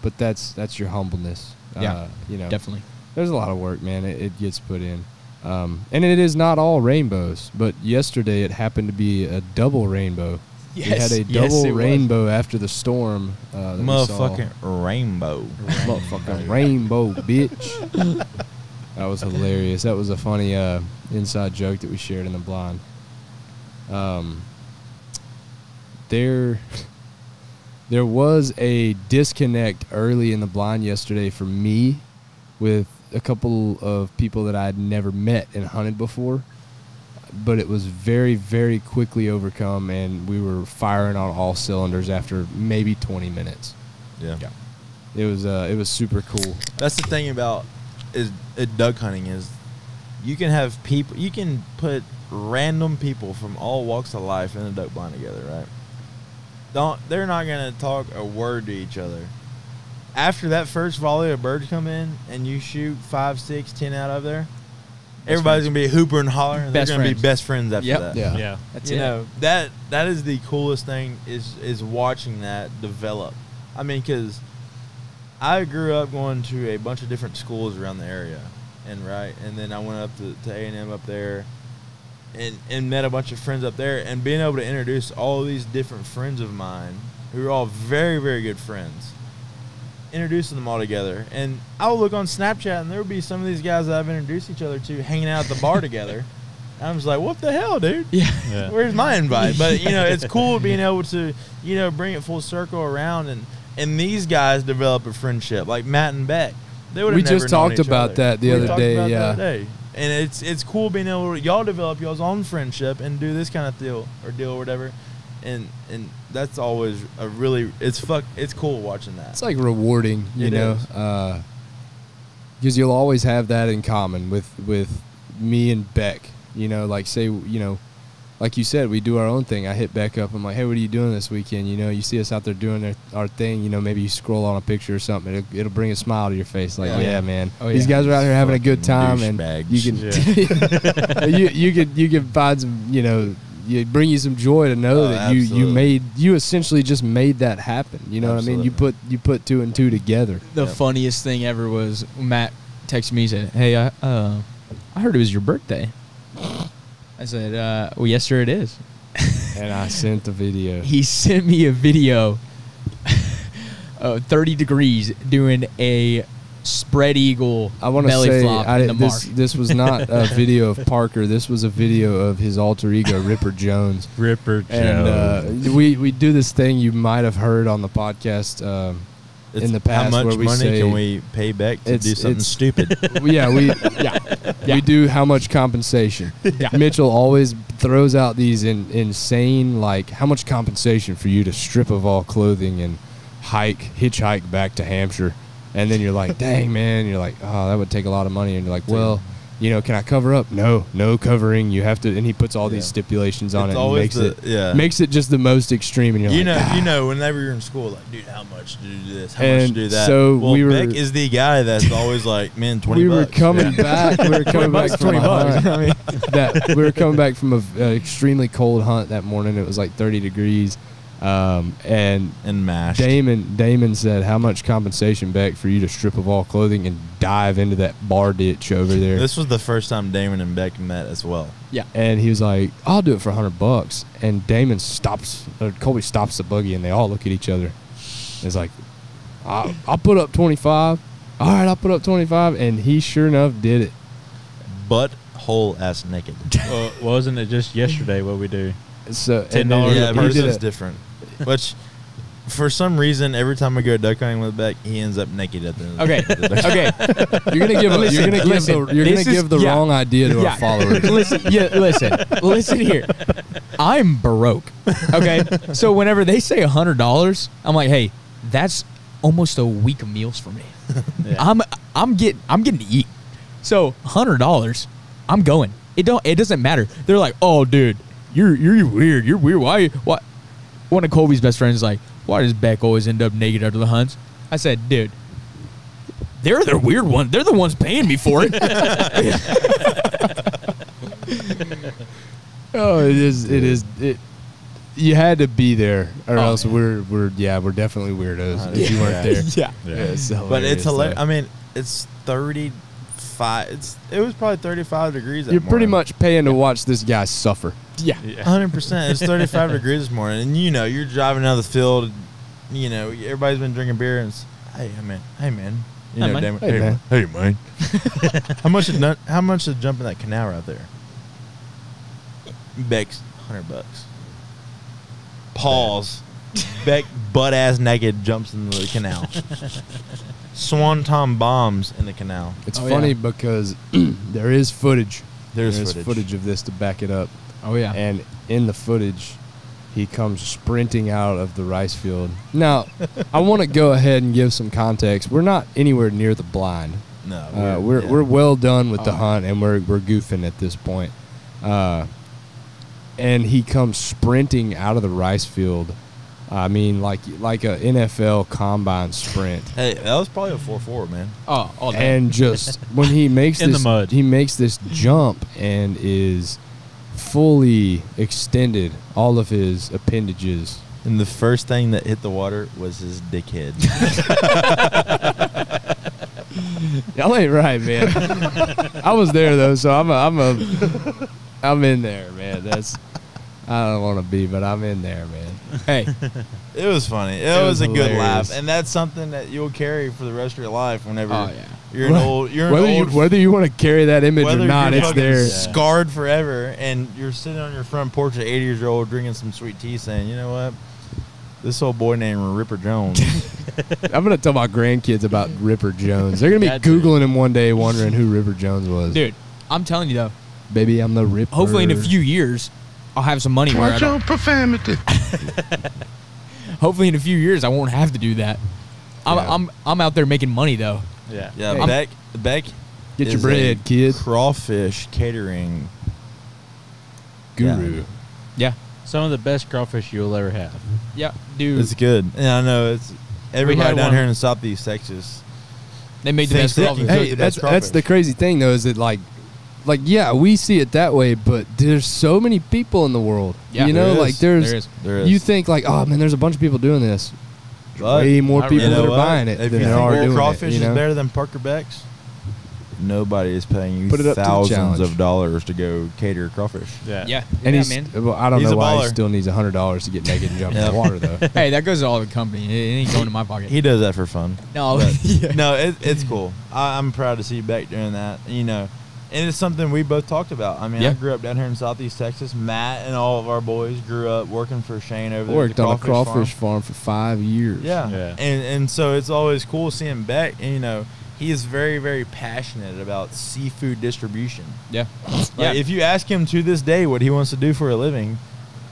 Speaker 1: but that's your humbleness.
Speaker 3: Yeah,
Speaker 1: you know,
Speaker 3: definitely.
Speaker 1: There's a lot of work, man. It gets put in. And it is not all rainbows, but yesterday it happened to be a double rainbow.
Speaker 3: Yes,
Speaker 1: we had a double rainbow after the storm.
Speaker 4: Motherfucking rainbow.
Speaker 1: Motherfucking rainbow, bitch. That was hilarious. That was a funny inside joke that we shared in the blind. There was a disconnect early in the blind yesterday for me with a couple of people that I had never met and hunted before, but it was very, very quickly overcome, and we were firing on all cylinders after maybe 20 minutes.
Speaker 4: Yeah.
Speaker 1: It was super cool.
Speaker 4: That's the thing about duck hunting is you can have people, you can put random people from all walks of life in a duck blind together, right? They're not gonna talk a word to each other. After that first volley of birds come in and you shoot 5, 6, 10 out of there, everybody's going to be hooper and holler, and they're going to be best friends after that.
Speaker 1: Yeah.
Speaker 3: That's
Speaker 4: you know, that is the coolest thing is watching that develop. I mean, because I grew up going to a bunch of different schools around the area, and then I went up to A&M up there and met a bunch of friends up there, and being able to introduce all these different friends of mine who are all very, very good friends, introducing them all together. And I would look on Snapchat, and there would be some of these guys that I've introduced each other to hanging out at the bar together. And I was like, what the hell, dude?
Speaker 3: Yeah.
Speaker 4: Where's my invite? But, you know, it's cool being able to, you know, bring it full circle around. And these guys develop a friendship, like Matt and Beck. They would have never
Speaker 1: just
Speaker 4: known
Speaker 1: talked
Speaker 4: each
Speaker 1: about
Speaker 4: other.
Speaker 1: that the
Speaker 4: We
Speaker 1: other
Speaker 4: talked
Speaker 1: day,
Speaker 4: about that
Speaker 1: yeah.
Speaker 4: the other day. And it's cool being able to, y'all develop y'all's own friendship and do this kind of deal or whatever. And that's always a really, it's cool watching that.
Speaker 1: It's like rewarding, you know, because you'll always have that in common with me and Beck. You know, like say, you know, like you said, we do our own thing. I hit Beck up. I'm like, hey, what are you doing this weekend? You know, you see us out there doing our thing. You know, maybe you scroll on a picture or something. It'll bring a smile to your face. Like, yeah, man, these guys are out here having a good time, and you can you can find some, you know. It bring you some joy to know that you essentially just made that happen. You know what I mean? You put 2 and 2 together.
Speaker 3: The funniest thing ever was Matt texted me and said, hey, I heard it was your birthday. I said, well, yes, sir, it is.
Speaker 1: And I sent the video.
Speaker 3: He sent me a video 30 degrees doing a spread eagle belly flop in the mark.
Speaker 1: This was not a video of Parker. This was a video of his alter ego, Ripper Jones. And we do this thing you might have heard on the podcast in the past.
Speaker 4: How much
Speaker 1: where we
Speaker 4: money
Speaker 1: say,
Speaker 4: can we pay back to do something stupid?
Speaker 1: We do how much compensation. Mitchell always throws out these insane, like, how much compensation for you to strip of all clothing and hitchhike back to Hampshire. And then you're like, dang, man. And you're like, oh, that would take a lot of money. And you're like, well, you know, can I cover up? No covering. You have to. And he puts all these stipulations on it and makes it just the most extreme. And you're
Speaker 4: you know, whenever you're in school, like, dude, how much to do this? How much to do that?
Speaker 1: So
Speaker 4: Beck is the guy that's always like, man, 20
Speaker 1: we
Speaker 4: bucks.
Speaker 1: Were coming back. We were coming back from a hunt. I mean, we were coming back from an extremely cold hunt that morning. It was like 30 degrees. And
Speaker 4: mashed.
Speaker 1: Damon said, how much compensation, Beck, for you to strip of all clothing and dive into that bar ditch over there?
Speaker 4: This was the first time Damon and Beck met as well.
Speaker 1: Yeah. And he was like, I'll do it for $100. And Colby stops the buggy, and they all look at each other. It's like, I'll put up 25. All right, I'll put up 25, and he sure enough did it.
Speaker 4: Butthole ass naked.
Speaker 5: Wasn't it just yesterday what we do?
Speaker 1: So
Speaker 5: $10
Speaker 4: Yeah,
Speaker 5: a
Speaker 4: but
Speaker 5: person.
Speaker 4: it's different. Which, for some reason, every time I go duck hunting with Beck, he ends up naked at the end.
Speaker 3: Okay.
Speaker 4: Of the duck.
Speaker 3: Okay.
Speaker 1: You're gonna give the wrong idea to our followers.
Speaker 3: Listen here. I'm baroque. Okay. So whenever they say $100, I'm like, hey, that's almost a week of meals for me.
Speaker 5: Yeah.
Speaker 3: I'm getting to eat. So $100, I'm going. It doesn't matter. They're like, oh, dude, you're weird. You're weird. Why? One of Colby's best friends is like, why does Beck always end up naked after the hunts? I said, dude, they're the weird one. They're the ones paying me for it.
Speaker 1: Oh, it is. You had to be there, or else we're definitely weirdos if you weren't there.
Speaker 3: Yeah.
Speaker 1: It's
Speaker 4: But it's hilarious.
Speaker 1: though.
Speaker 4: I mean, it's 35. It was probably 35 degrees. That
Speaker 1: You're pretty
Speaker 4: morning.
Speaker 1: much paying to watch this guy suffer.
Speaker 3: Yeah.
Speaker 4: 100%. It's 35 degrees this morning, and you're driving out of the field. Everybody's been drinking beer, and hey man,
Speaker 3: Hey,
Speaker 4: man.
Speaker 1: Hey, man.
Speaker 4: How much to jump in that canal right there? Beck's $100. Pause. Beck butt ass naked jumps in the canal. Swanton bombs in the canal.
Speaker 1: It's
Speaker 3: Oh,
Speaker 1: funny
Speaker 3: yeah.
Speaker 1: because there is footage.
Speaker 4: There's
Speaker 1: There's
Speaker 4: footage.
Speaker 1: footage of this to back it up.
Speaker 3: Oh, yeah.
Speaker 1: And in the footage, he comes sprinting out of the rice field. Now, I want to go ahead and give some context. We're not anywhere near the blind.
Speaker 4: No,
Speaker 1: We're well done with the
Speaker 3: Oh.
Speaker 1: hunt, and we're goofing at this point. And he comes sprinting out of the rice field. I mean, like a NFL combine sprint.
Speaker 4: Hey, that was probably a 4.4, man.
Speaker 3: Oh, all day.
Speaker 1: And just when he makes
Speaker 5: In the
Speaker 1: this,
Speaker 5: mud.
Speaker 1: he makes this jump and is fully extended, all of his appendages.
Speaker 4: And the first thing that hit the water was his dickhead.
Speaker 1: Y'all ain't right, man. I was there though, so I'm in there, man. I don't want to be, but I'm in there, man.
Speaker 3: Hey,
Speaker 4: It was funny. It was a good
Speaker 1: hilarious.
Speaker 4: laugh, and that's something that you'll carry for the rest of your life. Whenever
Speaker 3: Oh, yeah.
Speaker 4: you're an old,
Speaker 1: Whether you want to carry that image or
Speaker 4: whether
Speaker 1: not,
Speaker 4: you're
Speaker 1: it's
Speaker 4: fucking
Speaker 1: there.
Speaker 4: scarred forever, and you're sitting on your front porch at 80 years old drinking some sweet tea, saying, "You know what? This old boy named Ripper Jones."
Speaker 1: I'm gonna tell my grandkids about Ripper Jones. They're gonna be
Speaker 5: That dude.
Speaker 1: googling him one day, wondering who Ripper Jones was.
Speaker 3: dude, I'm telling you, though,
Speaker 1: Baby, I'm the Ripper.
Speaker 3: hopefully in a few years, I'll have some money where I don't.
Speaker 2: profanity.
Speaker 3: Hopefully in a few years, I won't have to do that. I'm out there making money, though.
Speaker 5: Yeah.
Speaker 4: Yeah,
Speaker 1: Hey.
Speaker 4: Beck.
Speaker 1: Get your
Speaker 4: is
Speaker 1: bread,
Speaker 4: a
Speaker 1: kid.
Speaker 4: Crawfish catering
Speaker 1: Guru.
Speaker 3: Yeah.
Speaker 5: Some of the best crawfish you'll ever have.
Speaker 3: Yeah, dude.
Speaker 4: It's good. And I know it's everybody
Speaker 5: had
Speaker 4: down
Speaker 5: one-
Speaker 4: here in Southeast Texas.
Speaker 3: They made the
Speaker 4: Thanks
Speaker 3: best
Speaker 4: to-
Speaker 3: crawfish.
Speaker 4: Hey,
Speaker 1: Hey,
Speaker 4: the
Speaker 1: that's
Speaker 4: best crawfish.
Speaker 1: the crazy thing though, is that like yeah, we see it that way, but there's so many people in the world.
Speaker 3: Yeah.
Speaker 1: You know,
Speaker 4: There
Speaker 1: like
Speaker 4: is.
Speaker 1: there's
Speaker 3: There is.
Speaker 4: There is.
Speaker 1: you think like, oh man, there's a bunch of people doing this.
Speaker 4: But
Speaker 1: Way more
Speaker 5: I
Speaker 1: people
Speaker 5: really-
Speaker 1: that are
Speaker 4: what?
Speaker 1: buying it
Speaker 4: If
Speaker 1: than
Speaker 4: you
Speaker 1: there
Speaker 4: think
Speaker 1: are
Speaker 4: Old
Speaker 1: doing
Speaker 4: crawfish
Speaker 1: it. You know?
Speaker 4: is better than Parker Beck's, nobody is paying you
Speaker 1: Put it up to the
Speaker 4: thousands
Speaker 1: challenge.
Speaker 4: of dollars to go cater crawfish.
Speaker 3: Yeah.
Speaker 1: And
Speaker 3: yeah,
Speaker 1: he's,
Speaker 3: man.
Speaker 1: well, I don't
Speaker 4: He's
Speaker 1: know
Speaker 4: a
Speaker 1: why he
Speaker 4: baller.
Speaker 1: still needs $100 to get naked and jump in
Speaker 4: Yep.
Speaker 1: the water though.
Speaker 3: Hey, that goes to all the company. It ain't going to my pocket.
Speaker 4: He does that for fun.
Speaker 3: No,
Speaker 4: But-
Speaker 3: yeah.
Speaker 4: No, it's cool. I'm proud to see Beck doing that. And it's something we both talked about. I mean,
Speaker 3: Yeah.
Speaker 4: I grew up down here in Southeast Texas. Matt and all of our boys grew up working for Shane over there.
Speaker 1: Worked
Speaker 4: at
Speaker 1: on
Speaker 4: the
Speaker 1: a crawfish farm for 5 years.
Speaker 4: Yeah.
Speaker 5: Yeah.
Speaker 4: And so it's always cool seeing Beck. And, he is very, very passionate about seafood distribution.
Speaker 3: Yeah.
Speaker 4: Like, if you ask him to this day what he wants to do for a living,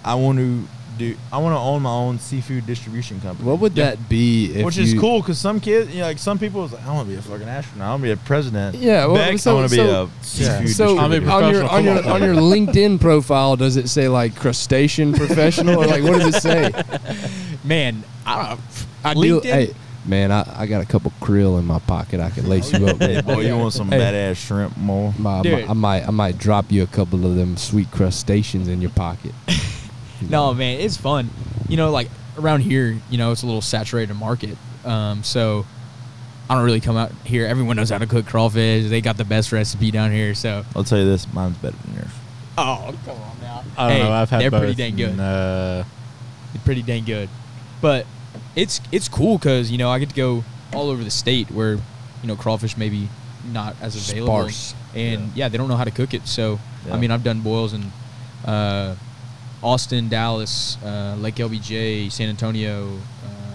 Speaker 4: I want to own my own seafood distribution company.
Speaker 1: What would that be if
Speaker 4: Which is
Speaker 1: you-
Speaker 4: cool because some kids, like some people, is like, I want to be a fucking astronaut. I want to be a president.
Speaker 1: Yeah, well,
Speaker 4: Beck,
Speaker 1: so-
Speaker 4: I want to be
Speaker 1: so-
Speaker 4: a seafood
Speaker 1: So
Speaker 5: I'm a
Speaker 4: distributor.
Speaker 1: on your
Speaker 5: professional
Speaker 1: on your LinkedIn profile, does it say like crustacean professional or like what does it say?
Speaker 3: Man, I don't
Speaker 1: I do. Hey, man, I got a couple krill in my pocket. I can lace you up
Speaker 4: Hey,
Speaker 1: with.
Speaker 4: boy, you want some
Speaker 1: Hey.
Speaker 4: badass shrimp more?
Speaker 3: Dude.
Speaker 1: I might drop you a couple of them sweet crustaceans in your pocket.
Speaker 3: No, man, it's fun. Like around here, it's a little saturated market. So I don't really come out here. Everyone knows how to cook crawfish. They got the best recipe down here. So,
Speaker 4: I'll tell you this, mine's better than yours.
Speaker 3: oh, come on now.
Speaker 5: I don't know. I've had
Speaker 3: they're
Speaker 5: both.
Speaker 3: pretty dang good.
Speaker 5: And,
Speaker 3: Pretty dang good. But it's cool because I get to go all over the state where crawfish maybe not as available.
Speaker 1: Sparse.
Speaker 3: And they don't know how to cook it. So
Speaker 4: Yeah.
Speaker 3: I mean, I've done boils in Austin, Dallas, Lake LBJ, San Antonio,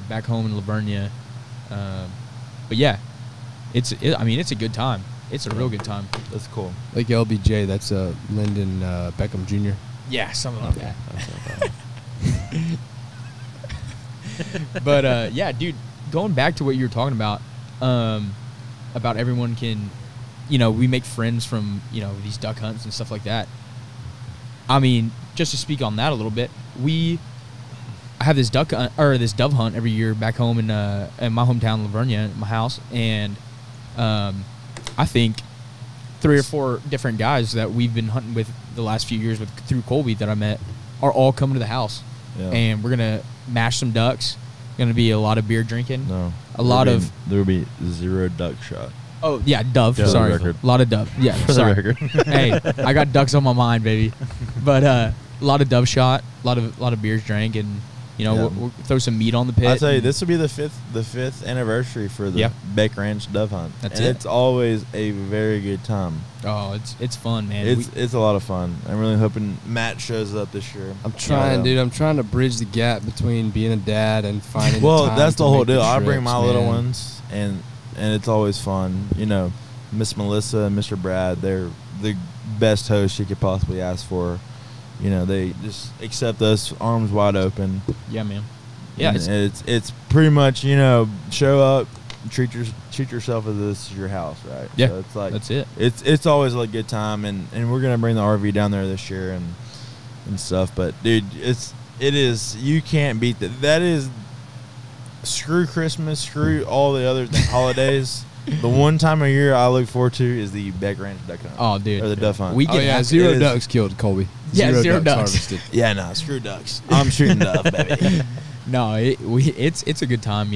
Speaker 3: back home in Lavernia. But yeah, it's a good time. It's a real good time.
Speaker 4: That's cool.
Speaker 1: Like LBJ, that's Lyndon Beckham Jr.
Speaker 3: Yeah, something like that. But yeah, dude, going back to what you were talking about everyone can, we make friends from these duck hunts and stuff like that. I mean, just to speak on that a little bit, I have this this dove hunt every year back home in my hometown, Lavernia, my house, and I think 3 or 4 different guys that we've been hunting with the last few years through Colby that I met are all coming to the house, and we're gonna mash some ducks. Gonna be a lot of beer drinking.
Speaker 4: No, there will be 0 duck shot.
Speaker 3: Oh yeah, dove.
Speaker 4: For the
Speaker 3: Sorry,
Speaker 4: record.
Speaker 3: a lot of dove. Yeah,
Speaker 4: For the
Speaker 3: sorry.
Speaker 4: record.
Speaker 3: Hey, I got ducks on my mind, baby. But a lot of dove shot, a lot of beers drank, and we'll throw some meat on the pit.
Speaker 4: I'll tell you, this will be the fifth anniversary for the Beck Ranch Dove Hunt.
Speaker 3: That's
Speaker 4: and
Speaker 3: it.
Speaker 4: It's always a very good time.
Speaker 3: Oh, it's fun, man.
Speaker 4: It's a lot of fun. I'm really hoping Matt shows up this year.
Speaker 1: I'm trying, dude. I'm trying to bridge the gap between being a dad and finding.
Speaker 4: Well,
Speaker 1: the time
Speaker 4: that's
Speaker 1: to
Speaker 4: the whole
Speaker 1: make
Speaker 4: deal. I bring
Speaker 1: trips,
Speaker 4: my little
Speaker 1: man.
Speaker 4: ones, and it's always fun. Miss Melissa and Mr. Brad, they're the best hosts you could possibly ask for. They just accept us arms wide open.
Speaker 3: Yeah, man. Yeah,
Speaker 4: it's pretty much show up, treat yourself as this is your house, right?
Speaker 3: Yeah,
Speaker 4: so it's like
Speaker 3: that's it.
Speaker 4: It's always a good time, and we're gonna bring the RV down there this year and stuff. But dude, it is you can't beat that. That is screw Christmas, screw all the other holidays. The one time a year I look forward to is the Beck Ranch duck hunt.
Speaker 3: Oh, dude,
Speaker 4: or the dove hunt.
Speaker 3: We get
Speaker 1: 0 ducks killed, Colby.
Speaker 3: Yeah, 0 ducks
Speaker 1: harvested.
Speaker 4: Yeah, no, screw ducks. I'm shooting dove, baby.
Speaker 3: No, it's a good time,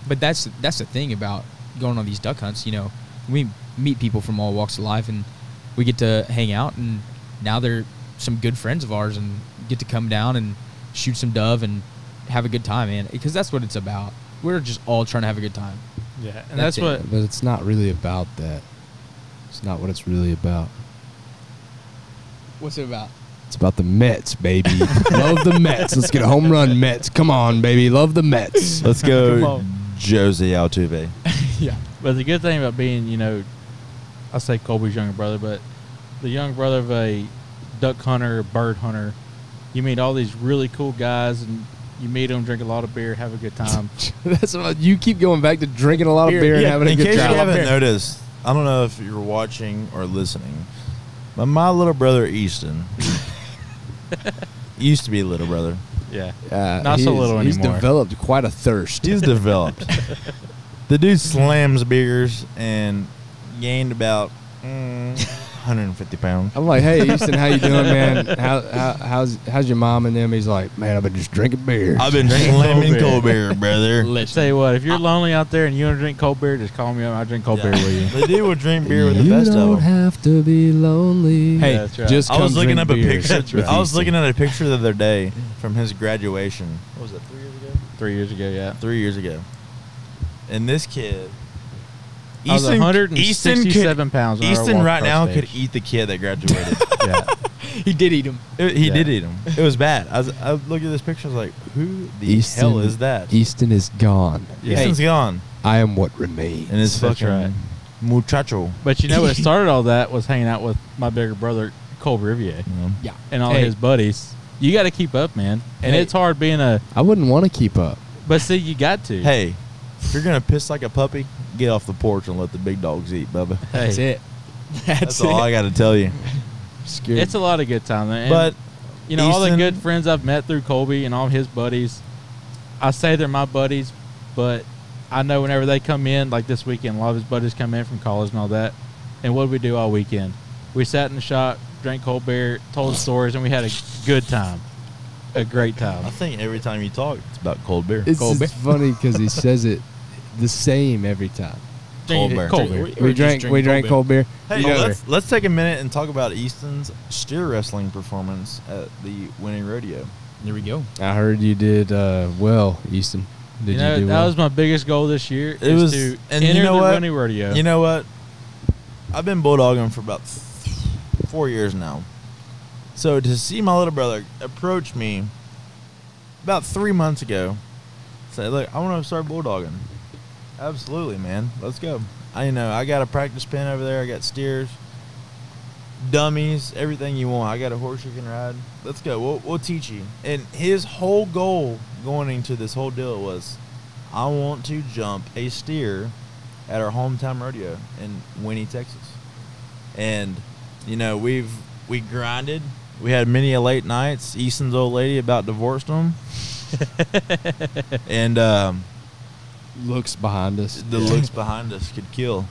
Speaker 3: But that's the thing about going on these duck hunts. We meet people from all walks of life, and we get to hang out. And now they're some good friends of ours, and get to come down and shoot some dove and have a good time, man. Because that's what it's about. We're just all trying to have a good time.
Speaker 5: Yeah, and that's what.
Speaker 1: But it's not really about that. It's not what it's really about.
Speaker 3: What's it about?
Speaker 1: It's about the Mets, baby. Love the Mets. Let's get a home run, Mets. Come on, baby. Love the Mets.
Speaker 4: Let's go, Josie Altuve.
Speaker 3: Yeah.
Speaker 5: But the good thing about being, I say Colby's younger brother, but the young brother of a duck hunter, bird hunter, you meet all these really cool guys, and you meet them, drink a lot of beer, have a good time.
Speaker 1: That's what you keep going back to drinking a lot of beer and having a
Speaker 4: In
Speaker 1: good
Speaker 4: case
Speaker 1: time.
Speaker 4: you haven't noticed, I don't know if you're watching or listening, but my little brother Easton used to be a little brother.
Speaker 5: Yeah.
Speaker 1: Not
Speaker 5: so little
Speaker 1: He's
Speaker 5: anymore.
Speaker 1: developed quite a thirst.
Speaker 4: He's developed. The dude slams beers and gained about 150 pounds.
Speaker 1: I'm like, hey, Easton, how you doing, man? How's your mom and them? He's like, man, I've been just drinking beer.
Speaker 4: I've been slamming cold beer, brother.
Speaker 5: Let's tell you what, if you're lonely out there and you want to drink cold beer, just call me up. I'll drink cold beer with you.
Speaker 4: The dude will drink beer with the
Speaker 1: you
Speaker 4: best of
Speaker 1: don't
Speaker 4: them.
Speaker 1: have to be lonely.
Speaker 3: Hey,
Speaker 5: That's right.
Speaker 1: just
Speaker 4: I was
Speaker 1: come
Speaker 4: looking
Speaker 1: drink
Speaker 4: up a
Speaker 1: beer
Speaker 4: picture.
Speaker 1: with
Speaker 4: I was
Speaker 1: Easton.
Speaker 4: looking at a picture the other day from his graduation. What was it, 3 years ago?
Speaker 5: 3 years ago, yeah.
Speaker 4: 3 years ago. And this kid,
Speaker 5: I was 167 pounds when I
Speaker 4: Easton
Speaker 5: walked
Speaker 4: right now
Speaker 5: across
Speaker 4: could
Speaker 5: stage.
Speaker 4: eat the kid that graduated.
Speaker 5: Yeah.
Speaker 3: He did eat them.
Speaker 4: He
Speaker 5: Yeah.
Speaker 4: did eat him. It was bad. I looked at this picture. I was like, "Who the hell is that?"
Speaker 1: Easton is gone.
Speaker 4: Easton's gone,
Speaker 1: I am what remains.
Speaker 4: and it's
Speaker 5: That's
Speaker 4: fucking
Speaker 5: right.
Speaker 4: muchacho.
Speaker 5: But what started all that was hanging out with my bigger brother, Colby Revia,
Speaker 3: Yeah.
Speaker 5: and all
Speaker 3: Hey.
Speaker 5: his buddies. You got to keep up, man. And
Speaker 3: Hey.
Speaker 5: it's hard being
Speaker 1: I wouldn't want to keep up.
Speaker 5: but see, you got to.
Speaker 4: Hey, if you're gonna piss like a puppy, get off the porch and let the big dogs eat, Bubba.
Speaker 3: That's
Speaker 5: Hey.
Speaker 3: it.
Speaker 4: That's all I got to tell you.
Speaker 1: Scared.
Speaker 5: It's a lot of good time. And,
Speaker 4: But
Speaker 5: all the
Speaker 4: Easton-
Speaker 5: good friends I've met through Colby and all his buddies, I say they're my buddies, but I know whenever they come in, like this weekend, a lot of his buddies come in from college and all that. And what did we do all weekend? We sat in the shop, drank cold beer, told stories, and we had a good time. A great time.
Speaker 4: I think every time you talk, it's about cold beer.
Speaker 1: It's
Speaker 3: Colby.
Speaker 1: funny because he says it the same every time.
Speaker 4: Cold beer.
Speaker 5: Cold beer.
Speaker 1: We drank cold beer.
Speaker 4: Hey,
Speaker 1: You know-
Speaker 4: let's take a minute and talk about Easton's steer wrestling performance at the Winning Rodeo.
Speaker 3: There we go.
Speaker 1: I heard you did well, Easton. Did
Speaker 5: You know,
Speaker 1: you do
Speaker 5: that
Speaker 1: well?
Speaker 5: was my biggest goal this year.
Speaker 4: It was
Speaker 5: to
Speaker 4: and
Speaker 5: enter
Speaker 4: you know
Speaker 5: the
Speaker 4: what?
Speaker 5: running rodeo.
Speaker 4: You know what? I've been bulldogging for about 4 years now. So to see my little brother approach me about 3 months ago, say, "Look, I want to start bulldogging." Absolutely, man. Let's go. I got a practice pen over there. I got steers, dummies, everything you want. I got a horse you can ride. Let's go. We'll teach you. And his whole goal going into this whole deal was, I want to jump a steer at our hometown rodeo in Winnie, Texas. And we grinded. We had many a late nights. Easton's old lady about divorced him. And
Speaker 1: Looks behind us.
Speaker 4: the looks behind us could kill.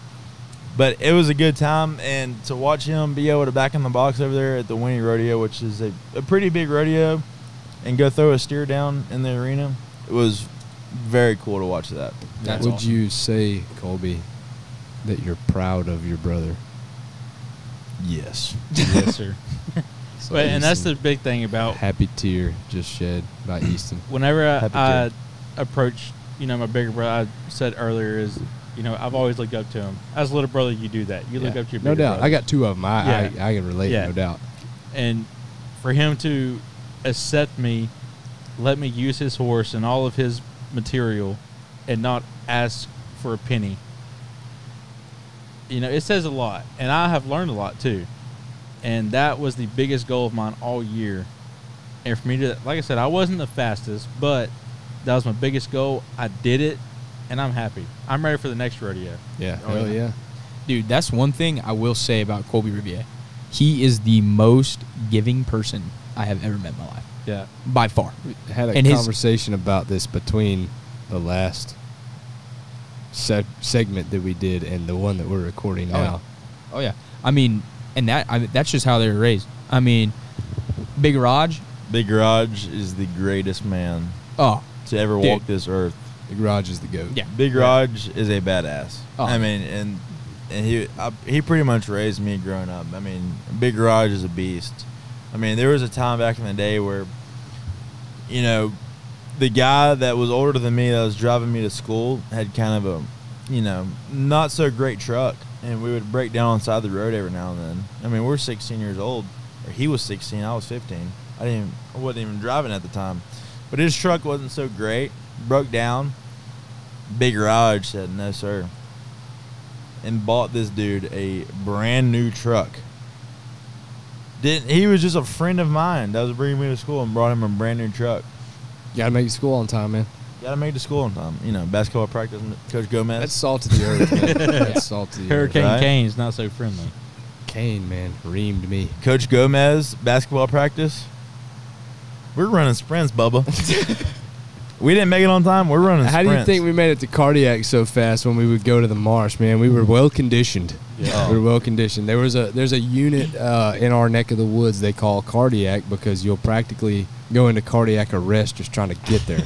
Speaker 4: But it was a good time, and to watch him be able to back in the box over there at the Winnie Rodeo, which is a pretty big rodeo, and go throw a steer down in the arena, it was very cool to watch that.
Speaker 3: That's
Speaker 1: Would
Speaker 3: awesome.
Speaker 1: you say, Colby, that you're proud of your brother?
Speaker 4: Yes.
Speaker 5: Yes, sir.
Speaker 1: So
Speaker 5: But, and that's
Speaker 1: Easton,
Speaker 5: the big thing about
Speaker 1: happy tear just shed by Easton.
Speaker 5: whenever
Speaker 4: Happy
Speaker 5: I
Speaker 4: to.
Speaker 5: approach, my bigger brother, I said earlier is, I've always looked up to him. As a little brother, you do that. You look
Speaker 1: Yeah.
Speaker 5: up to your
Speaker 1: No
Speaker 5: bigger
Speaker 1: doubt.
Speaker 5: brother.
Speaker 1: I got two of them. I
Speaker 5: Yeah.
Speaker 1: can relate,
Speaker 5: Yeah.
Speaker 1: no doubt.
Speaker 5: And for him to accept me, let me use his horse and all of his material, and not ask for a penny, it says a lot. And I have learned a lot too. And that was the biggest goal of mine all year. And for me to, like I said, I wasn't the fastest, but that was my biggest goal. I did it, and I'm happy. I'm ready for the next rodeo.
Speaker 1: Yeah.
Speaker 3: Oh,
Speaker 1: Hell
Speaker 3: yeah.
Speaker 1: yeah.
Speaker 3: Dude, that's one thing I will say about Colby Revia. He is the most giving person I have ever met in my life,
Speaker 5: Yeah.
Speaker 3: by far.
Speaker 1: We had a
Speaker 3: And his-
Speaker 1: conversation about this between the last segment that we did and the one that we're recording now.
Speaker 3: Oh yeah. I mean, and that's just how they were raised. I mean, Big Raj.
Speaker 4: Big Garage is the greatest man
Speaker 3: Oh,
Speaker 4: to ever
Speaker 3: Dude.
Speaker 4: walk this earth.
Speaker 1: The garage is the goat.
Speaker 3: yeah.
Speaker 4: Big Garage is a badass.
Speaker 3: Oh.
Speaker 4: I mean, and he pretty much raised me growing up. I mean, Big Garage is a beast. I mean, there was a time back in the day where, the guy that was older than me that was driving me to school had kind of a, not so great truck, and we would break down on the side of the road every now and then. I mean, we're 16 years old, or he was 16, I was 15. I wasn't even driving at the time, but his truck wasn't so great. Broke down. Big Garage said no, sir, and bought this dude a brand new truck. He was just a friend of mine that was bringing me to school and brought him a brand new truck.
Speaker 1: Got to make it school on time, man.
Speaker 4: Got to make it to school on time. Basketball practice, Coach Gomez.
Speaker 1: That's salt to the earth, man. That's salt to the
Speaker 5: Hurricane
Speaker 1: earth.
Speaker 4: Right?
Speaker 5: Kane's not so friendly.
Speaker 1: Kane, man, reamed me.
Speaker 4: Coach Gomez, basketball practice. We're running sprints, Bubba. We didn't make it on time. We're running
Speaker 1: How
Speaker 4: sprints.
Speaker 1: do you think we made it to cardiac so fast when we would go to the marsh, man? We were well conditioned.
Speaker 5: Yeah.
Speaker 1: We were well conditioned. There's a unit in our neck of the woods they call cardiac because you'll practically go into cardiac arrest just trying to get there.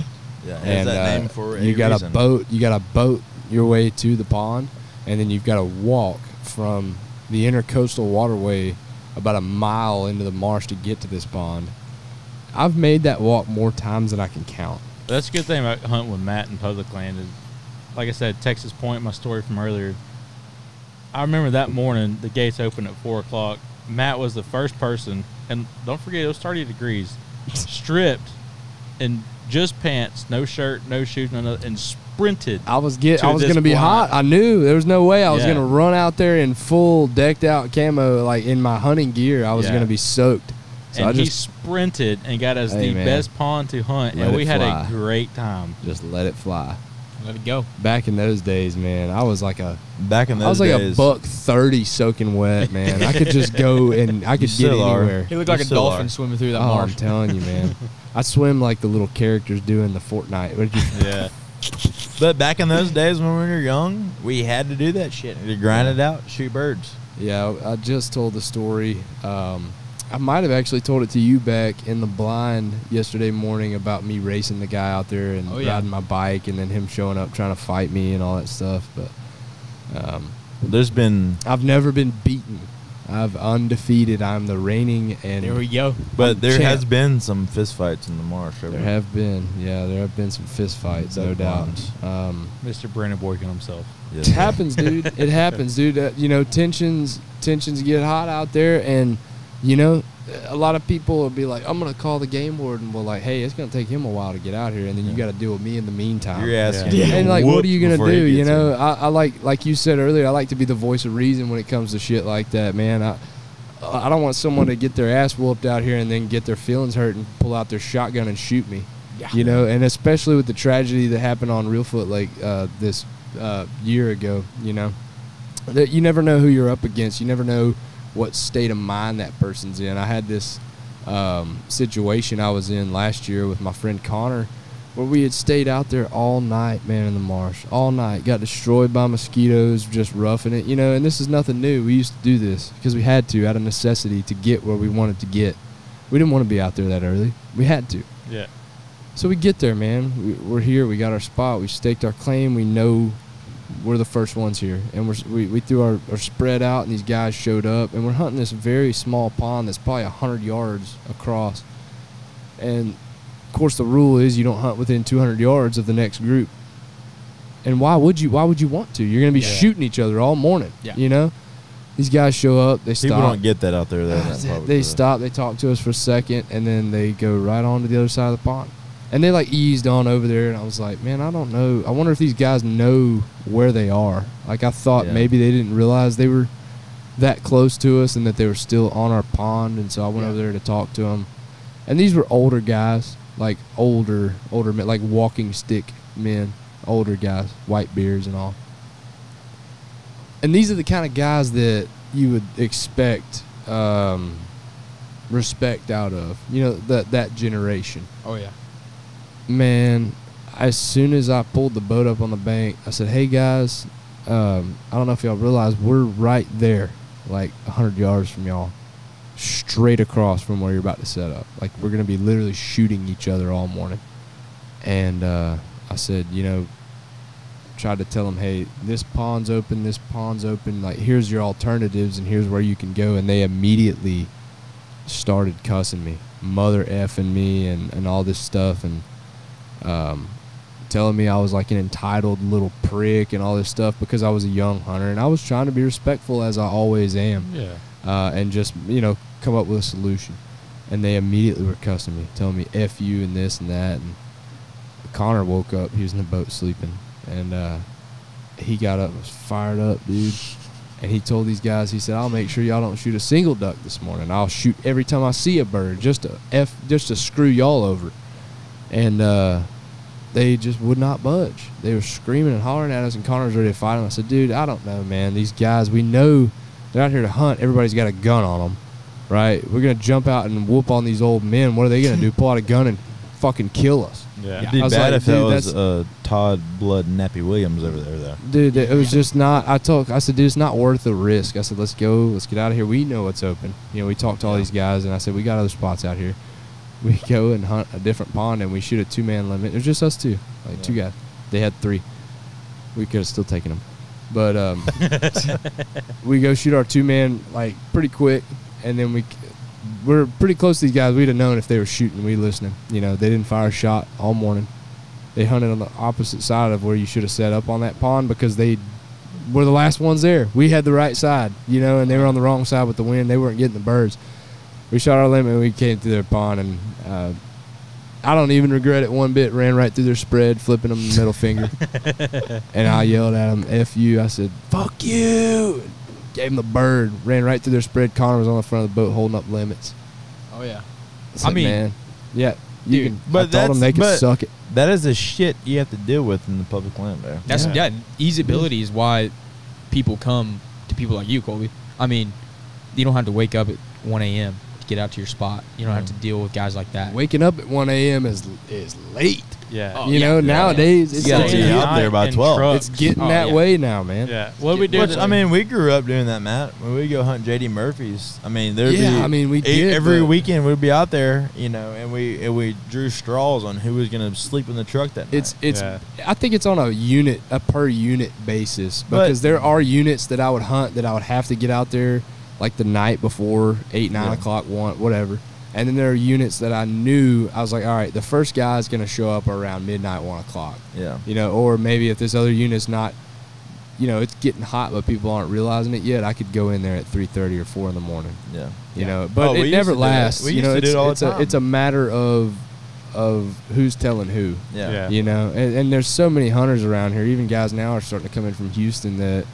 Speaker 4: Yeah, it has that name for
Speaker 1: you
Speaker 4: a
Speaker 1: got
Speaker 4: reason.
Speaker 1: a boat. You got to boat your way to the pond, and then you've got to walk from the intercoastal waterway about a mile into the marsh to get to this pond. I've made that walk more times than I can count.
Speaker 5: That's a good thing about hunting with Matt in public land is, like I said, Texas Point, my story from earlier. I remember that morning, the gates opened at 4 o'clock. Matt was the first person, and don't forget, it was 30 degrees, stripped in just pants, no shirt, no shoes, no nothing, and sprinted.
Speaker 1: I was
Speaker 5: to
Speaker 1: going
Speaker 5: this
Speaker 1: to be
Speaker 5: blind.
Speaker 1: hot. I knew there was no way I was
Speaker 5: Yeah.
Speaker 1: going to run out there in full decked out camo, like in my hunting gear. I was
Speaker 5: Yeah.
Speaker 1: going to be soaked. So
Speaker 5: And
Speaker 1: I
Speaker 5: he
Speaker 1: just
Speaker 5: sprinted and got us
Speaker 1: Hey,
Speaker 5: the
Speaker 1: man.
Speaker 5: best pond to hunt,
Speaker 1: Let
Speaker 5: and
Speaker 1: it
Speaker 5: we had
Speaker 1: fly.
Speaker 5: a great time.
Speaker 1: let it fly.
Speaker 3: Let it go.
Speaker 1: Back in those days, man, I was like a
Speaker 4: Back in those
Speaker 1: I was like
Speaker 4: days,
Speaker 1: a $130 soaking wet, man. I could just go and I could get
Speaker 4: still are.
Speaker 1: anywhere.
Speaker 3: He looked like
Speaker 4: You
Speaker 3: a
Speaker 4: still
Speaker 3: dolphin
Speaker 4: are.
Speaker 3: swimming through that
Speaker 1: Oh, I'm
Speaker 3: marsh.
Speaker 1: telling you, man. I swim like the little characters do in the Fortnite. What did you
Speaker 5: Yeah.
Speaker 4: But back in those days when we were young, we had to do that shit. To grind it out, shoot birds.
Speaker 1: Yeah, I just told the story. I might have actually told it to you back in the blind yesterday morning about me racing the guy out there and
Speaker 3: Oh, yeah.
Speaker 1: riding my bike and then him showing up trying to fight me and all that stuff. But
Speaker 4: There's been
Speaker 1: I've never been beaten I've undefeated. I'm the reigning and
Speaker 3: There we go.
Speaker 4: But there
Speaker 1: champ.
Speaker 4: has been some fist fights in the marsh.
Speaker 1: There have been, there have been some fist fights, no doubt.
Speaker 5: Mr. Brandon Boykin himself.
Speaker 1: It happens, dude. It happens, dude. Tensions get hot out there, and a lot of people will be like, "I'm gonna call the game warden." Well, like, hey, it's gonna take him a while to get out here, and then you got to deal with me in the meantime.
Speaker 4: You're asking.
Speaker 1: Yeah. And like, what are you gonna
Speaker 4: before he
Speaker 1: do?
Speaker 4: gets here.
Speaker 1: I like you said earlier, I like to be the voice of reason when it comes to shit like that, man. I don't want someone to get their ass whooped out here and then get their feelings hurt and pull out their shotgun and shoot me. Yeah. And especially with the tragedy that happened on Reelfoot Lake this year ago, that you never know who you're up against. You never know what state of mind that person's in. I had this situation I was in last year with my friend Connor, where we had stayed out there all night, man, in the marsh, all night. Got destroyed by mosquitoes, just roughing it, and this is nothing new. We used to do this because we had to, out of necessity, to get where we wanted to get. We didn't want to be out there that early. We had to.
Speaker 5: Yeah.
Speaker 1: So we get there, man. We're here. We got our spot. We staked our claim. We know we're the first ones here. And we threw our spread out, and these guys showed up. And we're hunting this very small pond that's probably 100 yards across. And, of course, the rule is you don't hunt within 200 yards of the next group. And why would you want to? You're going to be shooting each other all morning, These guys show up. They stop.
Speaker 4: People don't get that out there.
Speaker 1: They stop. They talk to us for a second, and then they go right on to the other side of the pond. And they, eased on over there, and I was like, man, I don't know. I wonder if these guys know where they are. I thought maybe they didn't realize they were that close to us and that they were still on our pond, and so I went over there to talk to them. And these were older guys, older men, like walking stick men, older guys, white beards and all. And these are the kind of guys that you would expect respect out of, that generation.
Speaker 3: Oh, yeah.
Speaker 1: Man, as soon as I pulled the boat up on the bank, I said, hey, guys, I don't know if y'all realize we're right there, 100 yards from y'all, straight across from where you're about to set up. We're going to be literally shooting each other all morning. And I said, tried to tell them, hey, this pond's open, here's your alternatives, and here's where you can go. And they immediately started cussing me, mother effing me, and all this stuff, and telling me I was an entitled little prick and all this stuff because I was a young hunter, and I was trying to be respectful as I always am, and just come up with a solution. And they immediately were cussing me, telling me F you and this and that. And Connor woke up. He was in the boat sleeping, and he got up and was fired up, dude. And he told these guys, he said, I'll make sure y'all don't shoot a single duck this morning. I'll shoot every time I see a bird just to screw y'all over. And they just would not budge. They were screaming and hollering at us, and Connor was ready to fight them. I said, dude, I don't know, man. These guys, we know they're out here to hunt. Everybody's got a gun on them, right? We're going to jump out and whoop on these old men. What are they going to do? Pull out a gun and fucking kill us?
Speaker 4: Yeah. It'd be bad if that was Todd Blood Nappy Williams over there, though.
Speaker 1: Dude, it was just not. I said, dude, it's not worth the risk. I said, let's go. Let's get out of here. We know what's open. We talked to all these guys, and I said, we got other spots out here. We go and hunt a different pond, and we shoot a 2-man limit. It was just us two, two guys. They had 3. We could have still taken them. But we go shoot our 2-man, pretty quick, and then we're pretty close to these guys. We'd have known if they were shooting. We listening. They didn't fire a shot all morning. They hunted on the opposite side of where you should have set up on that pond because they were the last ones there. We had the right side, and they were on the wrong side with the wind. They weren't getting the birds. We shot our limit, and we came through their pond, and I don't even regret it one bit. Ran right through their spread, flipping them the middle finger. And I yelled at them, F you. I said, fuck you. Gave them the bird. Ran right through their spread. Connor was on the front of the boat holding up limits.
Speaker 3: Oh, yeah.
Speaker 1: I mean, man, yeah. You can, but I told them they could suck it.
Speaker 4: That is the shit you have to deal with in the public land there.
Speaker 3: That's easeability is why people come to people like you, Colby. I mean, you don't have to wake up at 1 a.m. to get out to your spot. You don't have to deal with guys like that.
Speaker 1: Waking up at 1 a.m. is late.
Speaker 5: Yeah.
Speaker 1: Nowadays
Speaker 4: it's got to be out there by 12.
Speaker 1: It's getting that way now, man.
Speaker 5: Yeah. What we do?
Speaker 4: We grew up doing that, Matt. When we go hunt J.D. Murphy's,
Speaker 1: we did
Speaker 4: every weekend we'd be out there, and we drew straws on who was going to sleep in the truck that night.
Speaker 1: I think it's on a per unit basis because there are units that I would hunt that I would have to get out there like the night before, 8, 9 o'clock, 1, whatever. And then there are units that I knew, I was like, all right, the first guy's going to show up around midnight, 1 o'clock.
Speaker 4: Yeah.
Speaker 1: You know, or maybe if this other unit's not, you know, it's getting hot, but people aren't realizing it yet, I could go in there at 3:30 or 4 in the morning.
Speaker 4: Yeah.
Speaker 1: You know, but it never lasts. You know, it's a matter of who's telling who.
Speaker 4: Yeah.
Speaker 1: You know, and there's so many hunters around here. Even guys now are starting to come in from Houston that,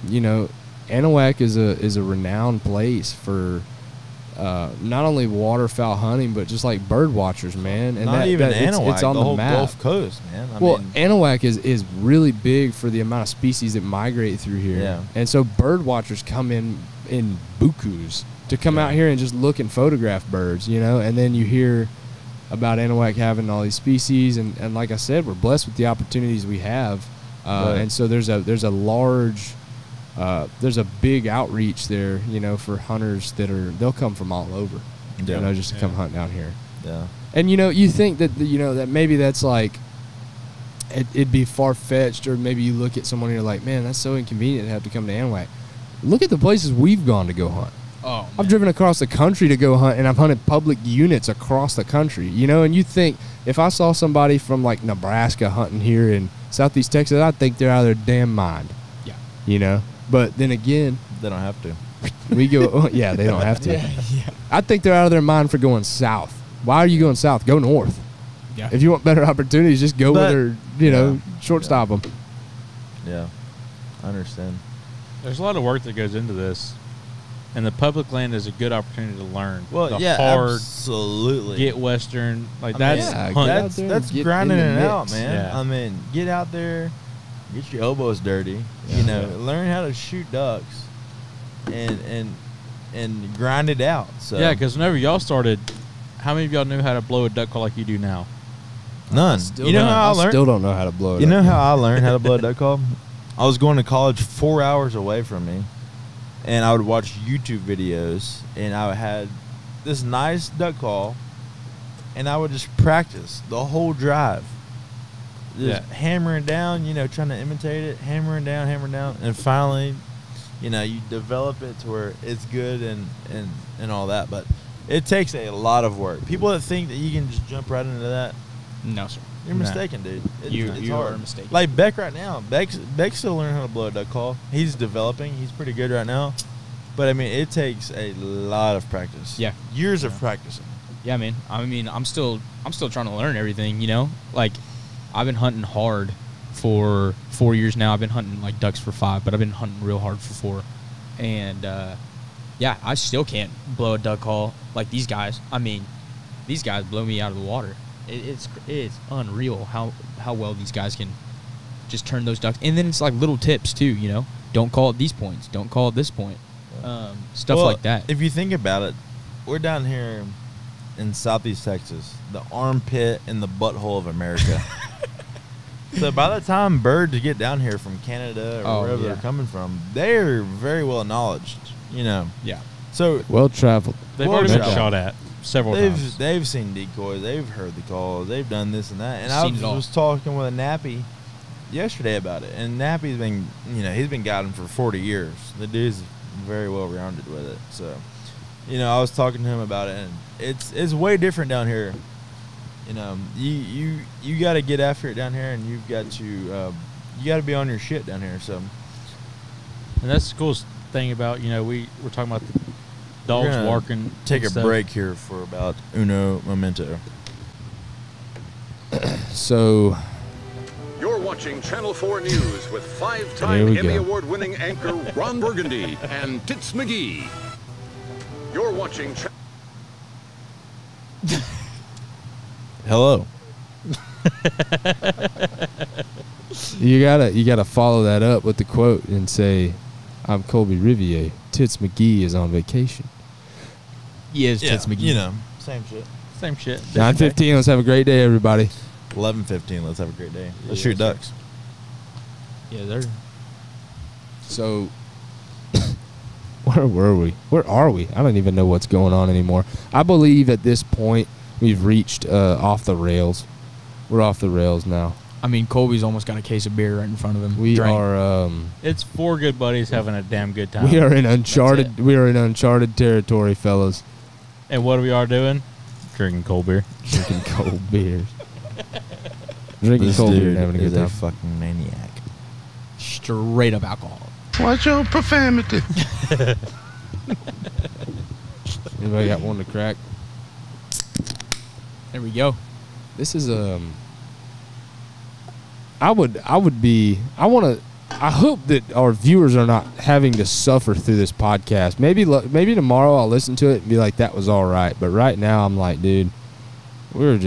Speaker 1: you know, Anahuac is a renowned place for not only waterfowl hunting, but just like bird watchers, man. And
Speaker 4: not even Anahuac,
Speaker 1: it's on the
Speaker 4: whole
Speaker 1: map.
Speaker 4: Gulf Coast, man. I
Speaker 1: mean, Anahuac is really big for the amount of species that migrate through here.
Speaker 4: Yeah.
Speaker 1: And so bird watchers come in bukus to come out here and just look and photograph birds, you know. And then you hear about Anahuac having all these species, and like I said, we're blessed with the opportunities we have. And so there's a large there's a big outreach there, you know, for hunters they'll come from all over, you know, just to come hunt down here.
Speaker 4: Yeah.
Speaker 1: And, you know, you think that, you know, that maybe that's like, it'd be far-fetched, or maybe you look at someone and you're like, man, that's so inconvenient to have to come to Anahuac. Look at the places we've gone to go hunt.
Speaker 3: Oh,
Speaker 1: I've driven across the country to go hunt, and I've hunted public units across the country, you know, and you think, if I saw somebody from, like, Nebraska hunting here in Southeast Texas, I'd think they're out of their damn mind.
Speaker 3: Yeah.
Speaker 1: You know? But then again,
Speaker 4: they don't have to.
Speaker 1: We go, yeah, they don't have to. I think they're out of their mind for going south. Why are you going south? Go north.
Speaker 3: Yeah.
Speaker 1: If you want better opportunities, just go where they're, you know, shortstop them.
Speaker 4: Yeah, I understand.
Speaker 5: There's a lot of work that goes into this, and the public land is a good opportunity to learn.
Speaker 4: Well,
Speaker 5: the hard,
Speaker 4: absolutely.
Speaker 5: Get Western, like
Speaker 4: that's grinding it out, man.
Speaker 5: Yeah.
Speaker 4: I mean, get out there, get your elbows dirty. You know, learn how to shoot ducks, and grind it out. So
Speaker 5: yeah, because whenever y'all started, how many of y'all knew how to blow a duck call like you do now?
Speaker 4: None. You know how I learned?
Speaker 1: Still don't know how to blow it.
Speaker 4: You know how I learned how to blow a duck call? I was going to college 4 hours away from me, and I would watch YouTube videos, and I had this nice duck call, and I would just practice the whole drive. Just hammering down, you know, trying to imitate it, hammering down, and finally, you know, you develop it to where it's good and all that. But it takes a lot of work. People that think that you can just jump right into that,
Speaker 3: no, sir.
Speaker 4: You're mistaken, dude. It's
Speaker 3: you
Speaker 4: hard.
Speaker 3: are mistaken.
Speaker 4: Like Beck right now. Beck's still learning how to blow a duck call. He's developing. He's pretty good right now. But, I mean, it takes a lot of practice.
Speaker 3: Yeah.
Speaker 4: Years of practicing.
Speaker 3: Yeah, man. I mean, I'm still trying to learn everything, you know? Like, I've been hunting hard for 4 years now. I've been hunting, like, ducks for 5, but I've been hunting real hard for 4. And, yeah, I still can't blow a duck call like these guys. I mean, these guys blow me out of the water. It's unreal how well these guys can just turn those ducks. And then it's like little tips too, you know. Don't call it these points. Don't call it this point. Stuff like that.
Speaker 4: If you think about it, we're down here in Southeast Texas, the armpit and the butthole of America. So by the time birds get down here from Canada or wherever they're coming from, they're very well knowledged, you know.
Speaker 3: Yeah.
Speaker 4: So
Speaker 1: well traveled.
Speaker 5: They've already been shot at several times.
Speaker 4: They've seen decoys. They've heard the calls. They've done this and that. And I was talking with a Nappy yesterday about it. And Nappy's been, you know, he's been guiding for 40 years. The dude's very well rounded with it. So, you know, I was talking to him about it, and it's way different down here. You know, you got to get after it down here, and you've got to be on your shit down here. So,
Speaker 5: and that's the coolest thing about, you know, we're talking about the dogs walking.
Speaker 4: Take a break here for about uno momento.
Speaker 1: So
Speaker 10: you're watching Channel 4 News with 5-time Emmy Award-winning anchor Ron Burgundy and Tits McGee. You're watching.
Speaker 4: Hello.
Speaker 1: You gotta follow that up with the quote and say, "I'm Colby Revia. Tits McGee is on vacation."
Speaker 3: Yes, Tits McGee.
Speaker 4: You know, same shit.
Speaker 1: 9:15. Let's have a great day, everybody.
Speaker 4: 11:15. Let's have a great day. Let's shoot ducks.
Speaker 3: Yeah, they're.
Speaker 1: So, where were we? Where are we? I don't even know what's going on anymore. I believe at this point we've reached off the rails. We're off the rails now.
Speaker 3: I mean, Colby's almost got a case of beer right in front of him.
Speaker 1: We are.
Speaker 5: It's 4 good buddies having a damn good time.
Speaker 1: We are in uncharted. We are in uncharted territory, fellas.
Speaker 5: And what we are doing? Drinking cold beer.
Speaker 1: Drinking cold beers. Drinking cold beer and having a good time.
Speaker 4: A fucking maniac.
Speaker 3: Straight up alcohol.
Speaker 11: Watch your profanity.
Speaker 1: Anybody got one to crack?
Speaker 3: There we go.
Speaker 1: This is I hope that our viewers are not having to suffer through this podcast. Maybe tomorrow I'll listen to it and be like, that was all right. But right now I'm like, dude, we're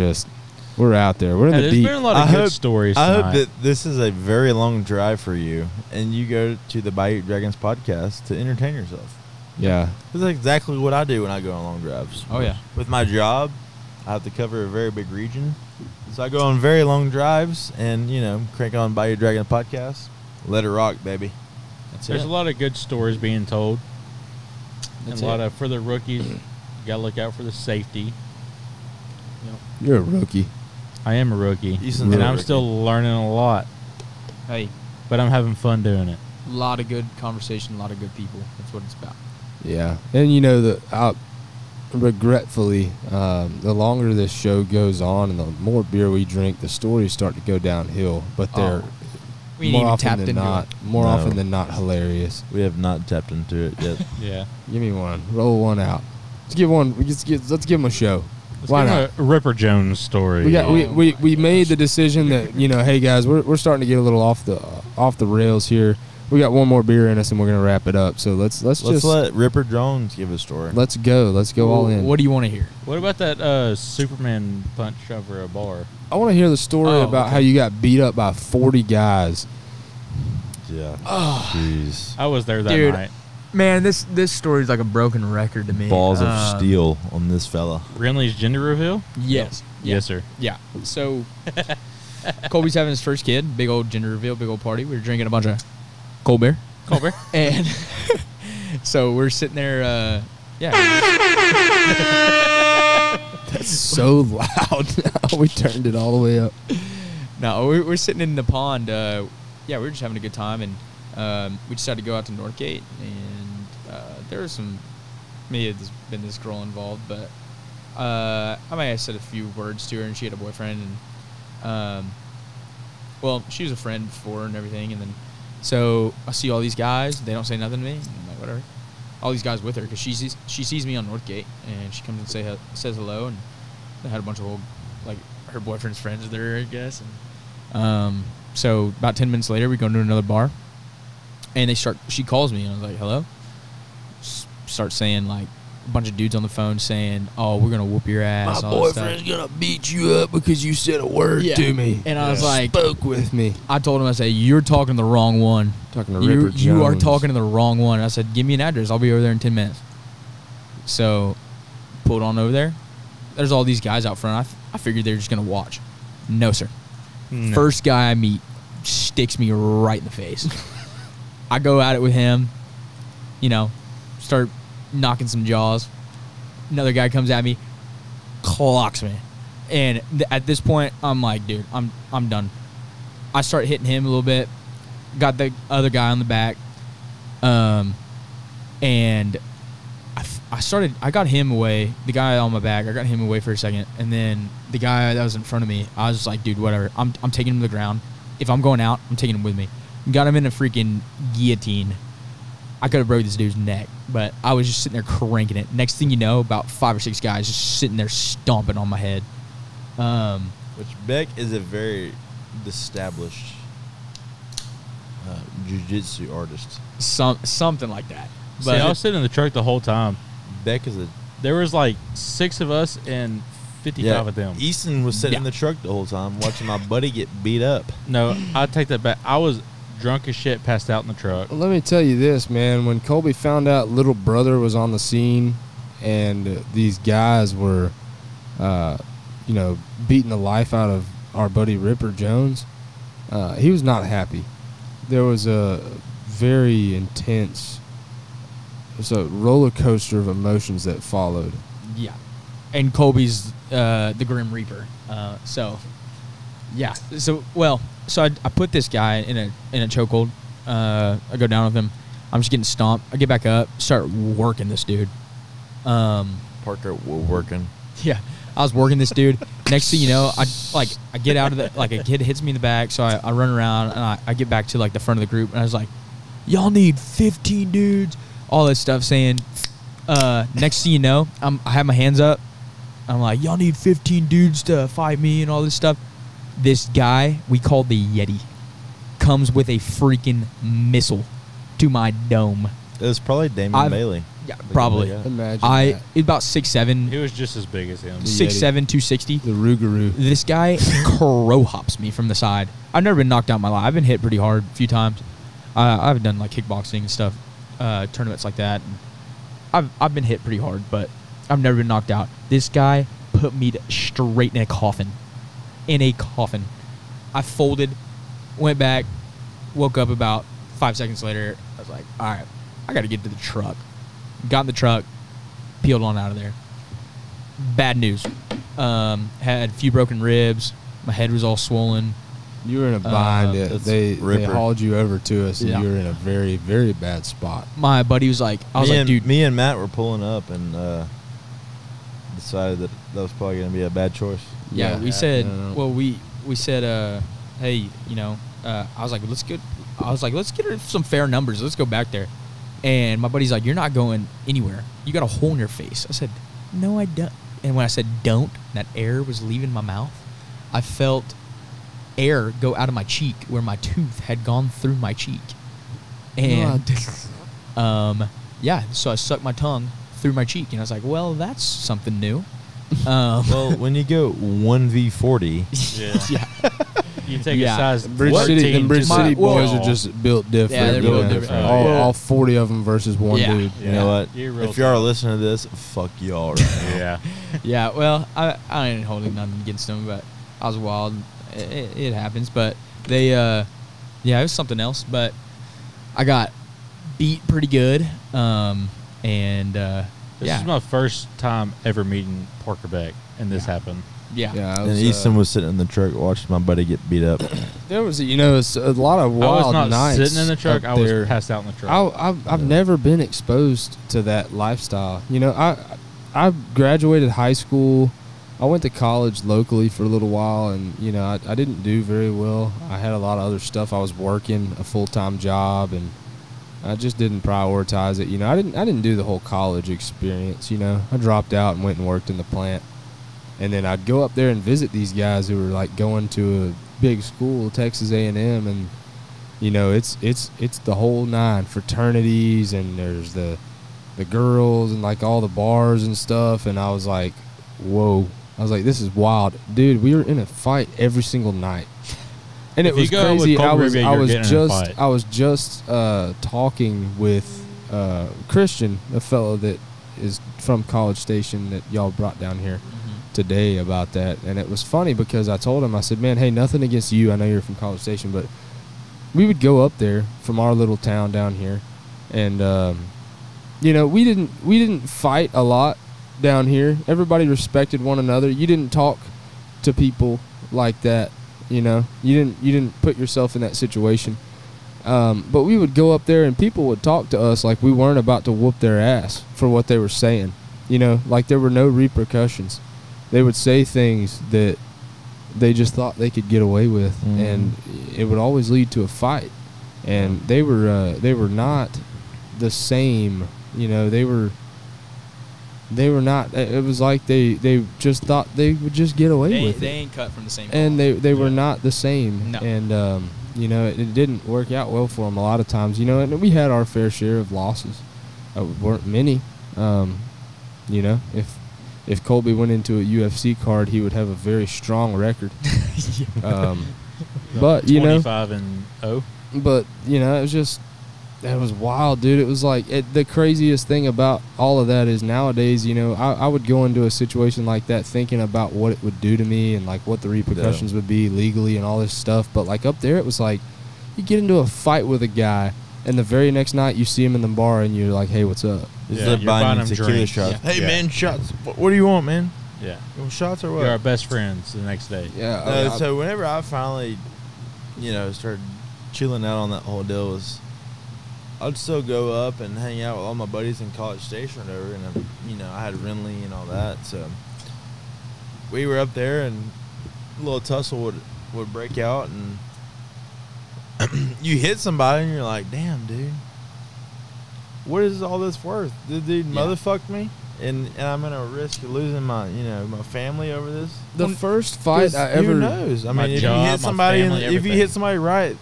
Speaker 1: out there. We're in the deep.
Speaker 5: There's been a lot of good stories
Speaker 4: I
Speaker 5: tonight.
Speaker 4: hope that this is a very long drive for you, and you go to the Bayou Dragons podcast to entertain yourself.
Speaker 1: Yeah.
Speaker 4: That's exactly what I do when I go on long drives.
Speaker 3: Oh, yeah.
Speaker 4: With my job, I have to cover a very big region. So I go on very long drives and, crank on Bayou Dragons podcast. Let it rock, baby.
Speaker 5: There's a lot of good stories being told.
Speaker 3: That's
Speaker 5: and a lot of, for the rookies, you got to look out for the safety.
Speaker 1: You're a rookie.
Speaker 5: I am a rookie.
Speaker 4: And
Speaker 5: I'm still learning a lot.
Speaker 3: Hey.
Speaker 5: But I'm having fun doing it.
Speaker 3: A lot of good conversation, a lot of good people. That's what it's about.
Speaker 1: Yeah. And, regretfully, the longer this show goes on and the more beer we drink, the stories start to go downhill. But they're more often than not hilarious.
Speaker 4: We have not tapped into it yet.
Speaker 5: Yeah.
Speaker 1: Give me one. Roll one out. Let's give them a show.
Speaker 5: Why not? A Ripper Jones story.
Speaker 1: We made the decision that, hey guys, we're starting to get a little off the rails here. We got one more beer in us and we're gonna wrap it up. So let's just
Speaker 4: let Ripper Jones give a story.
Speaker 1: Let's go all in.
Speaker 3: What do you want to hear?
Speaker 5: What about that Superman punch over a bar?
Speaker 1: I want to hear the story about how you got beat up by 40 guys.
Speaker 4: Yeah.
Speaker 3: Oh,
Speaker 4: jeez.
Speaker 5: I was there that night.
Speaker 3: Man, this story's like a broken record to me.
Speaker 4: Balls of steel on this fella.
Speaker 5: Renly's gender reveal?
Speaker 3: Yes.
Speaker 5: Yeah. Yes, sir.
Speaker 3: Yeah. So, Colby's having his first kid. Big old gender reveal, big old party. We were drinking a bunch of cold beer. And so we're sitting there,
Speaker 1: That's so loud. We turned it all the way up.
Speaker 3: No, we're sitting in the pond. We were just having a good time, and we decided to go out to Northgate, and there was maybe there's been this girl involved, but I might have said a few words to her, and she had a boyfriend, and she was a friend before and everything, and then so I see all these guys, they don't say nothing to me, and I'm like, whatever. All these guys with her, because she sees me on Northgate, and she comes and says hello, and they had a bunch of old, like, her boyfriend's friends there, I guess, and so about 10 minutes later, we go to another bar, and she calls me, and I was like, hello? Start saying, like, a bunch of dudes on the phone saying, oh, we're going to whoop your ass.
Speaker 1: My boyfriend's going to beat you up because you said a word to me.
Speaker 3: And I was like,
Speaker 1: spoke with me.
Speaker 3: I told him, I said, you're talking to the wrong one.
Speaker 1: Talking to Ripper Jones.
Speaker 3: You are talking to the wrong one. I said, give me an address. I'll be over there in 10 minutes. So, pulled on over there. There's all these guys out front. I figured they were just going to watch. No, sir. No. First guy I meet sticks me right in the face. I go at it with him, start knocking some jaws. Another guy comes at me, clocks me. And at this point, I'm like, dude, I'm done. I start hitting him a little bit. Got the other guy on the back. And I got him away. The guy on my back, I got him away for a second. And then the guy that was in front of me, I was just like, dude, whatever. I'm taking him to the ground. If I'm going out, I'm taking him with me. Got him in a freaking guillotine. I could have broke this dude's neck, but I was just sitting there cranking it. Next thing you know, about 5 or 6 guys just sitting there stomping on my head.
Speaker 4: Which Beck is a very established jiu-jitsu artist.
Speaker 3: Something like that.
Speaker 5: But I was sitting in the truck the whole time.
Speaker 4: Beck
Speaker 5: There was like 6 of us and 55 of them.
Speaker 4: Easton was sitting in the truck the whole time watching my buddy get beat up.
Speaker 5: No, I take that back. I was drunk as shit, passed out in the truck.
Speaker 1: Well, let me tell you this, man. When Colby found out little brother was on the scene and these guys were, beating the life out of our buddy Ripper Jones, he was not happy. There was a very intense, it's a roller coaster of emotions that followed.
Speaker 3: Yeah. And Colby's the Grim Reaper. So Yeah. So I put this guy in a chokehold. I go down with him. I'm just getting stomped. I get back up, start working this dude.
Speaker 4: Parker working.
Speaker 3: Yeah, I was working this dude. Next thing you know, I get out of the a kid hits me in the back, so I run around and I get back to the front of the group and I was like, y'all need 15 dudes, all this stuff saying. Next thing you know, I have my hands up. I'm like, y'all need 15 dudes to fight me and all this stuff. This guy we call the Yeti comes with a freaking missile to my dome.
Speaker 4: It was probably Damon Bailey.
Speaker 3: Yeah, probably.
Speaker 1: Imagine
Speaker 3: about 6'7".
Speaker 5: He was just as big as him.
Speaker 3: 6'7", 260.
Speaker 1: The Rougarou.
Speaker 3: This guy crow hops me from the side. I've never been knocked out in my life. I've been hit pretty hard a few times. I've done kickboxing and stuff, tournaments like that. I've been hit pretty hard, but I've never been knocked out. This guy put me straight in a coffin. I folded, went back, woke up about 5 seconds later. I was like, all right, I got to get to the truck. Got in the truck, peeled on out of there. Bad news. Had a few broken ribs. My head was all swollen.
Speaker 1: You were in a bind. They hauled you over to us, and you were in a very, very bad spot.
Speaker 3: My buddy was like, dude.
Speaker 4: Me and Matt were pulling up and decided that was probably going to be a bad choice.
Speaker 3: Yeah, we said, we said, hey, I was like, let's get her some fair numbers. Let's go back there. And my buddy's like, you're not going anywhere. You got a hole in your face. I said, no, I don't. And when I said don't, that air was leaving my mouth. I felt air go out of my cheek where my tooth had gone through my cheek. And so I sucked my tongue through my cheek. And I was like, well, that's something new.
Speaker 4: Well, when you go 1v40,
Speaker 3: yeah.
Speaker 5: You take a size.
Speaker 1: Bridge City boys are just built different.
Speaker 3: Yeah, they're built different.
Speaker 1: All 40 of them versus one dude.
Speaker 4: You know what? If y'all are listening to this, fuck y'all right now.
Speaker 5: Yeah.
Speaker 3: Yeah, well, I ain't holding nothing against them, but I was wild. It happens. But they, it was something else. But I got beat pretty good.
Speaker 5: This is my first time ever meeting Parker Beck, and this happened.
Speaker 3: Yeah.
Speaker 4: And Easton was sitting in the truck watching my buddy get beat up.
Speaker 1: There was, it's a lot of wild
Speaker 5: I was not
Speaker 1: nights
Speaker 5: sitting in the truck. I was passed out in the truck.
Speaker 1: I've never been exposed to that lifestyle. I graduated high school. I went to college locally for a little while, and I didn't do very well. I had a lot of other stuff. I was working a full-time job, and I just didn't prioritize it. I didn't do the whole college experience. I dropped out and went and worked in the plant. And then I'd go up there and visit these guys who were going to a big school, Texas A&M, and it's the whole nine, fraternities, and there's the girls and all the bars and stuff. And I was like, whoa! I was like, this is wild, dude. We were in a fight every single night, and it was crazy. I was just talking with Christian, a fellow that is from College Station that y'all brought down here today about that. And it was funny because I told him, I said, man, hey, nothing against you, I know you're from College Station, but we would go up there from our little town down here, and we didn't fight a lot down here. Everybody respected one another. You didn't talk to people like that. You didn't put yourself in that situation. But we would go up there and people would talk to us like we weren't about to whoop their ass for what they were saying. Like there were no repercussions. They would say things that they just thought they could get away with, and it would always lead to a fight. And they were not the same. They were not. It was like they just thought they would just get away with it.
Speaker 3: They ain't cut from the same.
Speaker 1: And they were not the same. No. And it didn't work out well for them a lot of times. And we had our fair share of losses. Weren't many. If Colby went into a UFC card, he would have a very strong record. But
Speaker 5: 25-0.
Speaker 1: But it was just, that was wild, dude. It was like the craziest thing about all of that is nowadays, I would go into a situation like that thinking about what it would do to me and what the repercussions would be legally and all this stuff. But up there, it was like you get into a fight with a guy, and the very next night you see him in the bar, and you're like, hey, what's up?
Speaker 4: You're buying him tequila shots. Yeah. Hey, man, shots. What do you want, man?
Speaker 5: Yeah.
Speaker 4: Shots or what?
Speaker 5: You're our best friends the next day.
Speaker 1: Yeah.
Speaker 4: So whenever I finally, started chilling out on that whole deal, I'd still go up and hang out with all my buddies in College Station or whatever, and I had Renly and all that, so we were up there, and a little tussle would break out, and you hit somebody, and you're like, damn, dude, what is all this worth? The dude motherfucked me, and I'm gonna risk losing my my family over this.
Speaker 1: The first fight I ever,
Speaker 4: who knows? I mean, if you hit somebody, if you hit somebody right,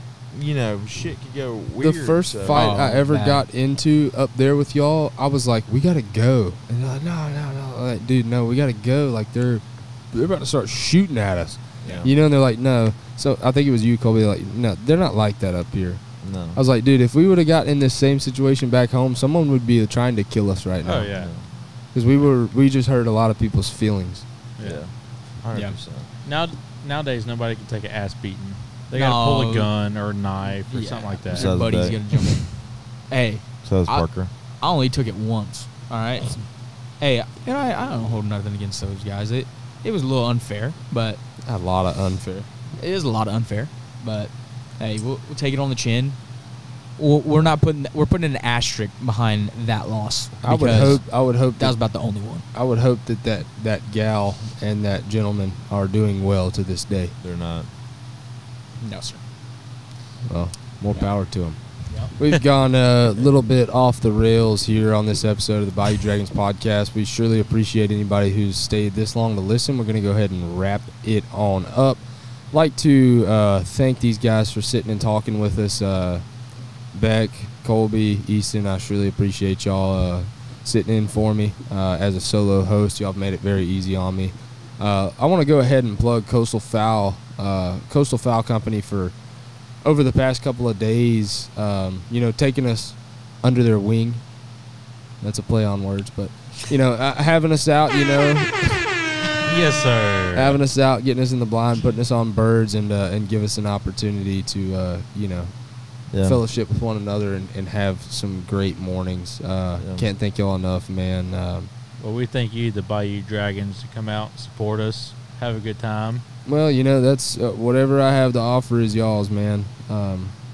Speaker 4: shit could go weird.
Speaker 1: The first fight I ever got into up there with y'all, I was like, we gotta go, and they're like, no, like, dude, no, we gotta go. Like they're about to start shooting at us, and they're like, no. So I think it was you, Colby. Like, no, they're not like that up here.
Speaker 4: No.
Speaker 1: I was like, dude, if we would have gotten in this same situation back home, someone would be trying to kill us right now.
Speaker 5: Oh yeah.
Speaker 1: Because we just hurt a lot of people's feelings.
Speaker 4: Yeah. 100%.
Speaker 5: Nowadays, nobody can take an ass beating. They got to pull a gun or a knife or something like that.
Speaker 3: Your buddy's going to jump in. Hey.
Speaker 4: So is Parker.
Speaker 3: I only took it once. All right. Hey, and I don't hold nothing against those guys. It was a little unfair, but
Speaker 1: A lot of unfair.
Speaker 3: It is a lot of unfair, but hey, we'll take it on the chin. We're putting an asterisk behind that loss.
Speaker 1: I would hope
Speaker 3: that was about the only one.
Speaker 1: I would hope that gal and that gentleman are doing well to this day.
Speaker 4: They're not.
Speaker 3: No, sir.
Speaker 1: Well, more power to them. Yep. We've gone a little bit off the rails here on this episode of the Bayou Dragons podcast. We surely appreciate anybody who's stayed this long to listen. We're going to go ahead and wrap it on up. Like to thank these guys for sitting and talking with us. Beck, Colby, Easton, I surely appreciate y'all sitting in for me as a solo host. Y'all have made it very easy on me. I want to go ahead and plug Coastal Fowl Company for over the past couple of days, taking us under their wing. That's a play on words, but, having us out,
Speaker 5: Yes, sir.
Speaker 1: Having us out, getting us in the blind, putting us on birds, and give us an opportunity to, fellowship with one another and have some great mornings. Can't thank y'all enough, man.
Speaker 5: Well, we thank you, the Bayou Dragons, to come out and support us, have a good time.
Speaker 1: Well, that's whatever I have to offer is y'all's, man.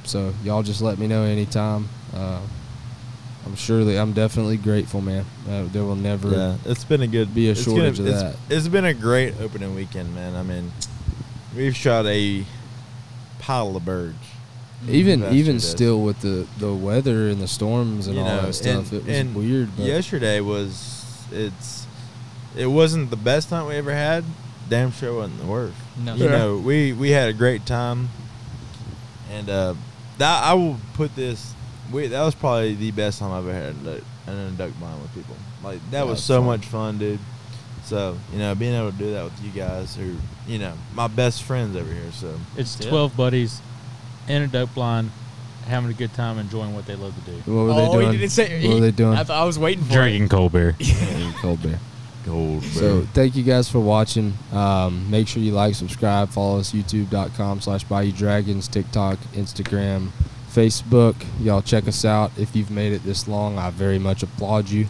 Speaker 1: So y'all just let me know anytime. I'm definitely grateful, man. There will never
Speaker 4: it's been
Speaker 1: be a shortage of that.
Speaker 4: It's been a great opening weekend, man. I mean, we've shot a pile of birds.
Speaker 1: Even still with the weather and the storms and all that stuff, it was weird. But
Speaker 4: yesterday it wasn't the best hunt we ever had. Damn sure wasn't the worst.
Speaker 3: No.
Speaker 4: We had a great time, and I will put this. That was probably the best time I've ever had in a duck blind with people. Like that was so much fun, dude. So being able to do that with you guys, who my best friends over here. So
Speaker 5: it's 12 buddies in a duck blind, having a good time, enjoying what they love to do.
Speaker 1: What were they doing?
Speaker 3: He didn't say,
Speaker 1: what were they doing?
Speaker 3: I was waiting for
Speaker 5: drinking cold beer.
Speaker 1: Cold beer. So thank you guys for watching. Make sure you like, subscribe, follow us, youtube.com/Bayou Dragons, TikTok, Instagram, Facebook. Y'all check us out. If you've made it this long, I very much applaud you.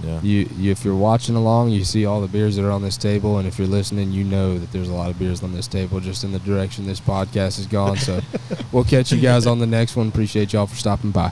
Speaker 1: If you're watching along, you see all the beers that are on this table, and if you're listening, you know that there's a lot of beers on this table just in the direction this podcast has gone. So we'll catch you guys on the next one. Appreciate y'all for stopping by.